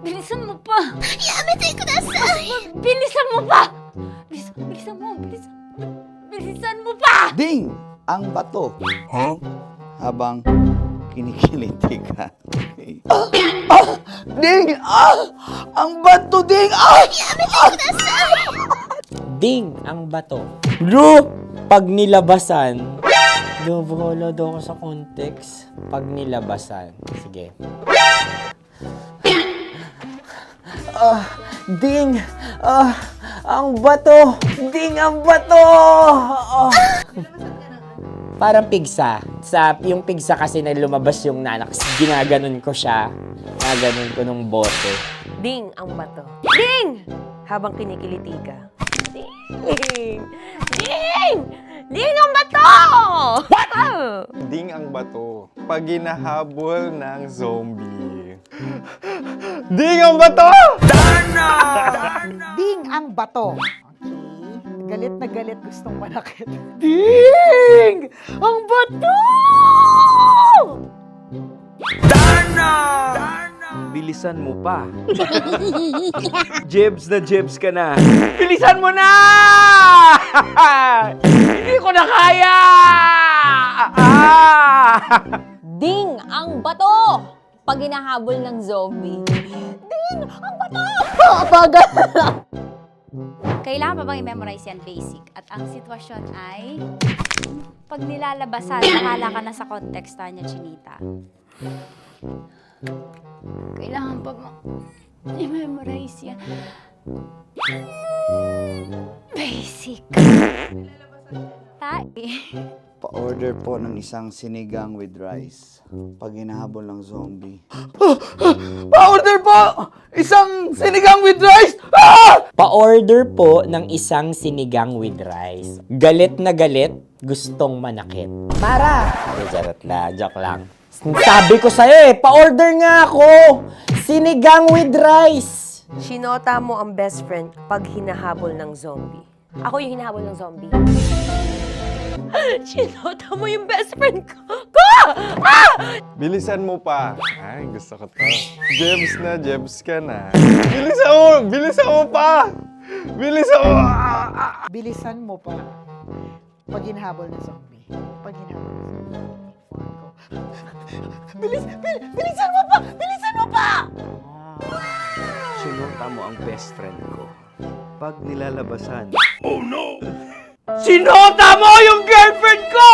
Bilisan mo pa. Yamete kudasai! Bilisan mo pa! Bilisan mo pa! Ding! Ang bato. Habang kinikiliti ka. Ding! Ang bato, Ding! Yamete kudasai! Ding! Ang bato. Bro! Pag nilabasan. Wala daw ako sa context. Pag nilabasan. Sige. Ding! Ang bato! Ding! Ang bato! Parang pigsa. Yung pigsa kasi na lumabas yung nanak. Ginaganon ko siya. Ginaganon ko nung bote. Ding ang bato. Ding! Habang kinikiliti ka. Ding! Ding! Ding ang bato! What? Ding ang bato. Pag hinahabol ng zombie. Ding ang bato! Ding ang bato. Okay. Galit na galit, gustong manakit. Ding ang bato! Bilisan mo pa. Jebs na jebs ka na. Bilisan mo na! Hindi ko na kaya! Ding ang bato! Pag hinahabol ng zombie. Ding ang bato! Bagal! Kailangan pa bang i-memorize yan basic? At ang sitwasyon ay, pag nilalabasan, nakala ka na sa context niya, Chinita. Kailangan pa bang i-memorize yan? Basic. Pa-order po ng isang sinigang with rice. Pag hinahabol ng zombie. Pa-order po! Isang sinigang with rice! Pa-order po ng isang sinigang with rice. Galit na galit, gustong manakit. Para! Joke lang. Sabi ko sa'yo pa-order nga ako! Sinigang with rice! Sinota mo ang best friend pag hinahabol ng zombie. Ako yung hinahabol ng zombie. Sinota mo yung best friend ko! Bilisan mo pa. Ay, gusto ko to. Jebs na, jebs ka na. Bilisan mo! Bilisan mo pa! Bilisan mo! Bilisan mo pa. Pag hinahabol ng zombie. Pag hinahabol ng zombie. Bilisan mo pa! Bilisan mo pa! Sinota mo ang best friend ko. Pag nilalabasan. Oh no! Sinota mo yung girlfriend ko!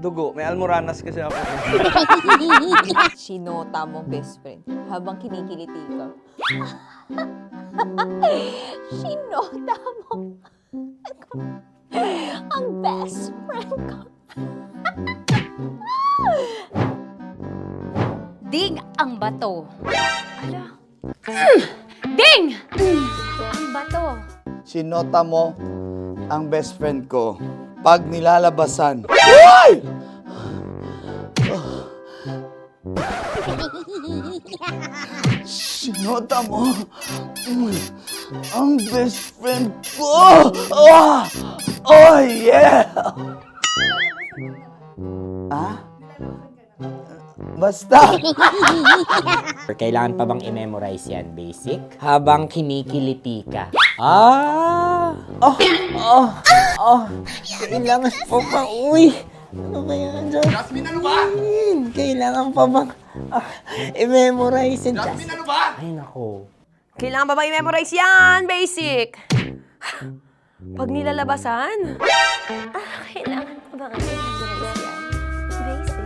Dugo, may almoranas kasi ako. Sinota mo best friend habang kinikiliti ka. Sinota mo ang best friend ko. Ding ang bato. Ala. Ding! Ang bato. Sinota mo ang best friend ko. Pag nilalabasan. Uy! Sinota mo ang best friend ko. Oh yeah! Basta! Kailangan pa bang i-memorize yan basic? Habang kinikiliti ka. Kailangan pa ba? Uy! Ano kaya dyan? Jasmine, ano ba? Kailangan pa bang i-memorize yan? Jasmine, ano ba? Ay, nako. Kailangan ba i-memorize yan? Basic. Pag nilalabasan? Kailangan ba i-memorize yan? Basic.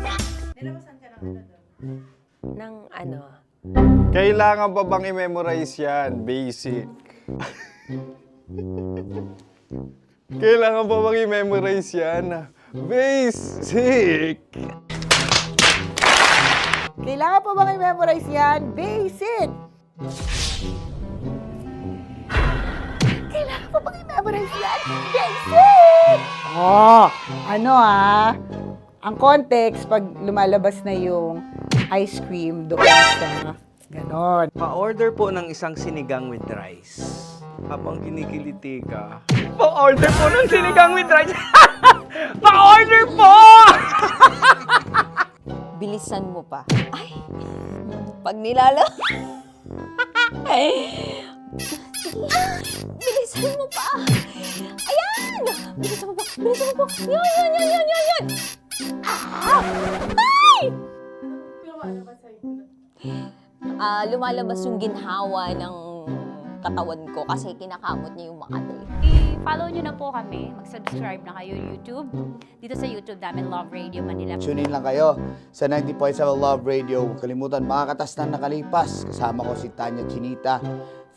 Nilalabasan ka ng ano? Kailangan pa bang i-memorize yan? Basic. Kailangan pa bang i-memorize yan? Basic! Kailangan pa bang i-memorize yan? Basic! Kailangan pa bang i-memorize yan? Basic! Ang context, pag lumalabas na yung ice cream doon sa ganon. Pa-order po ng isang sinigang with rice. Habang kinikiliti ka. Pa-order po ng sinigang with rice! Pa-order po! Bilisan mo pa. Ay! Pag nilala... Bilisan mo pa! Ayan! Bilisan mo pa! Bilisan mo pa! Yan! Ay! Lumalabas yung ginhawa ng katawan ko kasi kinakamot niya yung makati. I-follow nyo na po kami. Mag-subscribe na kayo YouTube. Dito sa YouTube namin, Love Radio Manila. Tune in lang kayo sa 90.7 Love Radio. Huwag kalimutan, makakatas na nakalipas. Kasama ko si Tanya Chinita.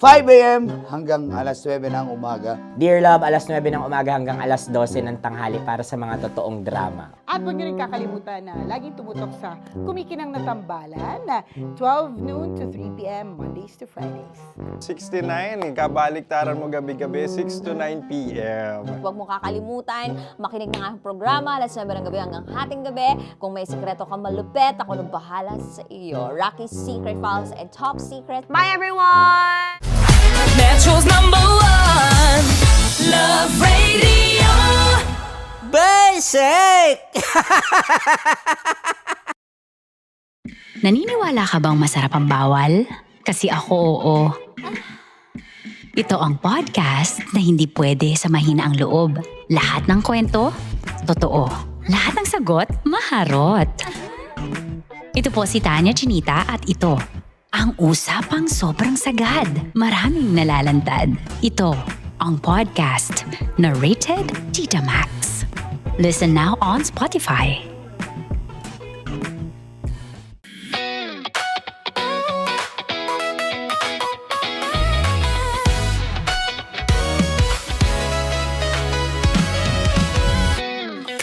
5 a.m. hanggang alas 9 ng umaga. Dear Love, alas 9 ng umaga hanggang alas 12 ng tanghali para sa mga totoong drama. At huwag niyo rin kakalimutan na laging tumutok sa Kumikinang na Tambalan na 12 noon to 3 p.m. Monday Mondays to Fridays. 69, kabaliktaran mo gabi-gabi, 6 to 9 p.m. Huwag mo kakalimutan, makinig ng aking programa, alas 9 ng gabi hanggang hating gabi. Kung may sikreto kang malupet, ako nang bahala sa iyo. Rocky's Secret Files and Top Secret. Bye everyone! Metro's #1 Love Radio. Basic! Naniniwala ka bang masarap ang bawal? Kasi ako oo. Ito ang podcast na hindi pwede sa mahina ang loob. Lahat ng kwento, totoo. Lahat ng sagot, maharot. Ito po si Tanya Chinita at ito, ang usapang sobrang sagad. Maraming nalalantad. Ito, ang podcast na rated Tita Max. Listen now on Spotify.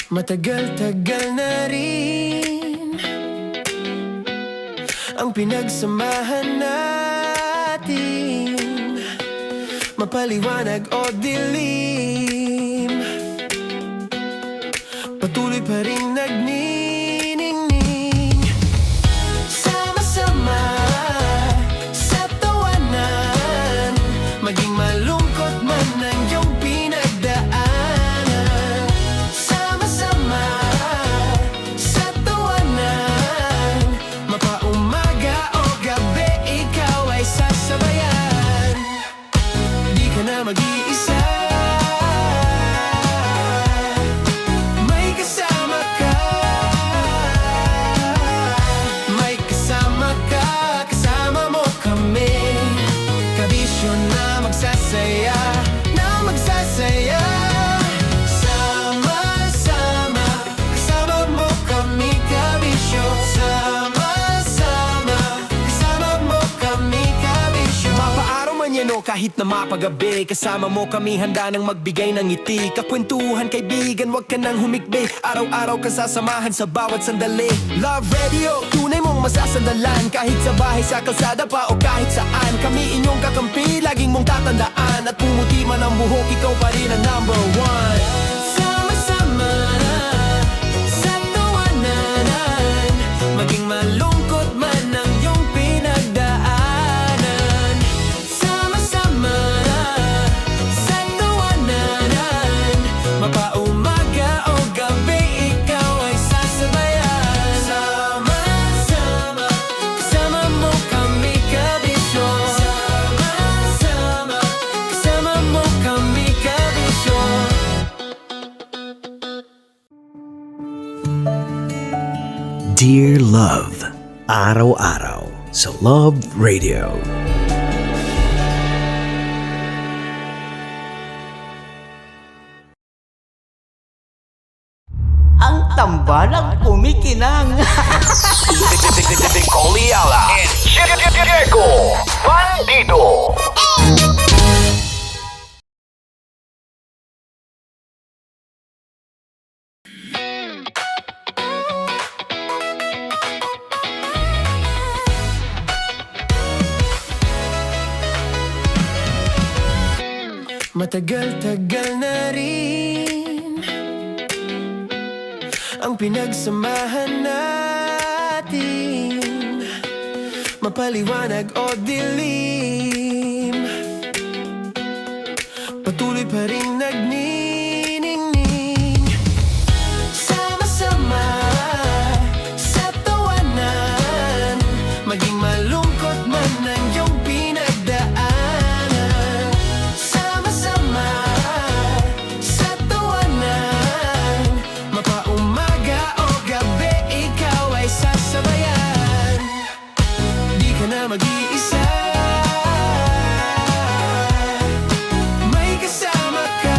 Matagal-tagal na rin ang pinagsamahan natin, mapaliwanag o dilim, patuloy pa rin nagniningning. Sama-sama sa tawanan, maging malungkot man ang iyong pinagdaanan. Sama-sama sa tawanan, mapaumaga o gabi, ikaw ay sasabayan. Di ka na mag-iisa, may kasama ka. May kasama ka, kasama mo kami. Kabisyo na magsasaya, na magsasaya. Sama-sama, kasama mo kami, kabisyo. Sama-sama, kasama mo kami, kabisyo. Mapaaraw man yan o kahit na mapagabi, kasama mo kami, handa nang magbigay ng ngiti. Kakwentuhan, kaibigan, wag ka nang humikbi. Araw-araw ka sasamahan sa bawat sandali. Love Radio, tunay mong masasandalan. Kahit sa bahay, sa kalsada pa o kahit saan, kami inyong kakampi, laging mong tatandaan. At pumuti man ang buhok, ikaw pa rin ang #1. Sama-sama sa tawanan, maging malungkot man ang iyong pinagdaanan. Sama-sama sa tawanan, mapaumaga o gabi, ikaw ay sasabayan. Sama-sama, kasama mo kami, kabisyo. Sama-sama, kasama mo kami, kabisyo. Dear Love, araw-araw sa Love Radio. Ang tambalang kumikinang. Coliala and Diego Bandido. Matagal-tagal na rin ang pinagsamahan natin, mapaliwanag o dilim, patuloy pa rin nagniningning. Sama-sama sa tawanan, maging malungkot man ang iyong pinagdaanan. Sama-sama sa tawanan, mapaumaga o gabi, ikaw ay sasabayan. Di ka na mag-iisa, may kasama ka.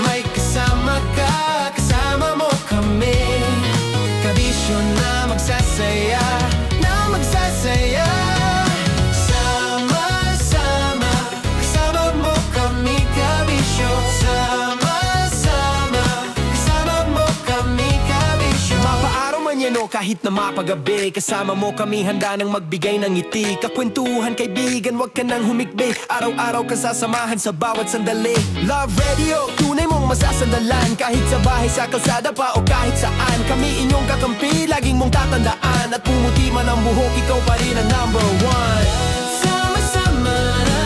May kasama ka, kasama mo kami. Kabisyo na magsasaya, na magsasaya. Sama-sama, kasama mo kami, kabisyo. Sama-sama, kasama mo kami, kabisyo. Mapaaraw man yan o kahit kahit na mapagabi. Kasama mo kami handa nang magbigay ng ngiti. Kakwentuhan kaibigan, wag ka nang humikbi. Araw-araw ka sasamahan sa bawat sandali. Love Radio, tunay mong masasandalan. Kahit sa bahay, sa kalsada pa o kahit saan. Kami inyong kakampi, laging mong tatandaan. At pumuti man ang buhok, ikaw pa rin ang number one. Sama-sama na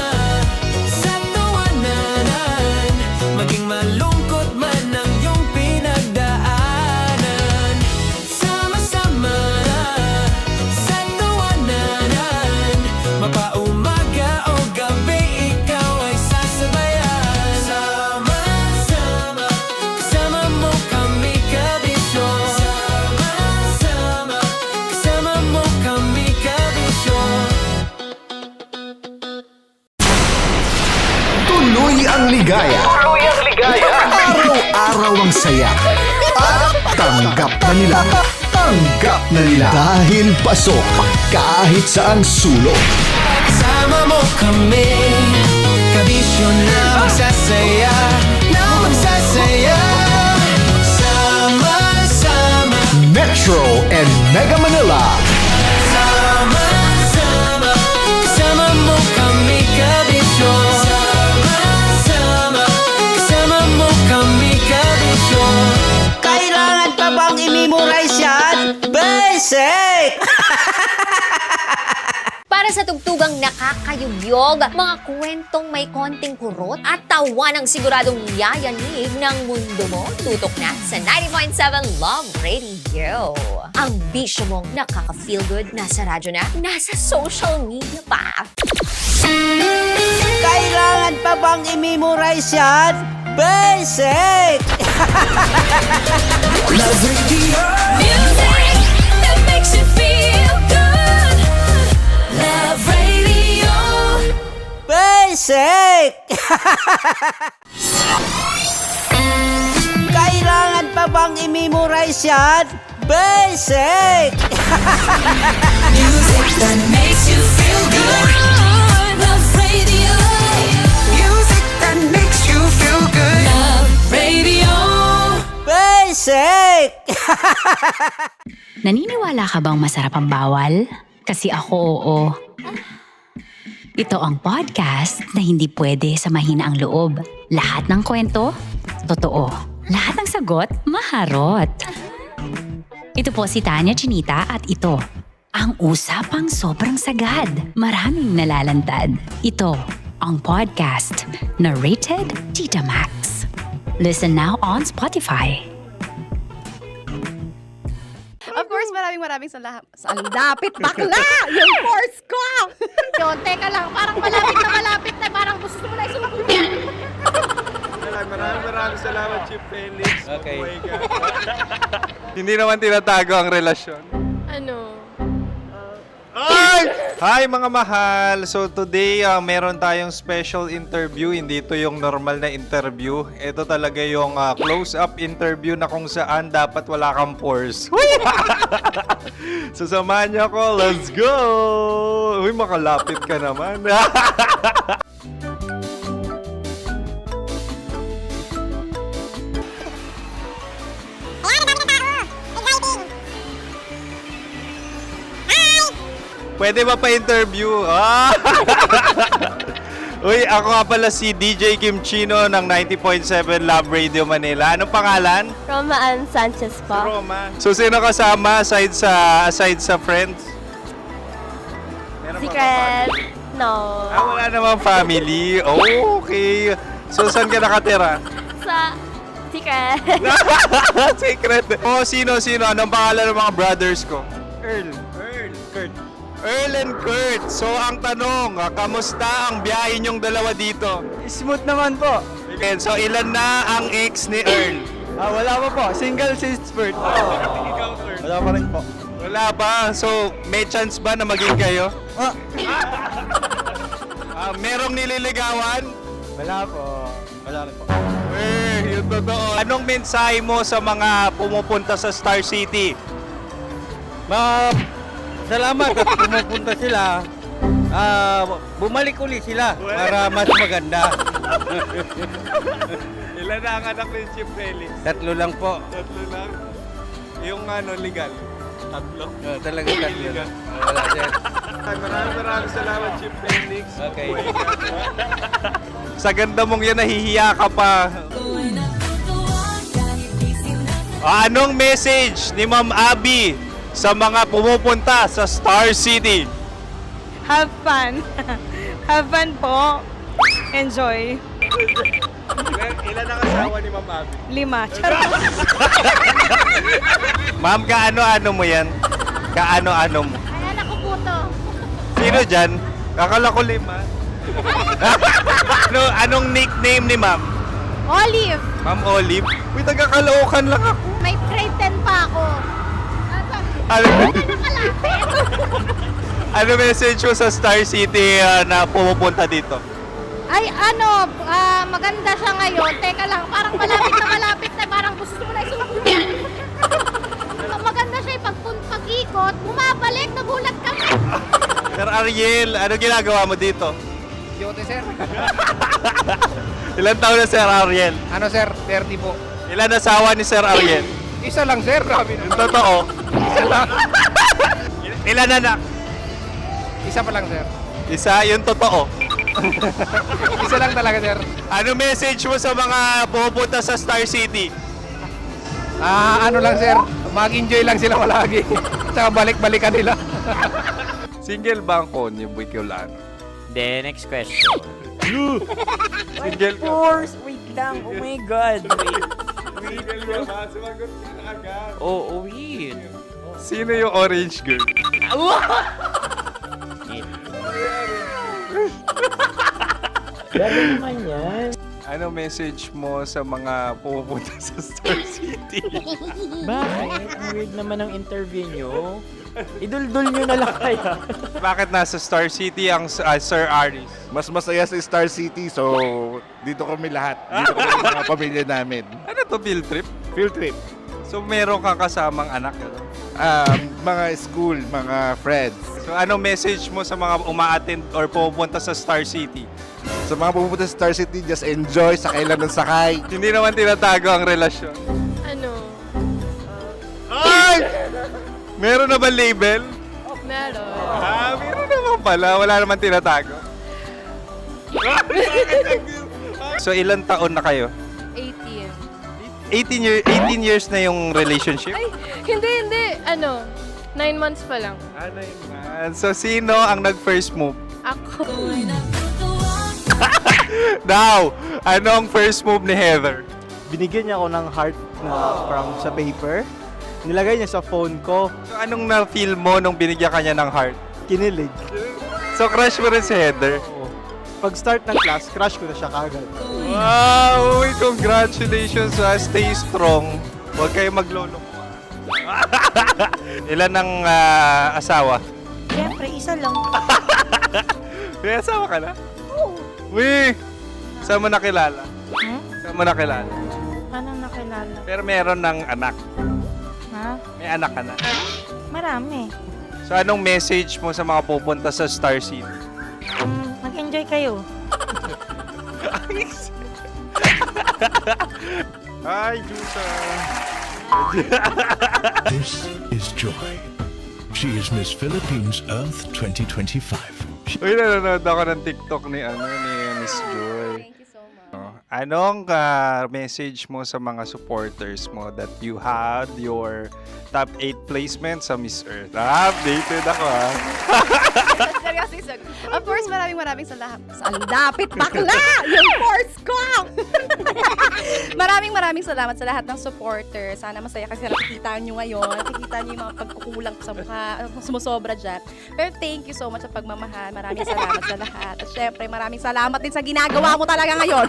sa tawanan, maging malungkot man ang iyong pinagdaanan. Sama-sama na sa tawanan, mapaumaga o gabi, ikaw ay sasabayan. Sama-sama, kasama mo kami kabisyo. Sama-sama, kasama mo kami kabisyo. Tuloy ang ligaya. Araw-araw ang saya. At tanggap na nila. Tanggap na nila. Dahil pasok kahit saang sulok. Kasama mo kami, kabisyo na magsasaya, na magsasaya. Sama-sama, Metro and Mega Manila. sama-sama, kasama mo kami kabisyo. Sama-sama, kasama mo kami kabisyo. Kailangan pa bang i-memorize yan? Basic! Para sa tugtugang nakakayubyog, mga kwentong may konting kurot at tawanang siguradong yayanig ng mundo mo, tutok na sa 90.7 Love Radio. Ang bisyo mong nakaka-feel good, nasa radyo na, nasa social media pa. Kailangan pa bang i-memorize yan? Basic! Love Radio. Music that makes you feel good. Love Radio. Basic! Kailangan pa bang i-memorize yan? Basic! Music that makes you feel good. Love Radio. Music that makes you feel good. Love Radio. Basic! Naniniwala ka bang masarap ang bawal? Kasi ako oo. Ito ang podcast na hindi pwede sa mahina ang loob. Lahat ng kwento, totoo. Lahat ng sagot, maharot. Ito po si Tanya Chinita at ito, ang usapang sobrang sagad. Maraming nalalantad. Ito, ang podcast na Rated Tita Max. Listen now on Spotify. Of course, maraming salamat. Ang lapit bakla! Yung course ko! Yun, teka lang, parang malapit na, parang gusto mo na isulat. Maraming salamat, Chief Felix. Okay. Oh my God. Hindi naman tinatago ang relasyon. Ano? Hi mga mahal! So today, meron tayong special interview. Hindi ito yung normal na interview. Ito talaga yung close-up interview na kung saan dapat wala kang pores. So samahan niyo ako. Let's go! Uy, makalapit ka naman. Pwede ba pa-interview? Uy, ako nga pala si DJ Kim Chino ng 90.7 Love Radio Manila. Anong pangalan? Roma Ann Sanchez po. Roma. So, sino kasama aside sa friends? Meron pa ba Secret. family? No. Wala namang family. Oh, okay. So, saan ka nakatira? Sa secret. Secret. Oh, sino? Anong pangalan ng mga brothers ko? Earl, Kurt. Earl and Kurt. So, ang tanong, kamusta ang biyahe niyong dalawa dito? Smooth naman po. Okay, so ilan na ang ex ni Earl? Wala pa po. Single since birth. Wala pa rin po. Wala ba? So, may chance ba na maging kayo? Merong nililigawan? Wala po. Wala rin po. Yung totoo. Anong mensahe mo sa mga pumupunta sa Star City? Salamat at pumupunta sila. Bumalik uli sila para mas maganda. Ilan na ang anak ni Chief Felix? 3 lang po. 3 lang? Yung legal? Tatlo. Talaga tatlo. Wala, sir. Maraming salamat, Chief Felix. Okay. Sa ganda mong yan, nahihiya ka pa. Anong message ni Ma'am Abby sa mga pumupunta sa Star City? Have fun. Have fun po. Enjoy. Ilan ang asawa ni Ma'am Abby? 5. Charot. Ma'am, kaano-ano mo yan? Kaano-ano mo? Ay, anak ko po to. Sino dyan? Akala ko 5. Anong nickname ni Ma'am? Olive, Ma'am Olive? Uy, taga-Caloocan lang ako. may grade 10 pa ako. Ano, Nakalapit. ano message mo sa Star City na pumupunta dito? Ay, maganda siya ngayon. Teka lang, parang malapit na, parang gusto mo na isumbong. Maganda siya pag-ikot, bumabalik, nagulat ka. Sir Ariel, ano ginagawa mo dito? Yote, sir. Ilan taon na Sir Ariel? Ano, sir? 30 po. Ilan asawa ni Sir Ariel? Isa lang, sir. Grabe Yung totoo? Isa lang. Ilan anak? Isa pa lang, sir. Isa, yung totoo. Isa lang talaga, sir. Ano message mo sa mga pumupunta sa Star City? Ano lang, sir. Mag-enjoy lang sila palagi. Tsaka balik-balikan nila. Single ba ang konyo, Boy Kiolano? Then, next question. Single ka? Wait lang. Oh my God. Wait. Sumagot ka na agad. Oh, wait. Sino yung orange girl? Grabe naman yan. Ano message mo sa mga pumupunta sa Star City? Bakit? Ang weird naman ang interview nyo. Idul-dul nyo na lang kaya. Bakit nasa Star City ang Sir Aris? Mas masaya sa Star City, so dito kami lahat. Dito kami mga pamilya namin. Ano to, field trip? Field trip. So meron kang kasamang anak? Ano? Mga school, mga friends. So ano message mo sa mga uma-attend or pumupunta sa Star City? Sa mga pupunta sa Star City, just enjoy, sakay lang ng sakay. Hindi naman tinatago ang relasyon. Ano? Ay! Meron na ba label? Meron. Meron naman pala. Wala naman tinatago. So ilan taon na kayo? 18. 18 years na yung relationship? Ay, hindi. 9 months pa lang. 9 months. So sino ang nag-first move? Ako. Now, ano ang first move ni Heather? Binigyan niya ako ng heart na from sa paper. Nilagay niya sa phone ko. So anong na-feel mo nung binigyan ka niya ng heart? Kinilig. So crush mo rin si Heather? Pag start ng class, crush ko na siya kagad. Wow! Uy, congratulations! Stay strong. Huwag kayo maglolo. Ilan ang asawa? Siyempre, isa lang. May asawa ka na? Oo. Uy! Saan mo nakilala? Saan mo nakilala? Paano nakilala? Pero meron ng anak. Ha? May anak ka na. Marami. So anong message mo sa mga pupunta sa Star City? Mag-enjoy kayo. Hi, Jusa! This is Joy. She is Miss Philippines Earth 2025. Uy, nanonood ako ng TikTok ni Miss Joy. Thank you so much. Anong message mo sa mga supporters mo that you had your top 8 placement sa Miss Earth? Updated ako Seryoso. Of course, maraming salamat. Lapit bakla! Yung course ko! maraming salamat sa lahat ng supporters. Sana masaya kasi nakikita nyo ngayon. Nakikita nyo yung mga pagkukulang sa mukha. Sumusobra dyan. Pero thank you so much sa pagmamahal. Maraming salamat sa lahat. At syempre, maraming salamat din sa ginagawa mo talaga ngayon.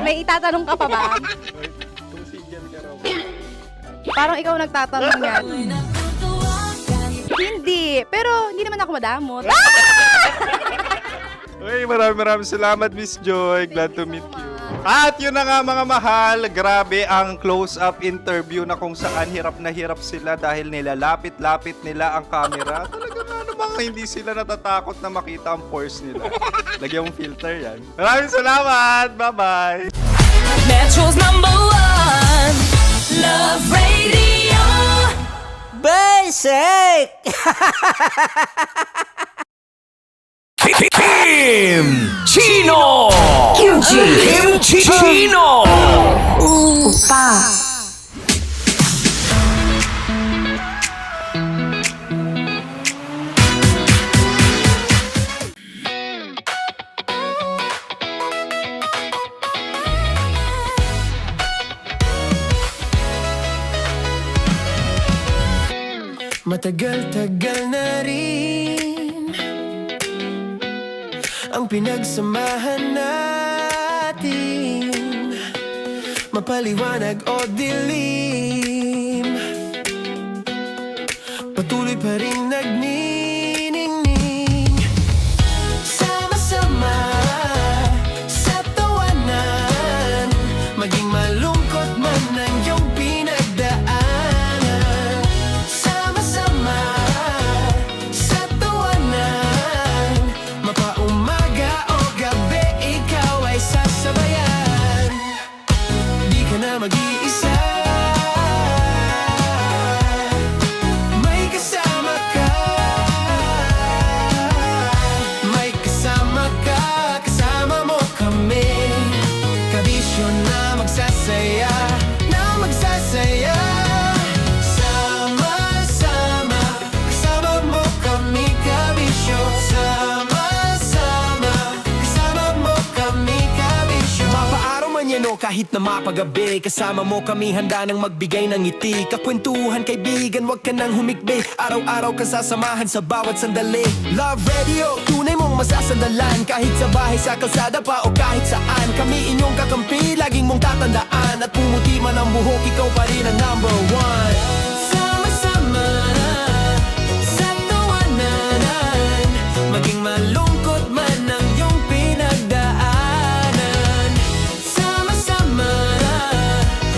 May itatanong ka pa ba? Parang ikaw nagtatanong yan. Hindi. Pero hindi naman ako madamot. Uy, maraming salamat, Miss Joy. Glad to meet you. At yun na nga mga mahal, grabe ang close-up interview na kung saan hirap na hirap sila dahil nilalapit-lapit nila ang camera. Talagang ano bang hindi sila natatakot na makita ang pores nila. Lagyan mong filter yan. Maraming salamat! Bye-bye! Metro's #1 Love Radio. Basic! Kim Chino! Kim Chino! Upa. Matagal-tagal na rin ang pinagsamahan natin, mapaliwanag o dilim, patuloy pa rin nagniningning, sama-sama sa tawanan, maging malungkot man ang iyong pinagdaanan. Sama-sama sa tawanan, mapaumaga o gabi, ikaw ay sasabayan. Di ka na mag-iisa, may kasama ka. May kasama ka, kasama mo kami. Kabisyo na magsasaya, na magsasaya. Sama-sama, kasama mo kami, kabisyo. Sama-sama, kasama mo kami, kabisyo. Mapaaraw man yan o kahit na mapagabi, kasama mo kami, handa nang magbigay ng ngiti. Kakwentuhan, kaibigan, wag ka nang humikbi. Araw-araw ka sasamahan sa bawat sandali. Love Radio, tunay mong masasandalan. Kahit sa bahay, sa kalsada pa o kahit saan, kami inyong kakampi, laging mong tatandaan. At pumuti man ang buhok, ikaw pa rin ang number one. Sama-sama sa tawanan, maging malungkot man ang iyong pinagdaanan. Sama-sama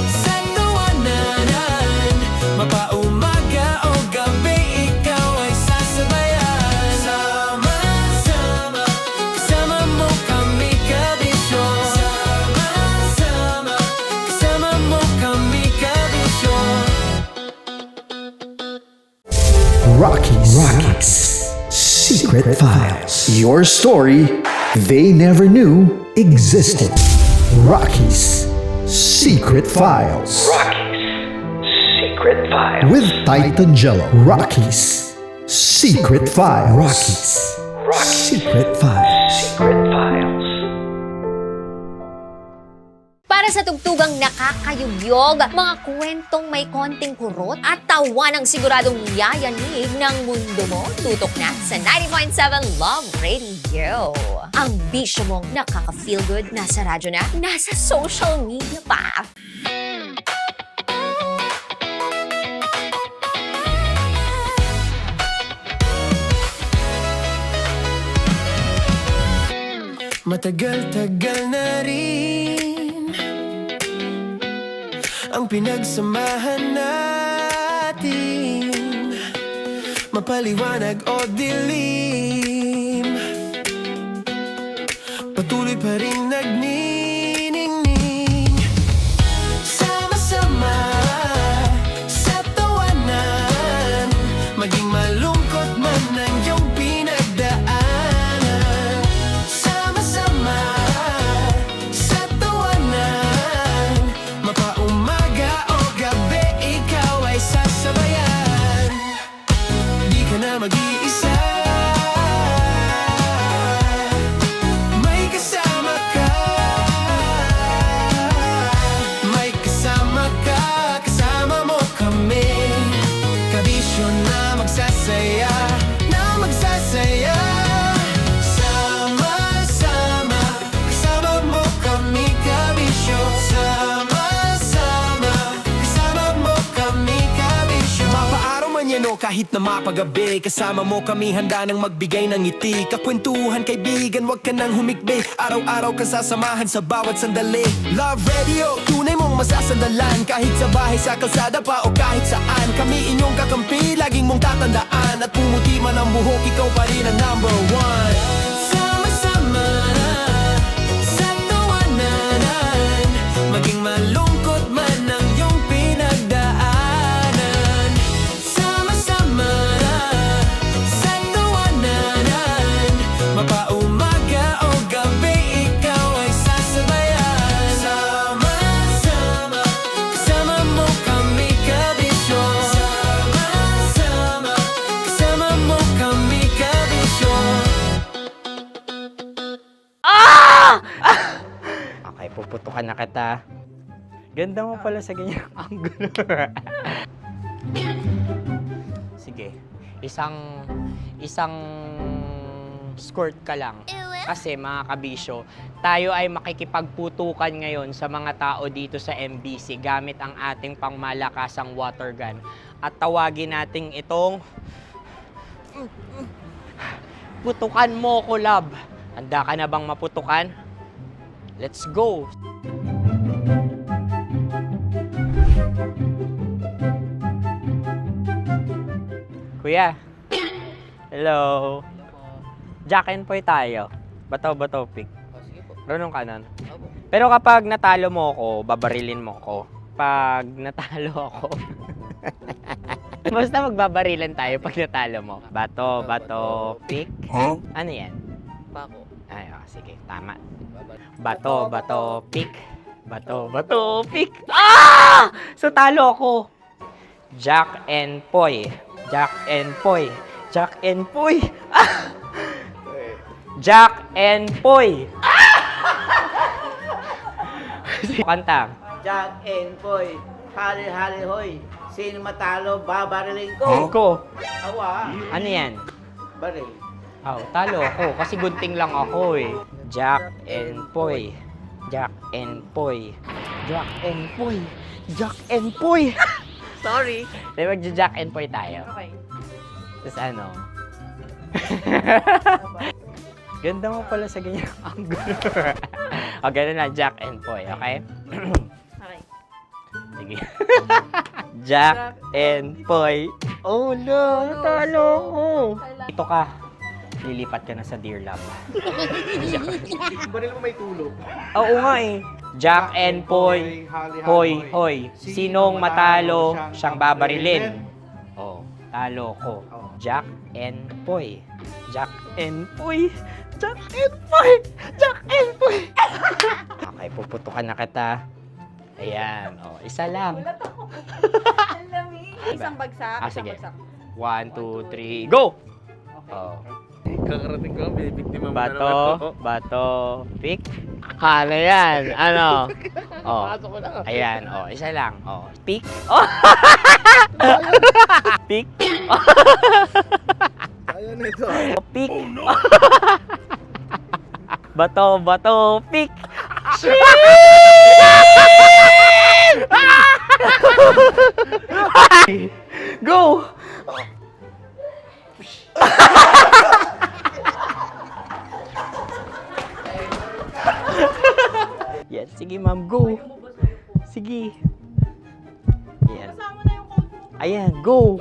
sa tawanan, mapaumaga o gabi, ikaw ay sasabayan. Sama-sama, kasama mo kami, kabisyo. Sama-sama, kasama mo kami, kabisyo. Rockies. Secret Files. Your story they never knew existed. Rockies Secret Files. Secret Files. With Titan Jello. Rockies Secret Files. Rockies Secret Files. Secret Files. Para sa tugtugang nakakayugyog, mga kwentong may konting kurot at tawa ng siguradong yayanig ng mundo mo, tutok na sa 90.7 Love Radio. Ang bisyo mong nakaka-feel good, nasa radyo na, nasa social media pa. Matagal-tagal na rin ang pinagsamahan natin, mapaliwanag o dilim, patuloy pa rin nagniningning. Sama-sama sa tawanan, maging malungkot man ang iyong pinagdaanan. Sama-sama sa tawanan, mapaumaga o gabi, ikaw ay sasabayan. Di ka na mag-iisa, may kasama ka. May kasama ka, kasama mo kami. Kabisyo na magsasaya, na magsasaya. Sama-sama, kasama mo kami, kabisyo. Sama-sama, kasama mo kami, kabisyo. Mapaaraw man yan o kahit na mapagabi, kasama mo kami, handa nang magbigay ng ngiti. Kakwentuhan, kaibigan, wag ka nang humikbi. Araw-araw ka sasamahan sa bawat sandali. Love Radio, tunay mong masasandalan. Kahit sa bahay, sa kalsada pa o kahit saan, kami inyong kakampi, laging mong tatandaan. At pumuti man ang buhok, ikaw pa rin ang number one. Sama-sama sa tawanan, maging malungkot man ang iyong pinag Puputukan na kita. Ganda mo pala sa ganyang angulo. Sige. Isang skirt ka lang. Kasi mga kabisyo, tayo ay makikipagputukan ngayon sa mga tao dito sa MBC gamit ang ating pangmalakasang water gun. At tawagin natin itong putukan mo ko, love. Handa ka na bang maputukan? Let's go! Kuya. Hello. Jack and Poy tayo. Bato-bato pick. Runong kanan. Pero kapag natalo mo ako, babarilin mo ako. Pag natalo ako, basta magbabarilan tayo pag natalo mo. Bato, pick. Ano yan? Pako. Ay, sige, tama. Bato, pick. Bato, pick. Ah! So talo ako. Jack and Poy. Jack and Poy. Jack and Poy. Ah! Jack and Poy. Kanta. Jack and Poy, hali-hali hoy. Sino matalo, babariling ko. Ko. Awa. Ano yan? Baril. Oh, talo ako kasi gunting lang ako eh. Jack and Poy. Jack and Poy. Jack and Poy. Jack and Poy. Sorry. Di ba Jack and Poy tayo? Okay. Tapos ano? Ganda mo pala sa ganyang angulo. O, ganun lang, Jack and Poy, okay? Okay. Sige. Jack and Poy. Oh no, natalo ko. Ito ka. Lilipat ka na sa Dear Love. Baril mo may tulog. Oo nga eh. Jack and Poy. Hoy. Sinong matalo, siyang babarilin. Oh, talo ko. Jack and Poy. Jack and Poy. Jack and Poy. Jack and Poy. Okay, puputukan na kita. Ayan. Oh, isa lang. Isang bagsak. Sige. 1, 2, 3, go! Oh. Kakarating ko, bibiktima mo na naman. Bato, pick. Ano yan? Ano? Oh. Ayan, oh, isa lang. Oh, pick. Oh. Pick. Ayaw na ito. Pick. Bato, pick. Go! Yan, sige ma'am, go. Sige. Ayan. Ayan, go.